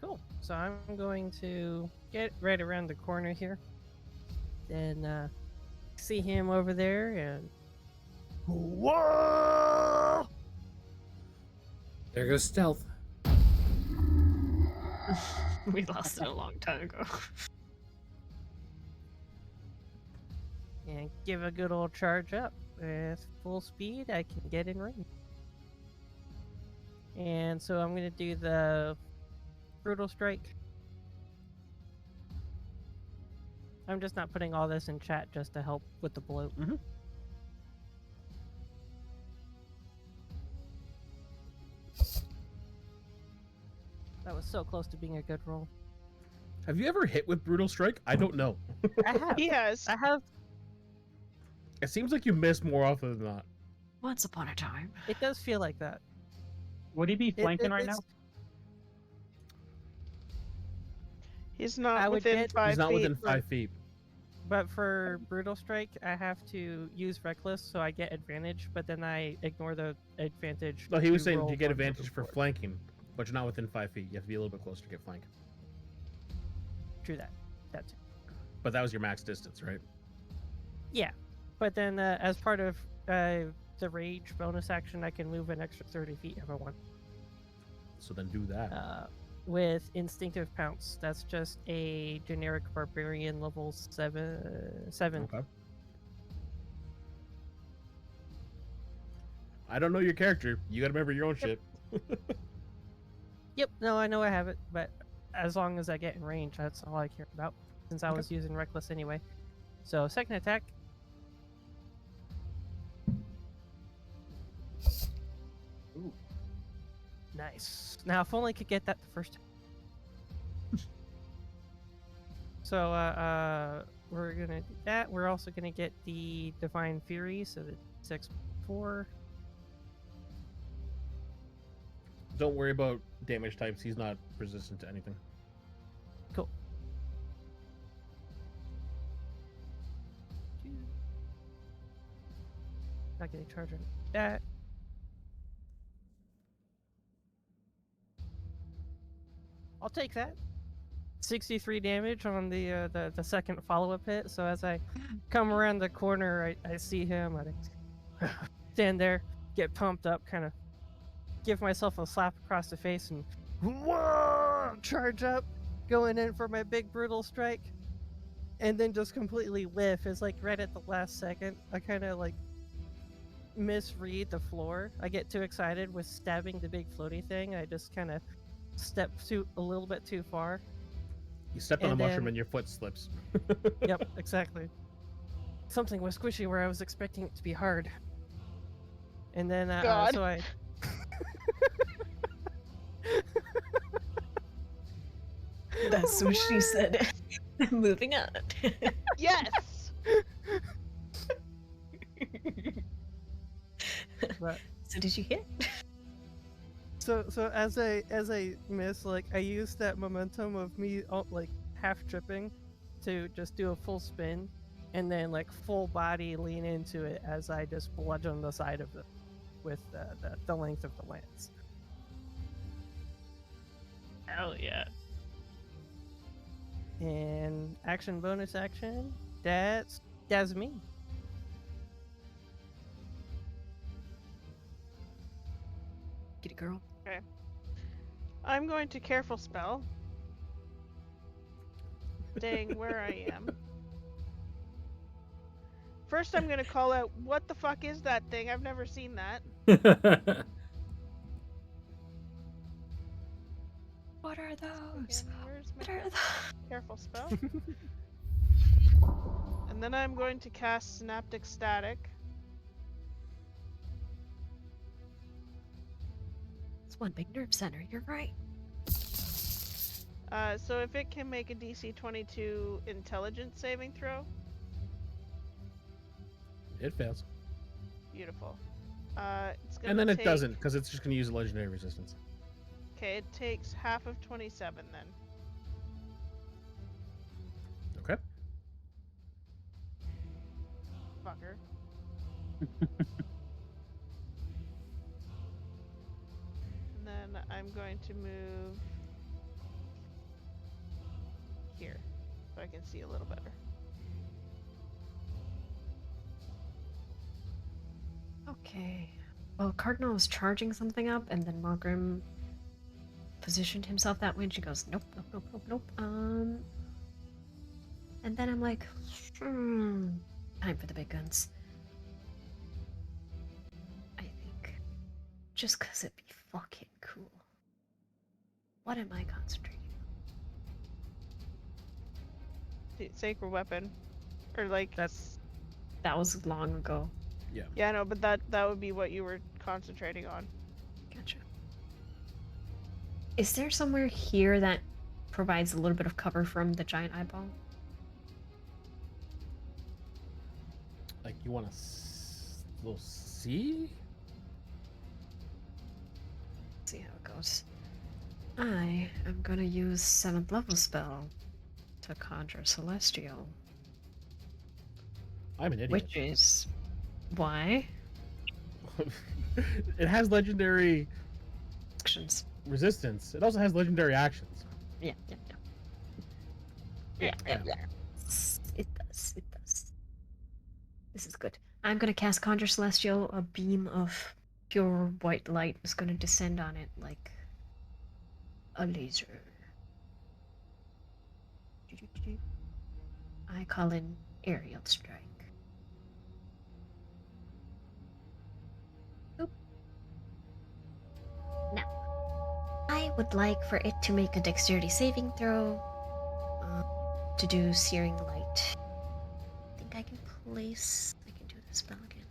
Cool. So I'm going to get right around the corner here. Then see him over there and whoa! There goes stealth. We lost it a long time ago. And give a good old charge up. With full speed, I can get in range. And so I'm going to do the brutal strike. I'm just not putting all this in chat just to help with the bloat. Mhm. That was so close to being a good roll. Have you ever hit with brutal strike? I don't know. I have. He has. I have. It seems like you miss more often than not. Once upon a time. It does feel like that. Would he be flanking right now? it's- He's not I would within get- 5 He's not feet. within 5 feet. But for brutal strike, I have to use reckless, so I get advantage. But then I ignore the advantage. No, he was to saying roll you get one to advantage for report. flanking, but you're not within 5 feet. You have to be a little bit closer to get flank. True that. That's it. But that was your max distance, right? Yeah, but then as part of the rage bonus action, I can move an extra 30 feet if I want. So then do that. With instinctive pounce, that's just a generic barbarian level 7. Okay. I don't know your character. You gotta remember your own shit. Yep, no, I know I have it, but as long as I get in range, that's all I care about. Since I Okay. was using reckless anyway. So second attack. Ooh. Nice. Now, if only I could get that the first time. So, we're gonna do that. We're also gonna get the Divine Fury, so the 6-4. Don't worry about damage types. He's not resistant to anything. Cool. Not getting charged on that. I'll take that. 63 damage on the second follow-up hit. So as I come around the corner, I see him. I stand there, get pumped up, kind of give myself a slap across the face, and whoa, charge up, going in for my big brutal strike, and then just completely whiff. It's like right at the last second. I kind of like misread the floor. I get too excited with stabbing the big floaty thing. I just kind of step a little bit too far. You stepped on a And mushroom then- and your foot slips. Yep, exactly. Something was squishy where I was expecting it to be hard. And then, God. so I. That's what she said. Moving on. Yes! But, So did you hit? so as I miss, like I used that momentum of me like half tripping to just do a full spin, and then like full body lean into it as I just bludgeon the side of it with the length of the lance. Hell yeah. And action bonus action, that's me. Get it, girl. I'm going to careful spell. Staying where I am. First, I'm going to call out, what the fuck is that thing? I've never seen that. What are those? Okay, where's my What are those? careful spell? And then I'm going to cast Synaptic Static. It's one big nerve center, you're right. So if it can make a DC 22 intelligence saving throw, It fails. beautiful. It's gonna And then it take- doesn't, because it's just going to use legendary resistance. Okay, it takes half of 27 then. fucker. And then I'm going to move here so I can see a little better. Okay. Well, Cardinal was charging something up, and then Margrim positioned himself that way, and she goes, nope, nope, nope, nope, nope. And then I'm like, time for the big guns. I think. Just because it'd be fucking cool. What am I concentrating on? Sacred weapon. Or like That was long ago. Yeah, no, but that would be what you were concentrating on. Gotcha. Is there somewhere here that provides a little bit of cover from the giant eyeball? Like you want to little see? See how it goes. I am gonna use 7th level spell to conjure Celestial. I'm an idiot. Which is why? It has legendary Actions. resistance. It also has legendary actions. Yeah. It does. It does. This is good. I'm gonna cast Conjure Celestial. A beam of pure white light is gonna descend on it like a laser. I call in Aerial Strike. Oop. Now, I would like for it to make a dexterity saving throw to do Searing Light. I think I can do the spell again.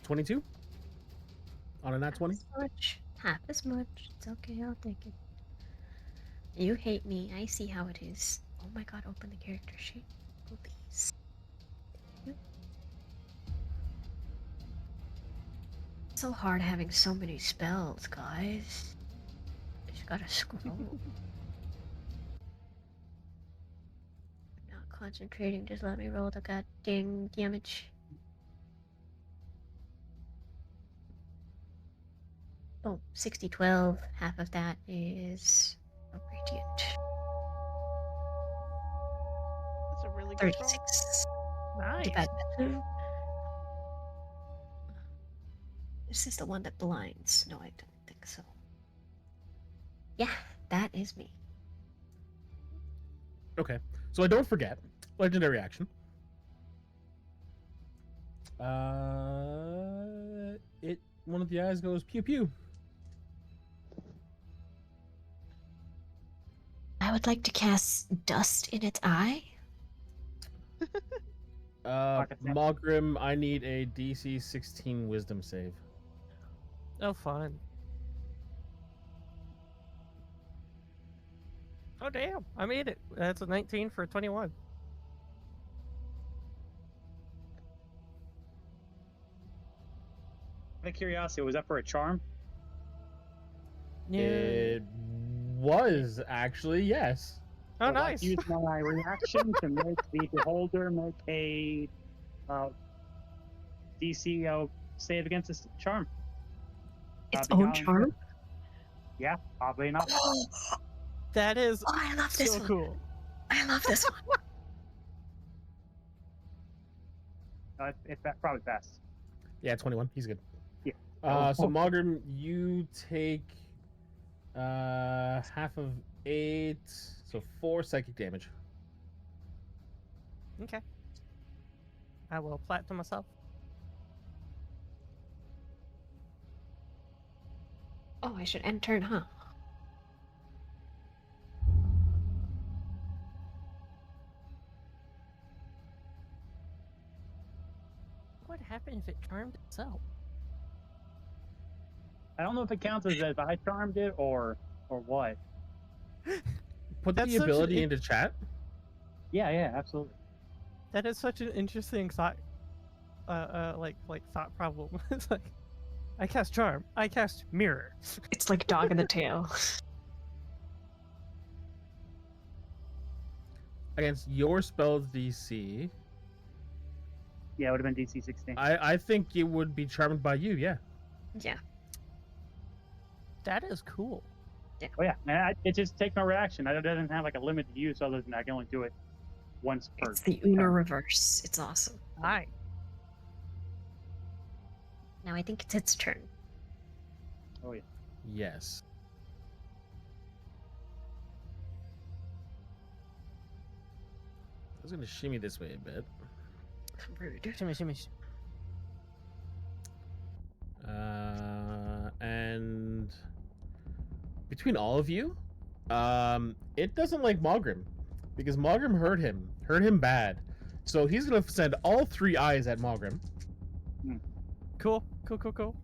22 on a nat 20. Half as much. It's okay, I'll take it. You hate me. I see how it is. Oh my god, open the character sheet. Please. It's so hard having so many spells, guys. Just gotta scroll. Not concentrating, just let me roll the goddamn damage. Oh, 60, 12. Half of that is a radiant. That's a really good roll. 36. Nice. Divided. This is the one that blinds. No, I don't think so. Yeah, that is me. Okay, so I don't forget legendary action. One of the eyes goes pew pew. I would like to cast Dust in its eye. Malgrim, I need a DC 16 Wisdom save. Oh, fun. Oh, damn. I made it. That's a 19 for 21. Out of curiosity, was that for a charm? Yeah. It was actually, yes. Oh, I'd like nice. to use my reaction to make the beholder make a DC save against this charm. Its Probably own not- charm? Yeah, probably not. That is Oh, I love this so one. cool. I love this one. It's probably best. Yeah, 21. He's good. Yeah. So Malgrim, you take half of 8, so 4 psychic damage. Okay. I will plat to myself. Oh, I should end turn, huh? What would happen if it charmed itself? I don't know if it counts as if I charmed it or what. Put That's the such an ability into chat. Yeah, absolutely. That is such an interesting thought, like thought problem. It's like, I cast charm. I cast mirror. It's like Dog in the Tail. against your spell's DC. Yeah, it would have been DC 16. I think it would be charmed by you. Yeah. Yeah. That is cool. Oh yeah, man, it just takes no reaction. It doesn't have like a limit to use other than I can only do it once per It's the Uno turn. reverse. It's awesome. Hi. Now I think it's its turn. Oh yeah. Yes. I was gonna shimmy this way a bit. Rude. Shimmy, shimmy. And between all of you, it doesn't like Mogrim because Mogrim hurt him bad. So he's gonna send all 3 eyes at Mogrim. Cool, cool, cool, cool.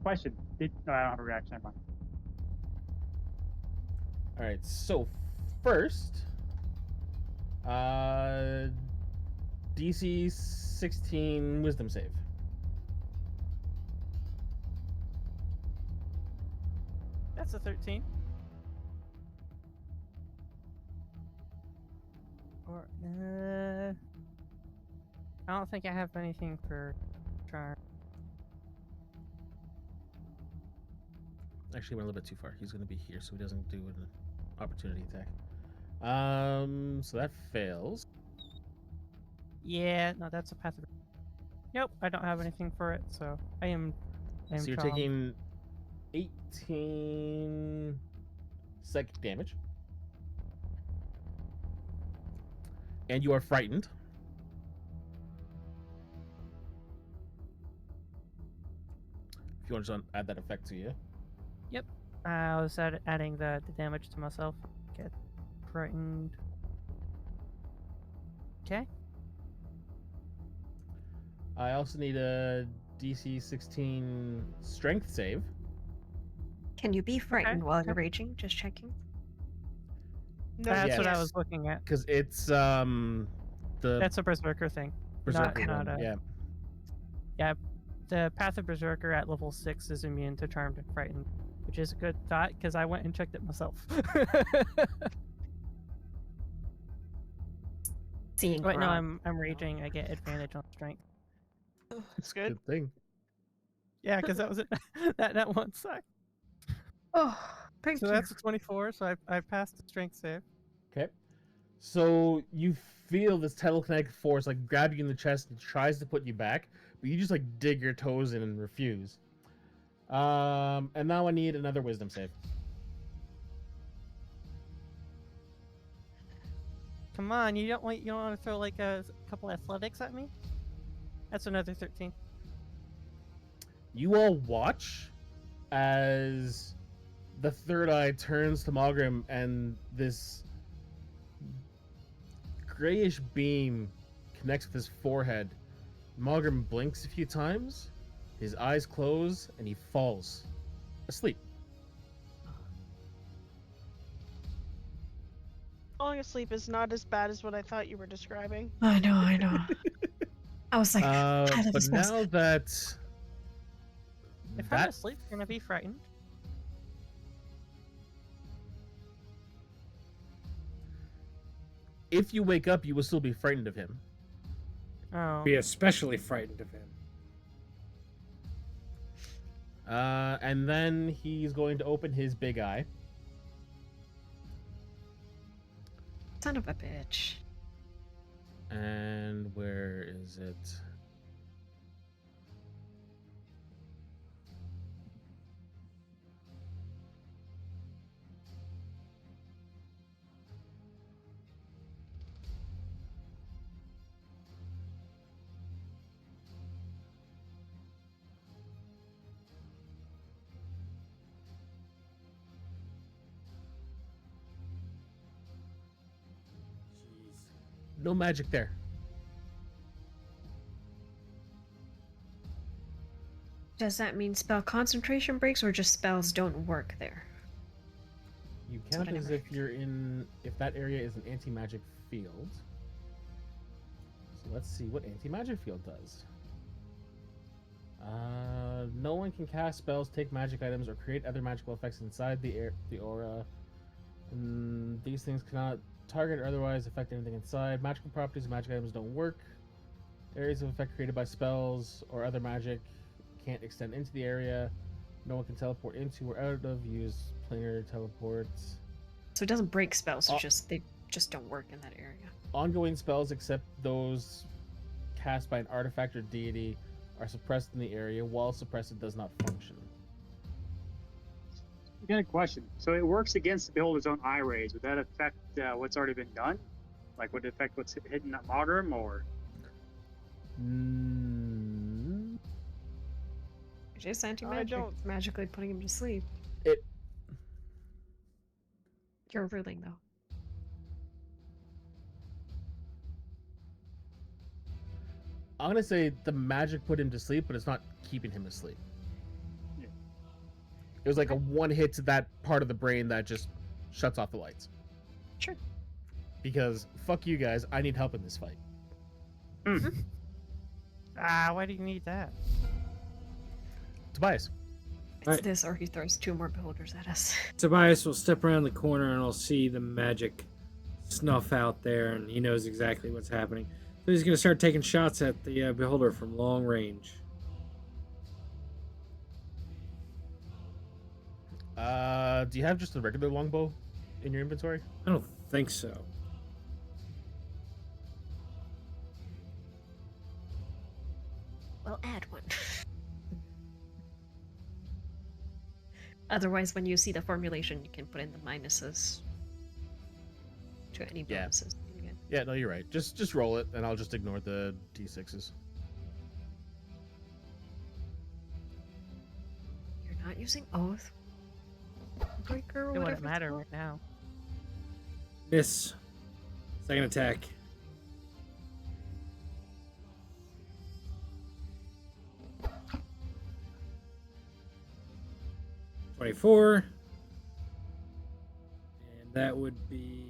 Question. No, I don't have a reaction. Never mind. All right. So first, DC 16 Wisdom save. That's a 13. Or I don't think I have anything for charm. Actually, went a little bit too far. He's gonna be here, so he doesn't do an opportunity attack. So that fails. Yeah, no, that's a passive. Nope, I don't have anything for it, so I am So you're charmed. taking 18 psychic damage. And you are frightened. If you want to just add that effect to you. I was adding the damage to myself. Get frightened. Okay. I also need a DC 16 strength save. Can you be frightened while you're okay. raging? Just checking. No, That's yes. what I was looking at. Because it's That's a berserker thing. berserker not one. a- Yeah. The path of berserker at level 6 is immune to charmed and frightened, which is a good thought because I went and checked it myself. Seeing. Wait, no, Rob. I'm raging. I get advantage on strength. It's good. Good thing. Yeah, because that was it. that one sucked. Oh, thank So you. that's a 24. So I passed the strength save. Okay. So you feel this telekinetic force like grab you in the chest and tries to put you back, but you just like dig your toes in and refuse. And now I need another wisdom save. Come on, you don't want to throw like a couple athletics at me? That's another 13. You all watch as the third eye turns to Malgrim and this grayish beam connects with his forehead. Malgrim blinks a few times, his eyes close, and he falls asleep. Falling asleep is not as bad as what I thought you were describing. I know. I was like, how did But this pass? now that If I'm asleep, you're gonna be frightened. if you wake up, you will still be frightened of him. Oh. Be especially frightened of him. And then he's going to open his big eye. Son of a bitch. And where is it? No magic there. Does that mean spell concentration breaks or just spells don't work there? You That's what count I as never if that area is an anti-magic field. So let's see what anti-magic field does. No one can cast spells, take magic items, or create other magical effects inside the aura These things cannot target or otherwise affect anything inside. Magical properties and magic items don't work. Areas of effect created by spells or other magic can't extend into the area. No one can teleport into or out of. Use planar teleports. So it doesn't break spells. So Oh. they just don't work in that area. Ongoing spells, except those cast by an artifact or deity, are suppressed in the area. While suppressed, it does not function. I got a question. So it works against the beholder's own eye rays. Would that affect what's already been done? Like, would it affect what's hidden at Modern, or? Just anti-magic. don't- It's magically putting him to sleep. It You're ruling though. I'm gonna say the magic put him to sleep, but it's not keeping him asleep. Yeah. It was like a one hit to that part of the brain that just shuts off the lights. Sure. Because fuck you guys, I need help in this fight. Why do you need that? Tobias. It's Right. this, or he throws 2 more beholders at us. Tobias will step around the corner and will see the magic snuff out there, and he knows exactly what's happening. So he's going to start taking shots at the beholder from long range. Do you have just a regular longbow in your inventory? I don't think so. Well, add one. Otherwise, when you see the formulation, you can put in the minuses to any Yeah. bonuses. Again. Yeah, no, you're right. Just roll it, and I'll just ignore the d6s. You're not using oath. Breaker or It whatever. wouldn't it's matter called? right now. Miss. Second attack. $24. And that would be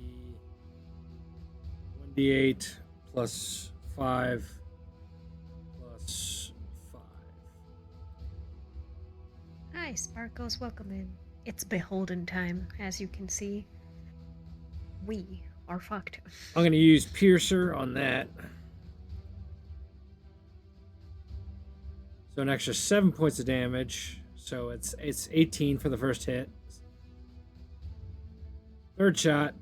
1d8 plus 5 plus 5. Hi, Sparkles. Welcome in. It's beholden time, as you can see. We are fucked. I'm going to use Piercer on that. So an extra 7 points of damage. So it's 18 for the first hit. Third shot.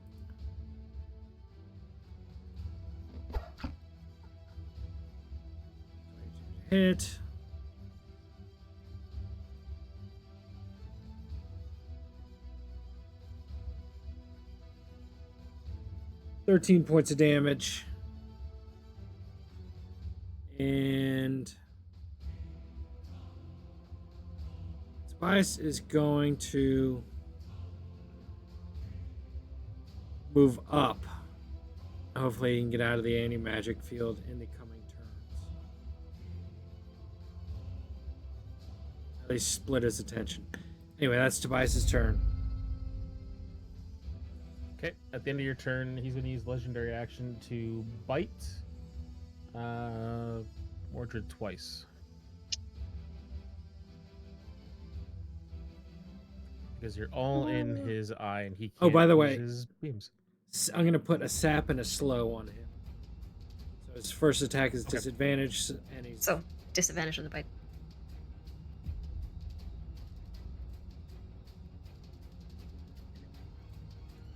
Hit. $13 points of damage. And Tobias is going to move up. Hopefully he can get out of the anti-magic field in the coming turns. At least split his attention. Anyway, that's Tobias's turn. Okay, at the end of your turn, he's going to use legendary action to bite Mordred twice. Because you're all in his eye, and he can't Oh, by the use way, his beams. I'm going to put a sap and a slow on him. So his first attack is Okay. disadvantage, and he's So, disadvantage on the bite.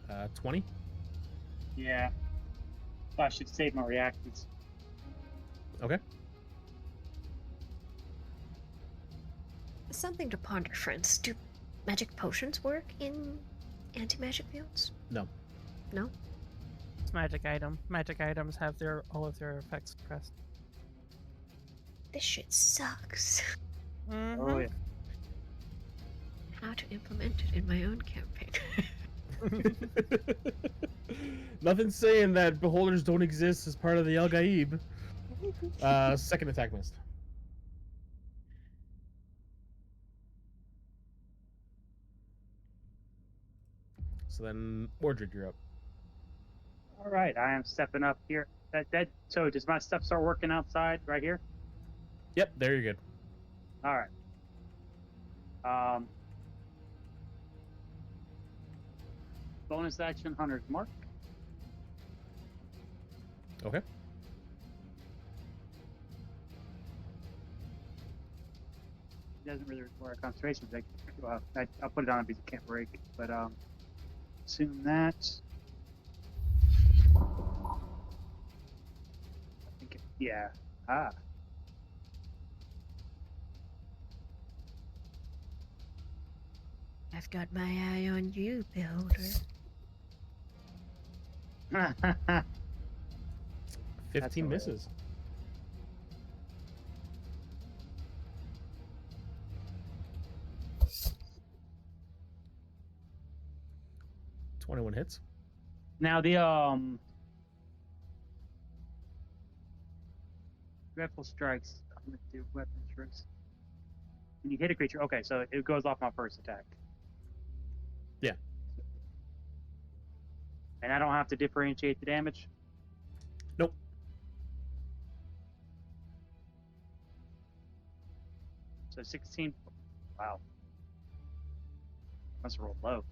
Uh, 20. Yeah. I should save my reactions. Okay. Something to ponder, friends. Do magic potions work in anti-magic fields? No. No? It's magic item. Magic items have all of their effects suppressed. This shit sucks. Mm-hmm. Oh, yeah. How to implement it in my own campaign. Nothing saying that beholders don't exist as part of the El Gaib. Second attack missed. So then, Mordred, you're up. All right, I am stepping up here. So does my stuff start working outside right here? Yep, there you're good. All right. bonus action Hunter's Mark. Okay. It doesn't really require concentration. I'll put it on because it can't break. But assume that. I think yeah. Ah. I've got my eye on you, Beholder. 15 hilarious. misses. $21 hits. Now the dreadful strikes. I'm gonna do weapon strikes. When you hit a creature, okay, so it goes off my first attack. Yeah. And I don't have to differentiate the damage. Nope. So 16. Wow. Must have rolled low.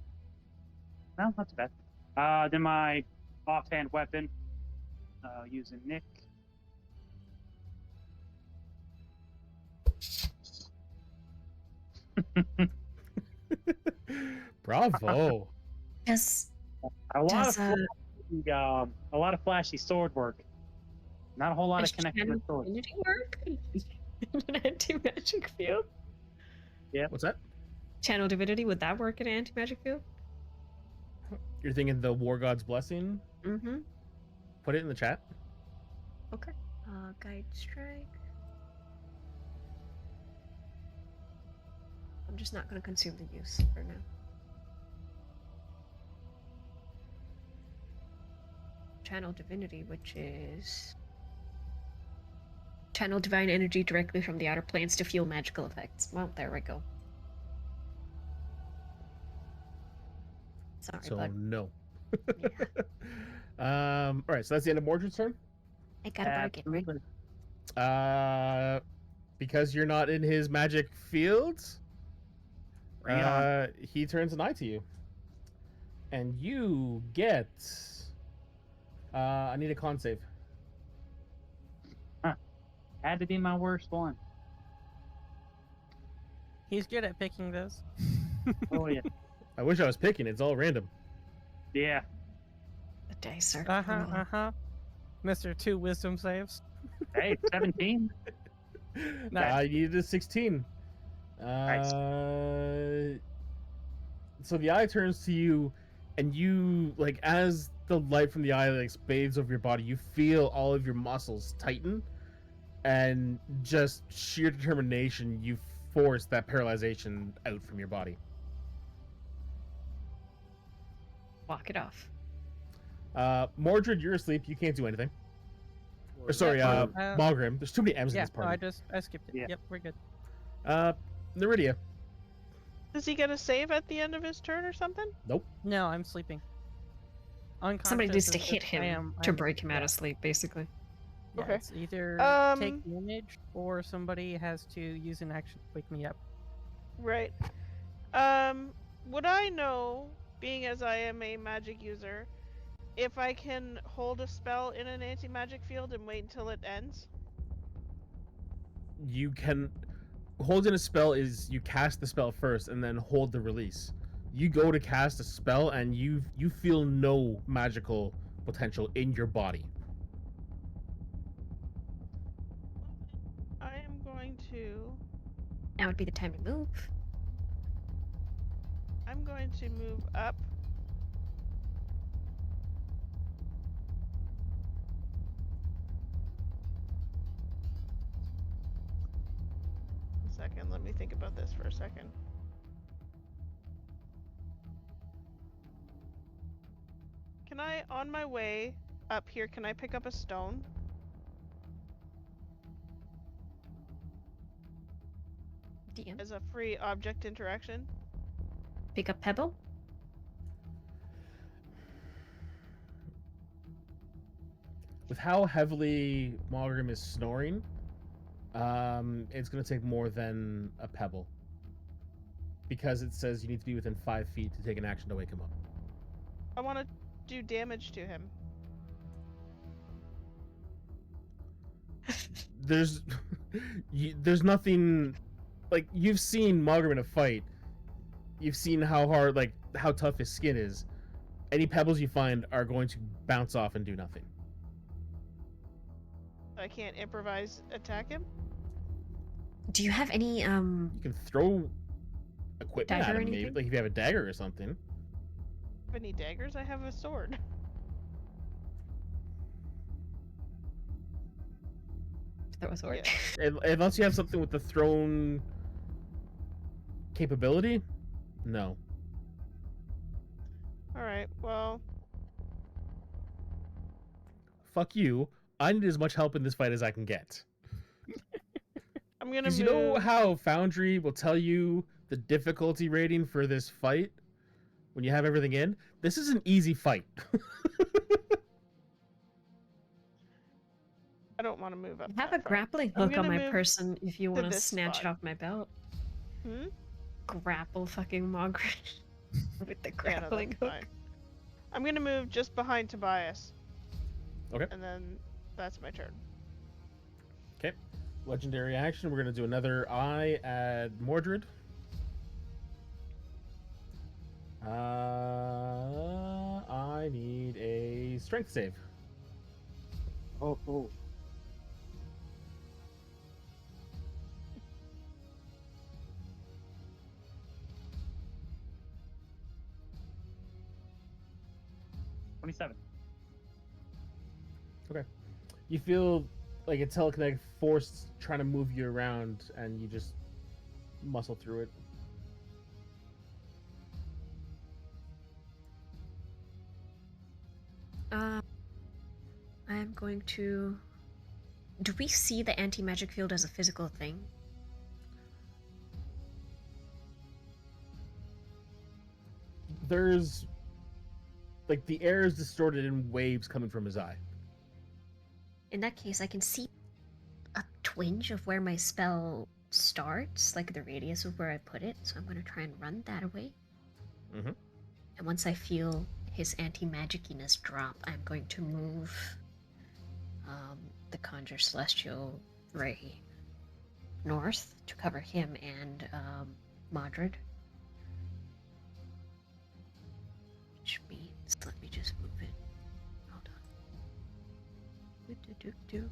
No, not too bad. Then my offhand weapon, using Nick. Bravo. Does A lot does of a lot of flashy sword work. Not a whole lot of connection with swords. divinity work? An anti-magic field? What's that? Channel divinity, would that work in an anti-magic field? You're thinking the War God's Blessing? Mm-hmm. Put it in the chat. Okay. Guide strike. I'm just not going to consume the use for now. Channel divinity, which is channel divine energy directly from the outer planes to fuel magical effects. Well, there we go. Sorry, So bud. no. Yeah. All right, so that's the end of Mordred's turn. I gotta break it, right? Absolutely. Because you're not in his magic field, Bring it on. he turns an eye to you, and you get. I need a con save. Had to be my worst one. He's good at picking those. Oh yeah. I wish I was picking. It's all random. Yeah. The dice are cruel. Mr. 2 wisdom saves. Hey, 17. Nice. I needed a 16. Nice. So the eye turns to you, and you, like, as the light from the eye like bathes over your body, you feel all of your muscles tighten, and just sheer determination, you force that paralyzation out from your body. Walk it off. Mordred, you're asleep. You can't do anything. Or sorry, Malgrim. There's too many M's in Yeah, this no, party. I skipped it. Yeah. Yep, we're good. Neridia. Does he get a save at the end of his turn or something? Nope. No, I'm sleeping. Somebody needs Unconscious to is hit just- him to break him out of sleep, basically. Yeah, Okay. it's either take damage or somebody has to use an action to wake me up. Right. Would I know, being as I am a magic user, if I can hold a spell in an anti-magic field and wait until it ends? You can hold in a spell is you cast the spell first and then hold the release. You go to cast a spell and you feel no magical potential in your body. I am going to... Now would be the time to move. I'm going to move up. A second, let me think about this for a second. Can I, on my way up here, can I pick up a stone? DM. As a free object interaction? Pick up Pebble. With how heavily Malgrim is snoring, it's going to take more than a pebble. Because it says you need to be within 5 feet to take an action to wake him up. I want to do damage to him. There's there's nothing like you've seen Mogrim in a fight. You've seen how hard, like how tough his skin is. Any pebbles you find are going to bounce off and do nothing. I can't improvise attack him. Do you have any You can throw equipment Dagger at or him, maybe anything? like if you have a dagger or something. Have any daggers? I have a sword. throw a sword? Yeah. Unless you have something with the thrown capability, no. All right. Well, Fuck you. I need as much help in this fight as I can get. I'm gonna Because you move. know how Foundry will tell you the difficulty rating for this fight when you have everything in? This is an easy fight. I don't want to move up. I have that a far. grappling I'm hook on gonna my move person if you to want to this snatch it spot. off my belt. Hmm. Grapple fucking Mogren with the Yeah, no, grappling that's hook. fine. I'm gonna move just behind Tobias. Okay. And then that's my turn. Okay. Legendary action. We're going to do another eye at Mordred. I need a strength save. Oh, oh. $27. Okay. You feel like a telekinetic force trying to move you around, and you just muscle through it. I'm going to. Do we see the anti-magic field as a physical thing? There's like the air is distorted in waves coming from his eye. In that case, I can see a twinge of where my spell starts, like the radius of where I put it. So I'm going to try and run that away. Mm-hmm. And once I feel his anti-magiciness drop, I'm going to move the Conjure Celestial Ray north to cover him and Modred. Which means, let me just move it. Hold on.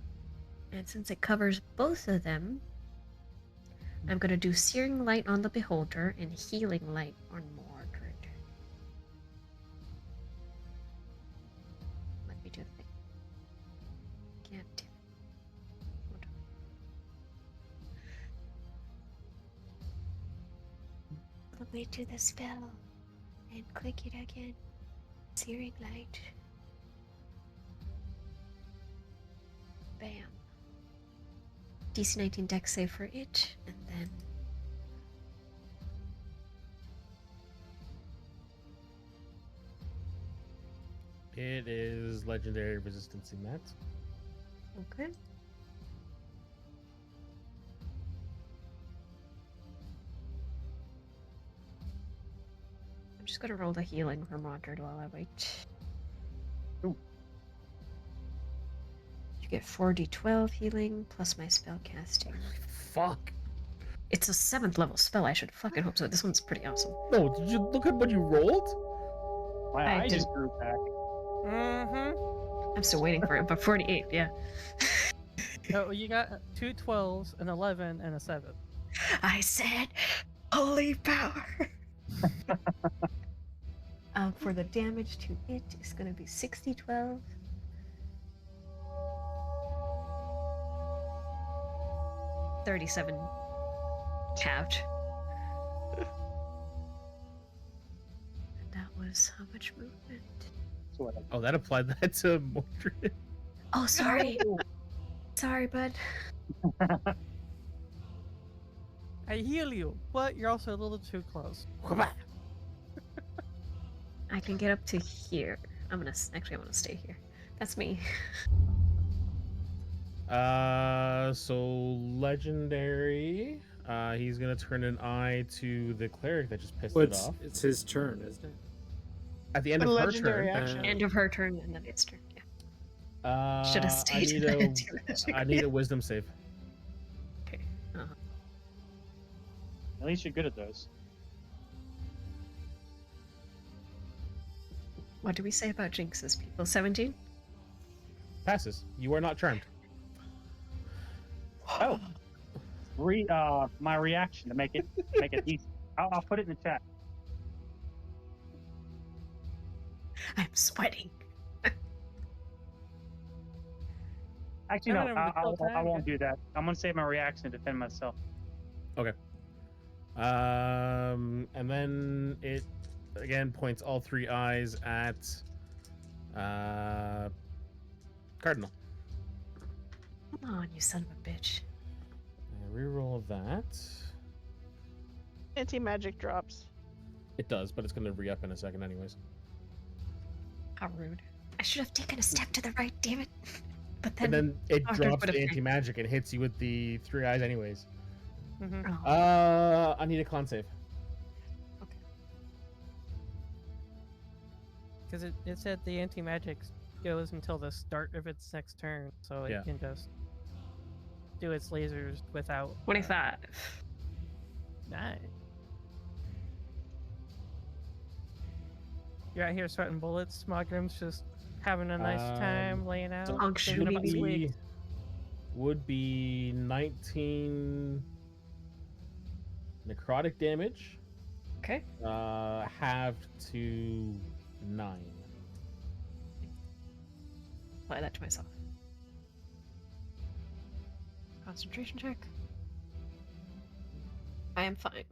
And since it covers both of them, I'm going to do Searing Light on the Beholder and Healing Light on Mordred. Let me do the thing. Can't do it. Hold on. Let me do the spell and click it again. Searing Light. Bam. DC 19 dex save for it, and then It is legendary resistance in that. okay. I'm just gonna roll the healing for Mordred while I wait. Ooh. You get 4d12 healing plus my spell casting. Fuck. It's a 7th level spell. I should fucking hope so. This one's pretty awesome. No, did you look at what you rolled? My I eye just didn't- grew back. Mm-hmm. I'm still waiting for it, but 48, yeah. Oh, you got 2 12s, an 11, and a 7. I said, holy power. For the damage to it, it's gonna be 60-12. $37 halved. And that was how much movement? So what? Oh, that applied that to Mordred. Oh, sorry. Sorry, bud. I heal you, but you're also a little too close. I can get up to here. I'm gonna stay here. That's me. So legendary. He's gonna turn an eye to the cleric that just pissed Well, it off. it's his turn, isn't it? at the end The of her legendary turn, action. End of her turn and then its turn. Yeah. Should have I stayed need in a anti-magic. I need a wisdom save. Okay. At least you're good at those. What do we say about jinxes, people? 17? Passes. You are not charmed. Oh, my reaction to make it easy. I'll put it in the chat. I'm sweating. Actually, I no, don't have the kill I time, won't do that. I'm gonna save my reaction to defend myself. Okay. And then it again points all three eyes at Cardinal. Come on, you son of a bitch. Reroll that. Anti-magic drops. It does, but it's going to re-up in a second anyways. How rude. I should have taken a step to the right, damn it. But then, And then it Arthur drops would have the anti-magic and hits you with the three eyes anyways. Mhm. Oh, I need a con save. okay. Because it said the anti-magic goes until the start of its next turn, so it Yeah. can just do its lasers without 25. Nice. You're out here sweating bullets. Smogrim's just having a nice time laying out, so Hog thinking about shooting. sweet. Would be 19 necrotic damage, Okay. halved to 9. Apply that to myself. Concentration check. I am fine.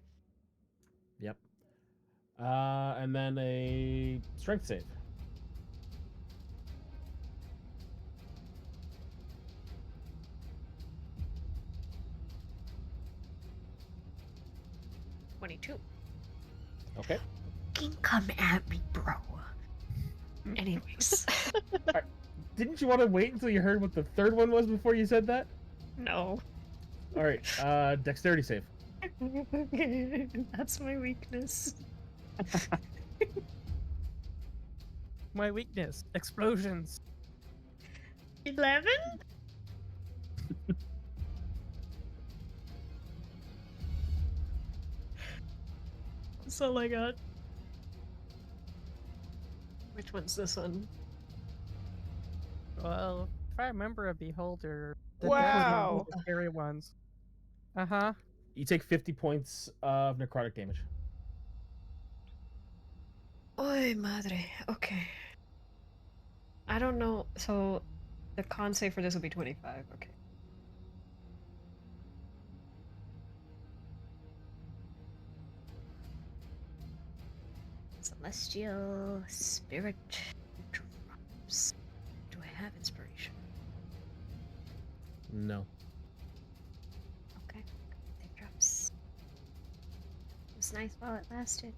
Yep. And then a strength save. $22. Okay. Fucking come at me, bro. Anyways. Didn't you want to wait until you heard what the third one was before you said that? No. All right. Dexterity save. That's my weakness. My weakness: explosions. 11? That's all I got. Which one's this one? Well, if I remember a beholder, Wow. the scary ones. Uh huh. You take 50 points of necrotic damage. Oy madre. Okay. I don't know. So the con save for this will be 25. Okay. Celestial Spirit drops. Do I have inspiration? No. Okay. It drops. It was nice while it lasted.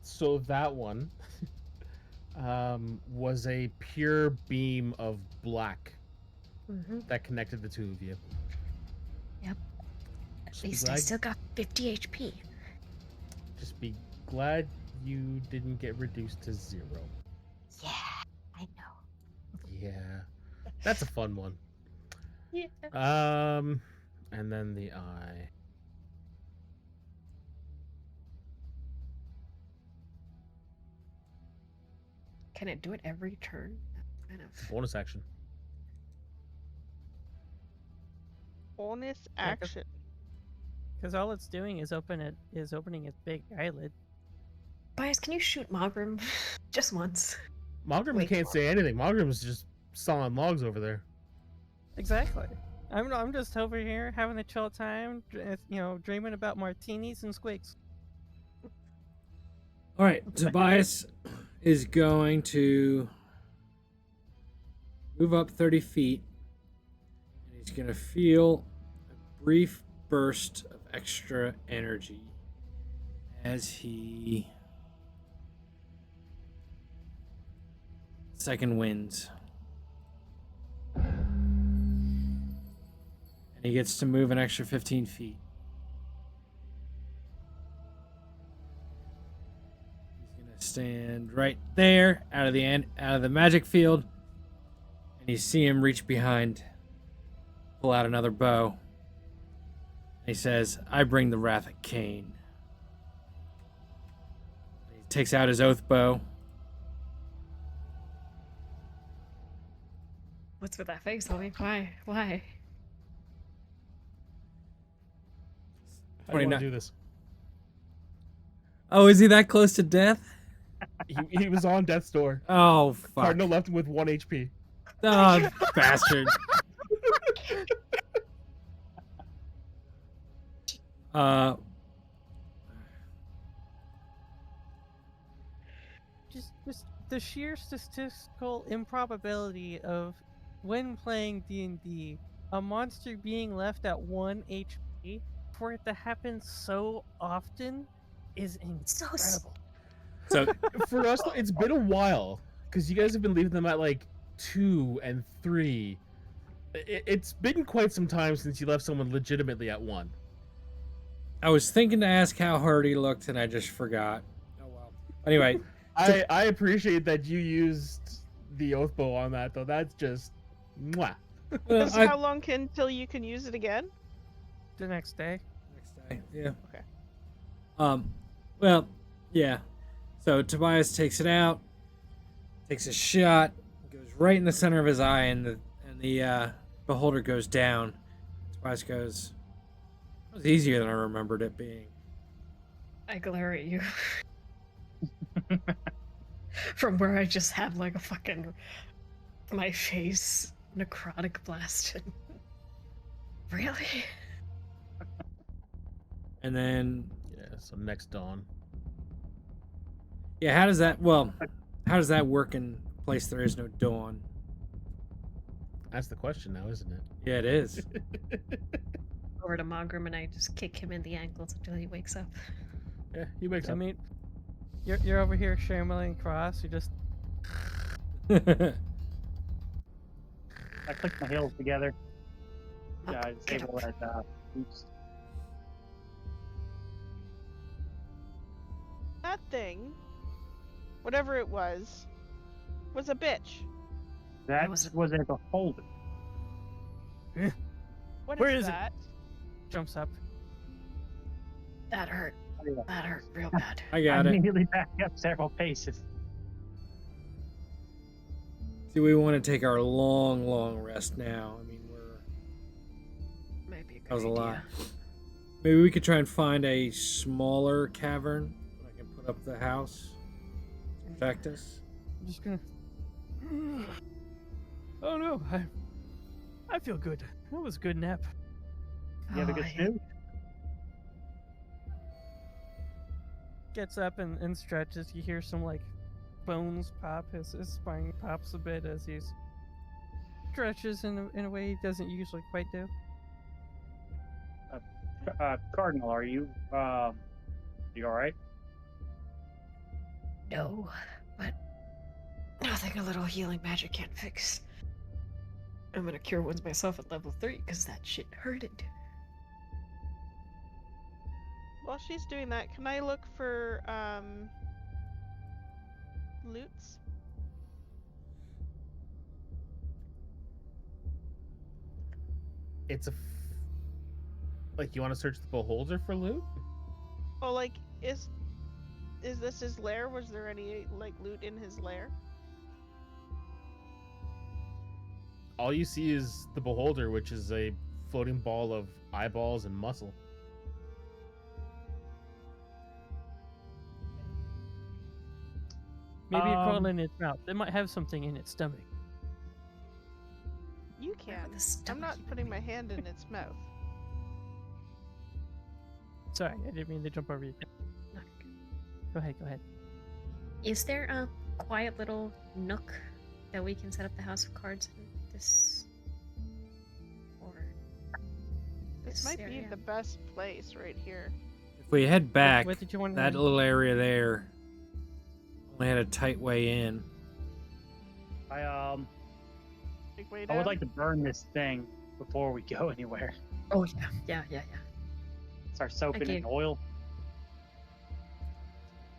So that one was a pure beam of black Mm-hmm. that connected the two of you. Yep. At Just be least I glad- still got 50 HP. Just be glad you didn't get reduced to 0. Yeah, I know. Yeah. That's a fun one. Yeah. And then the eye. Can it do it every turn? Kind of. Bonus action. Bonus Yeah, 'cause- action. Because all it's doing is opening its big eyelid. Bias, can you shoot Mogrim just once? Mogrim Wait. can't say anything. Mogrim's just sawing logs over there. Exactly. I'm just over here having a chill time, dreaming about martinis and squigs. All right, Tobias is going to move up 30 feet, and he's going to feel a brief burst of extra energy as he second winds. And he gets to move an extra 15 feet. He's gonna stand right there, out of the magic field, and you see him reach behind, pull out another bow. He says, "I bring the wrath of Cain." He takes out his oath bow. What's with that face, homie? Why? Why? I don't want 29. to do this. Oh, is he that close to death? He was on death's door. Oh, fuck. Cardinal left him with 1 HP. Oh, bastard. Uh, Just the sheer statistical improbability of when playing D&D, a monster being left at 1 HP for it to happen so often is So incredible. so For us, it's been a while because you guys have been leaving them at like 2 and 3. It's been quite some time since you left someone legitimately at 1. I was thinking to ask how hurt he looked, and I just forgot. Oh well. Anyway, I appreciate that you used the oath bow on that though. That's just mwah. well, So how long till you can use it again? The next day. next day, yeah. Okay. Well, yeah. So Tobias takes it out, takes a shot, goes right in the center of his eye, and the beholder goes down. Tobias goes, "It was easier than I remembered it being." I glare at you. From where I just have like a fucking my face necrotic blasted. Really? And then, Yeah. So next dawn. yeah, how does that work in a place there is no dawn? That's the question now, isn't it? Yeah, it is. Over to Mogram and I just kick him in the ankles until he wakes up. Yeah. He wakes I up. mean, you're over here shambling across. You just I click my heels together. Up, Yeah, I get disable up. that boost. That thing, whatever it was a bitch. That was was a beholder. What Where is is it? that? jumps up. That hurt. Oh, yeah. That hurt real bad. I got I it. immediately back up several paces. See, we want to take our long rest now. I mean, Might be a good that was a idea. lot. Maybe we could try and find a smaller cavern I can put up the house to protect us. I'm just gonna. Oh no, I feel good. That was a good nap. You have a good I- snooze? Gets up and stretches. You hear some like bones pop. His spine pops a bit as he stretches in a way he doesn't usually quite do. Cardinal, are you all right? No, but nothing a little healing magic can't fix. I'm gonna cure wounds myself at level 3 because that shit hurted. While she's doing that, can I look for loots? It's like you want to search the beholder for loot? Oh, like is this his lair? Was there any like loot in his lair? All you see is the beholder, which is a floating ball of eyeballs and muscle. Maybe it crawled in its mouth. It might have something in its stomach. You Where can. would the I'm stomach not even putting be? my hand in its mouth. Sorry, I didn't mean to jump over you. Not good. Go ahead. Is there a quiet little nook that we can set up the house of cards in this? Or This might be area? the best place right here. If we head back, What did you want? that little area there only had a tight way in. I Like way I down. would like to burn this thing before we go anywhere. Oh yeah. Start I soaking in gave oil.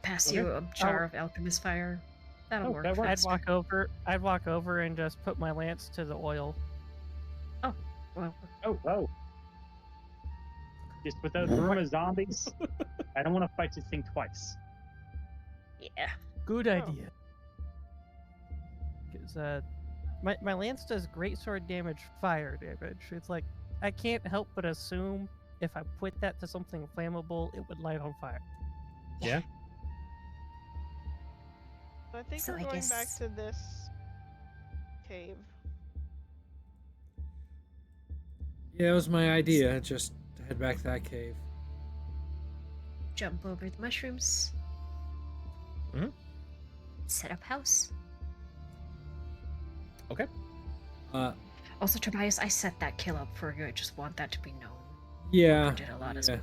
pass Okay. you a jar of alchemist fire. That'll Oh, work that works. I'd faster. I'd walk over and just put my lance to the oil. Oh, well, Oh. Just with those room of zombies, I don't want to fight this thing twice. yeah. Good Oh. idea. Because my lance does great sword damage, fire damage. It's like I can't help but assume if I put that to something flammable, it would light on fire. Yeah. I think So we're I going back guess- to this cave. Yeah, it was my idea. Just to head back to that cave. Jump over the mushrooms. Mhm. Set up house. Okay. Also, Tobias, I set that kill up for you. I just want that to be known. Yeah. Walker did a lot as well.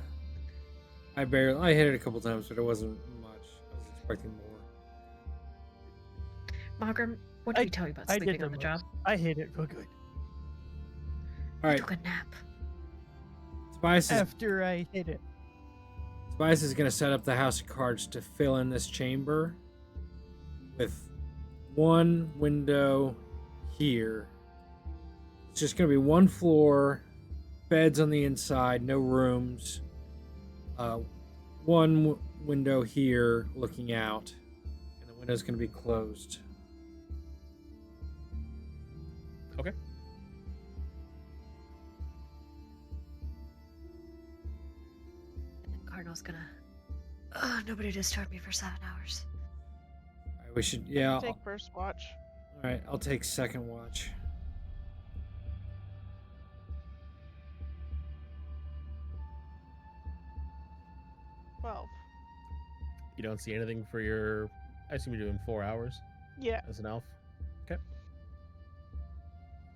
I hit it a couple times, but it wasn't much. I was expecting more. Margaret, what did we tell you about I did sleeping on the job? I hate it real good. All right, Took a nap. Tobias After I hit it. is going to set up the house of cards to fill in this chamber with one window here. It's just going to be one floor, beds on the inside, no rooms. One window here looking out, and the window's going to be closed. Okay. And then Cardinal's gonna. Oh, nobody disturbed me for 7 hours. All right, we should. I Yeah. can take first watch. All right, I'll take second watch. Twelve. You don't see anything for your. I assume you're doing 4 hours Yeah. as an elf. Okay.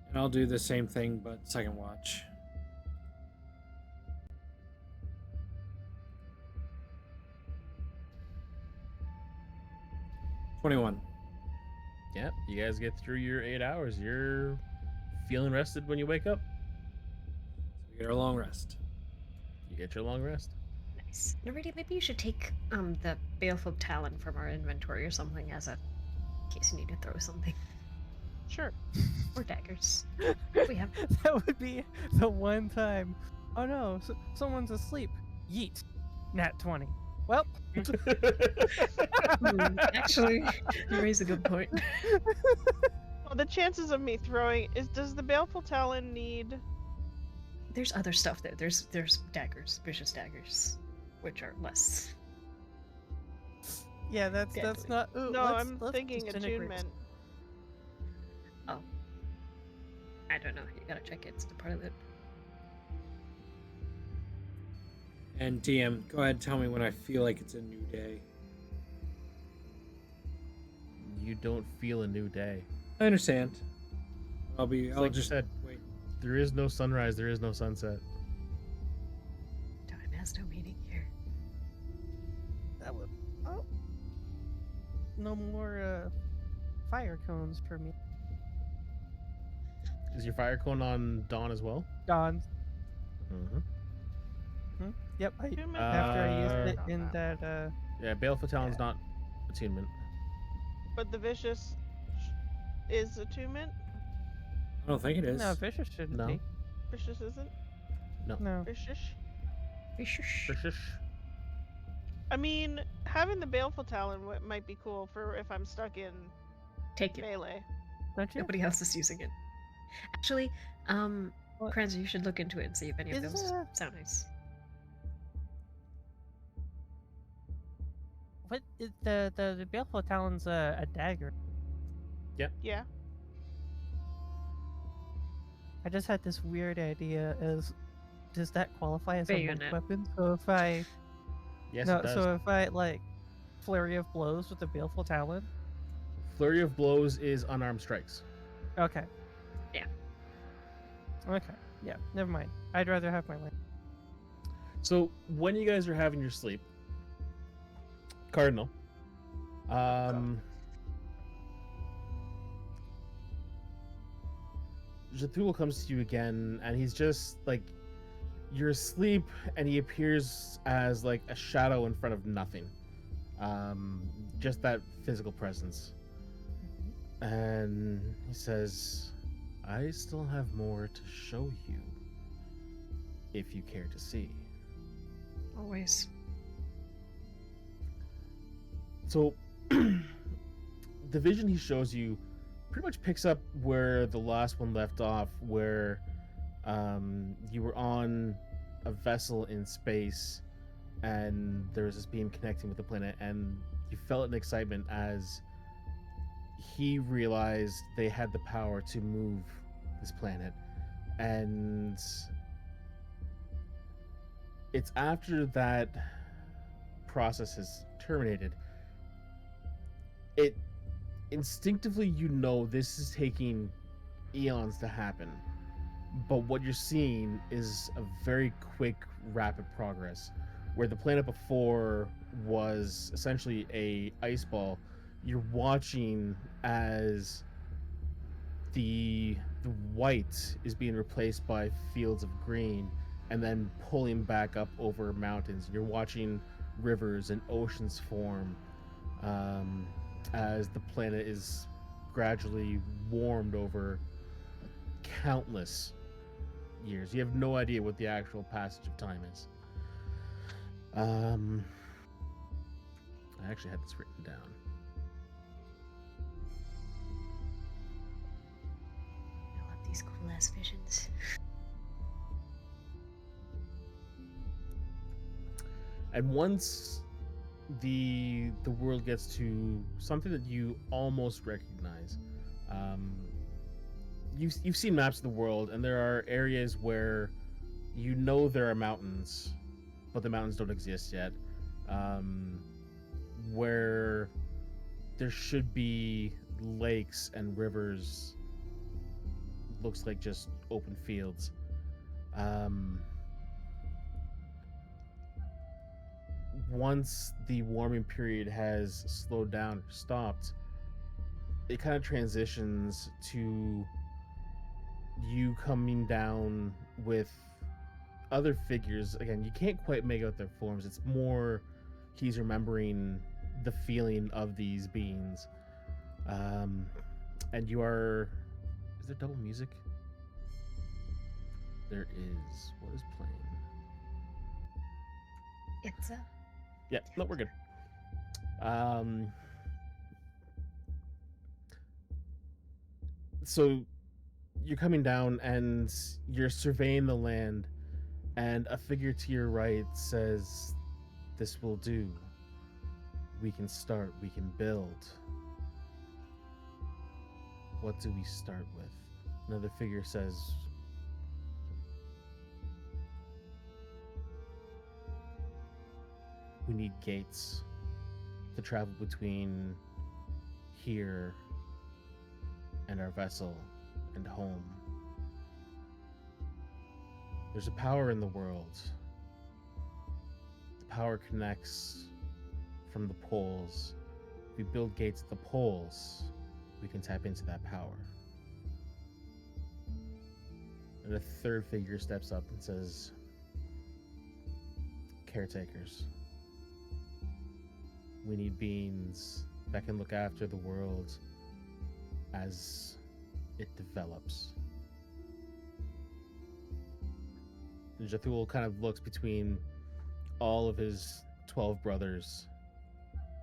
And I'll do the same thing, but second watch. $21. Yeah. You guys get through your 8 hours. You're feeling rested when you wake up. So we get our long rest. You get your long rest. Nice. Noridia, maybe you should take the Baleful Talon from our inventory or something as a in case you need to throw something. Sure. Or daggers. We have. That would be the one time. Oh no, someone's asleep. Yeet. Nat 20. Well, Actually, you raise a good point. Well, the chances of me throwing does the Baleful Talon need? There's other stuff there. There's daggers, vicious daggers, which are less. yeah, that's Deadly. not. Ooh, No, let's I'm thinking disintegrate. attunement. Oh. I don't know. You gotta check it. It's the part of it. And DM, go ahead and tell me when I feel like it's a new day. You don't feel a new day. I understand. I'll It's I'll like you just said, wait. there is no sunrise, there is no sunset. Time has no meaning here. That would. Oh. No more fire cones for me. Is your fire cone on dawn as well? Gone. Mm-hmm. Yep. Attunement After I used it on in that. that. Yeah, Baleful Talon's Yeah. not attunement. But the vicious is attunement. I don't think it is. No, vicious shouldn't No. be. Vicious isn't. No. Vicious. Shush. Vicious. I mean, having the Baleful Talon might be cool for if I'm stuck in Take it. melee. Don't you? Nobody else is using it. Actually, What? Kranzer, you should look into it and see if any of Is, those sound nice. What is the Baleful Talon's a dagger? Yeah. I just had this weird idea. Does that qualify as a Bayonet. monk weapon? So if I Yes, no, it does. so if I like flurry of blows with the Baleful Talon. Flurry of blows is unarmed strikes. Okay. Yeah. Okay. Yeah. Never mind. I'd rather have my lance. So when you guys are having your sleep, Cardinal, Zathul comes to you again, and he's just like, you're asleep, and he appears as like a shadow in front of nothing. Just that physical presence. And he says, I still have more to show you if you care to see. Always. So, the vision he shows you pretty much picks up where the last one left off, where you were on a vessel in space and there was this beam connecting with the planet, and you felt an excitement as he realized they had the power to move this planet. And it's after that process has terminated, it instinctively, you know, this is taking eons to happen, but what you're seeing is a very quick, rapid progress. Where the planet before was essentially a ice ball, you're watching as the white is being replaced by fields of green, and then pulling back up over mountains. You're watching rivers and oceans form, um, as the planet is gradually warmed over countless years. You have no idea what the actual passage of time is. I actually had this written down. I love these cool ass visions. And once the world gets to something that you almost recognize, you've seen maps of the world, and there are areas where you know there are mountains, but the mountains don't exist yet. Where there should be lakes and rivers, looks like just open fields. Once the warming period has slowed down or stopped, it kind of transitions to you coming down with other figures. Again, you can't quite make out their forms. It's more he's remembering the feeling of these beings. And you are. Is there double music? There is. What is playing? It's a. Yeah, no, we're good. So you're coming down and you're surveying the land, and a figure to your right says, "This will do. We can start. We can build. What do we start with?" Another figure says, "We need gates to travel between here and our vessel and home. There's a power in the world. The power connects from the poles. If we build gates at the poles, we can tap into that power." And a third figure steps up and says, "Caretakers. We need beings that can look after the world as it develops." And Jathul kind of looks between all of his 12 brothers,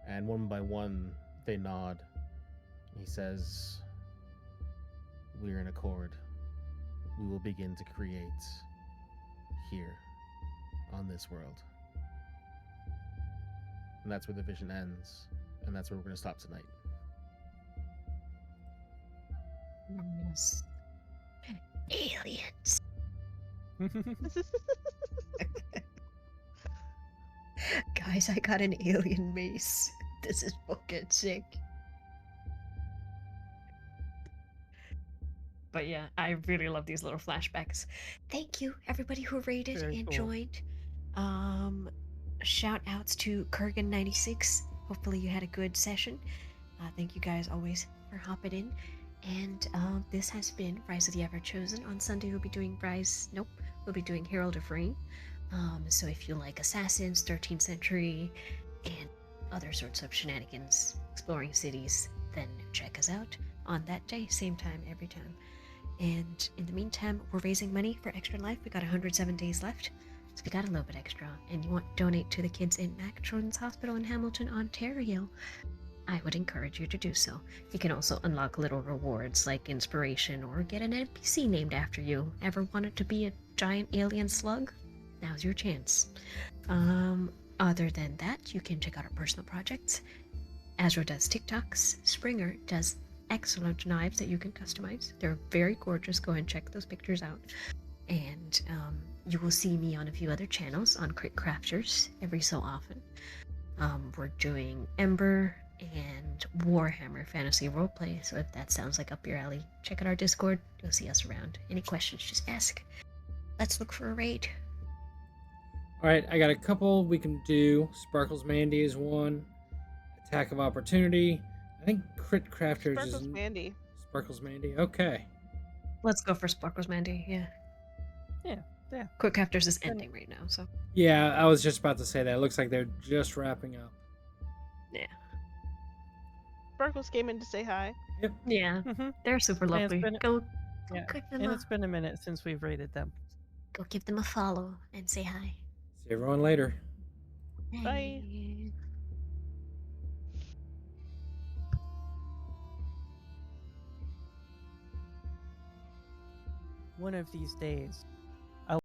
and one by one they nod. He says, "We're in accord. We will begin to create here on this world." And that's where the vision ends, and that's where we're going to stop tonight. Yes. Aliens. Guys, I got an alien mace. This is fucking sick. But yeah, I really love these little flashbacks. Thank you, everybody who rated Very and cool. joined. Shout outs to Kurgan96. Hopefully you had a good session. Thank you guys always for hopping in. And this has been Rise of the Everchosen. On Sunday we'll be doing Rise. Nope. we'll be doing Herald of Rain. So if you like Assassins, 13th Century, and other sorts of shenanigans, exploring cities, then check us out on that day, same time, every time. And in the meantime, we're raising money for Extra Life. We got 107 days left, so we got a little bit extra. And you want to donate to the kids in Mac Children's Hospital in Hamilton, Ontario, I would encourage you to do so. You can also unlock little rewards like inspiration or get an NPC named after you. Ever wanted to be a giant alien slug? Now's your chance. Other than that, you can check out our personal projects. Azra does TikToks. Springer does excellent knives that you can customize. They're very gorgeous. Go ahead and check those pictures out. And you will see me on a few other channels on Crit Crafters every so often. We're doing Ember and Warhammer Fantasy Roleplay, so if that sounds like up your alley, check out our Discord. You'll see us around. Any questions, just ask. Let's look for a raid. All right, I got a couple we can do. Sparkles Mandy is one. Attack of Opportunity. I think Crit Crafters Sparkles is Mandy. Sparkles Mandy. Okay. Let's go for Sparkles Mandy, yeah. Yeah. Quick Crafters is ending right now, so Yeah, I was just about to say that. It looks like they're just wrapping up. yeah. Sparkles came in to say hi. Yep. Yeah, Mhm. they're super And it's lovely. been- Go Yeah. click them And up. it's been a minute since we've rated them. Go give them a follow and say hi. See everyone later. Bye. One of these days,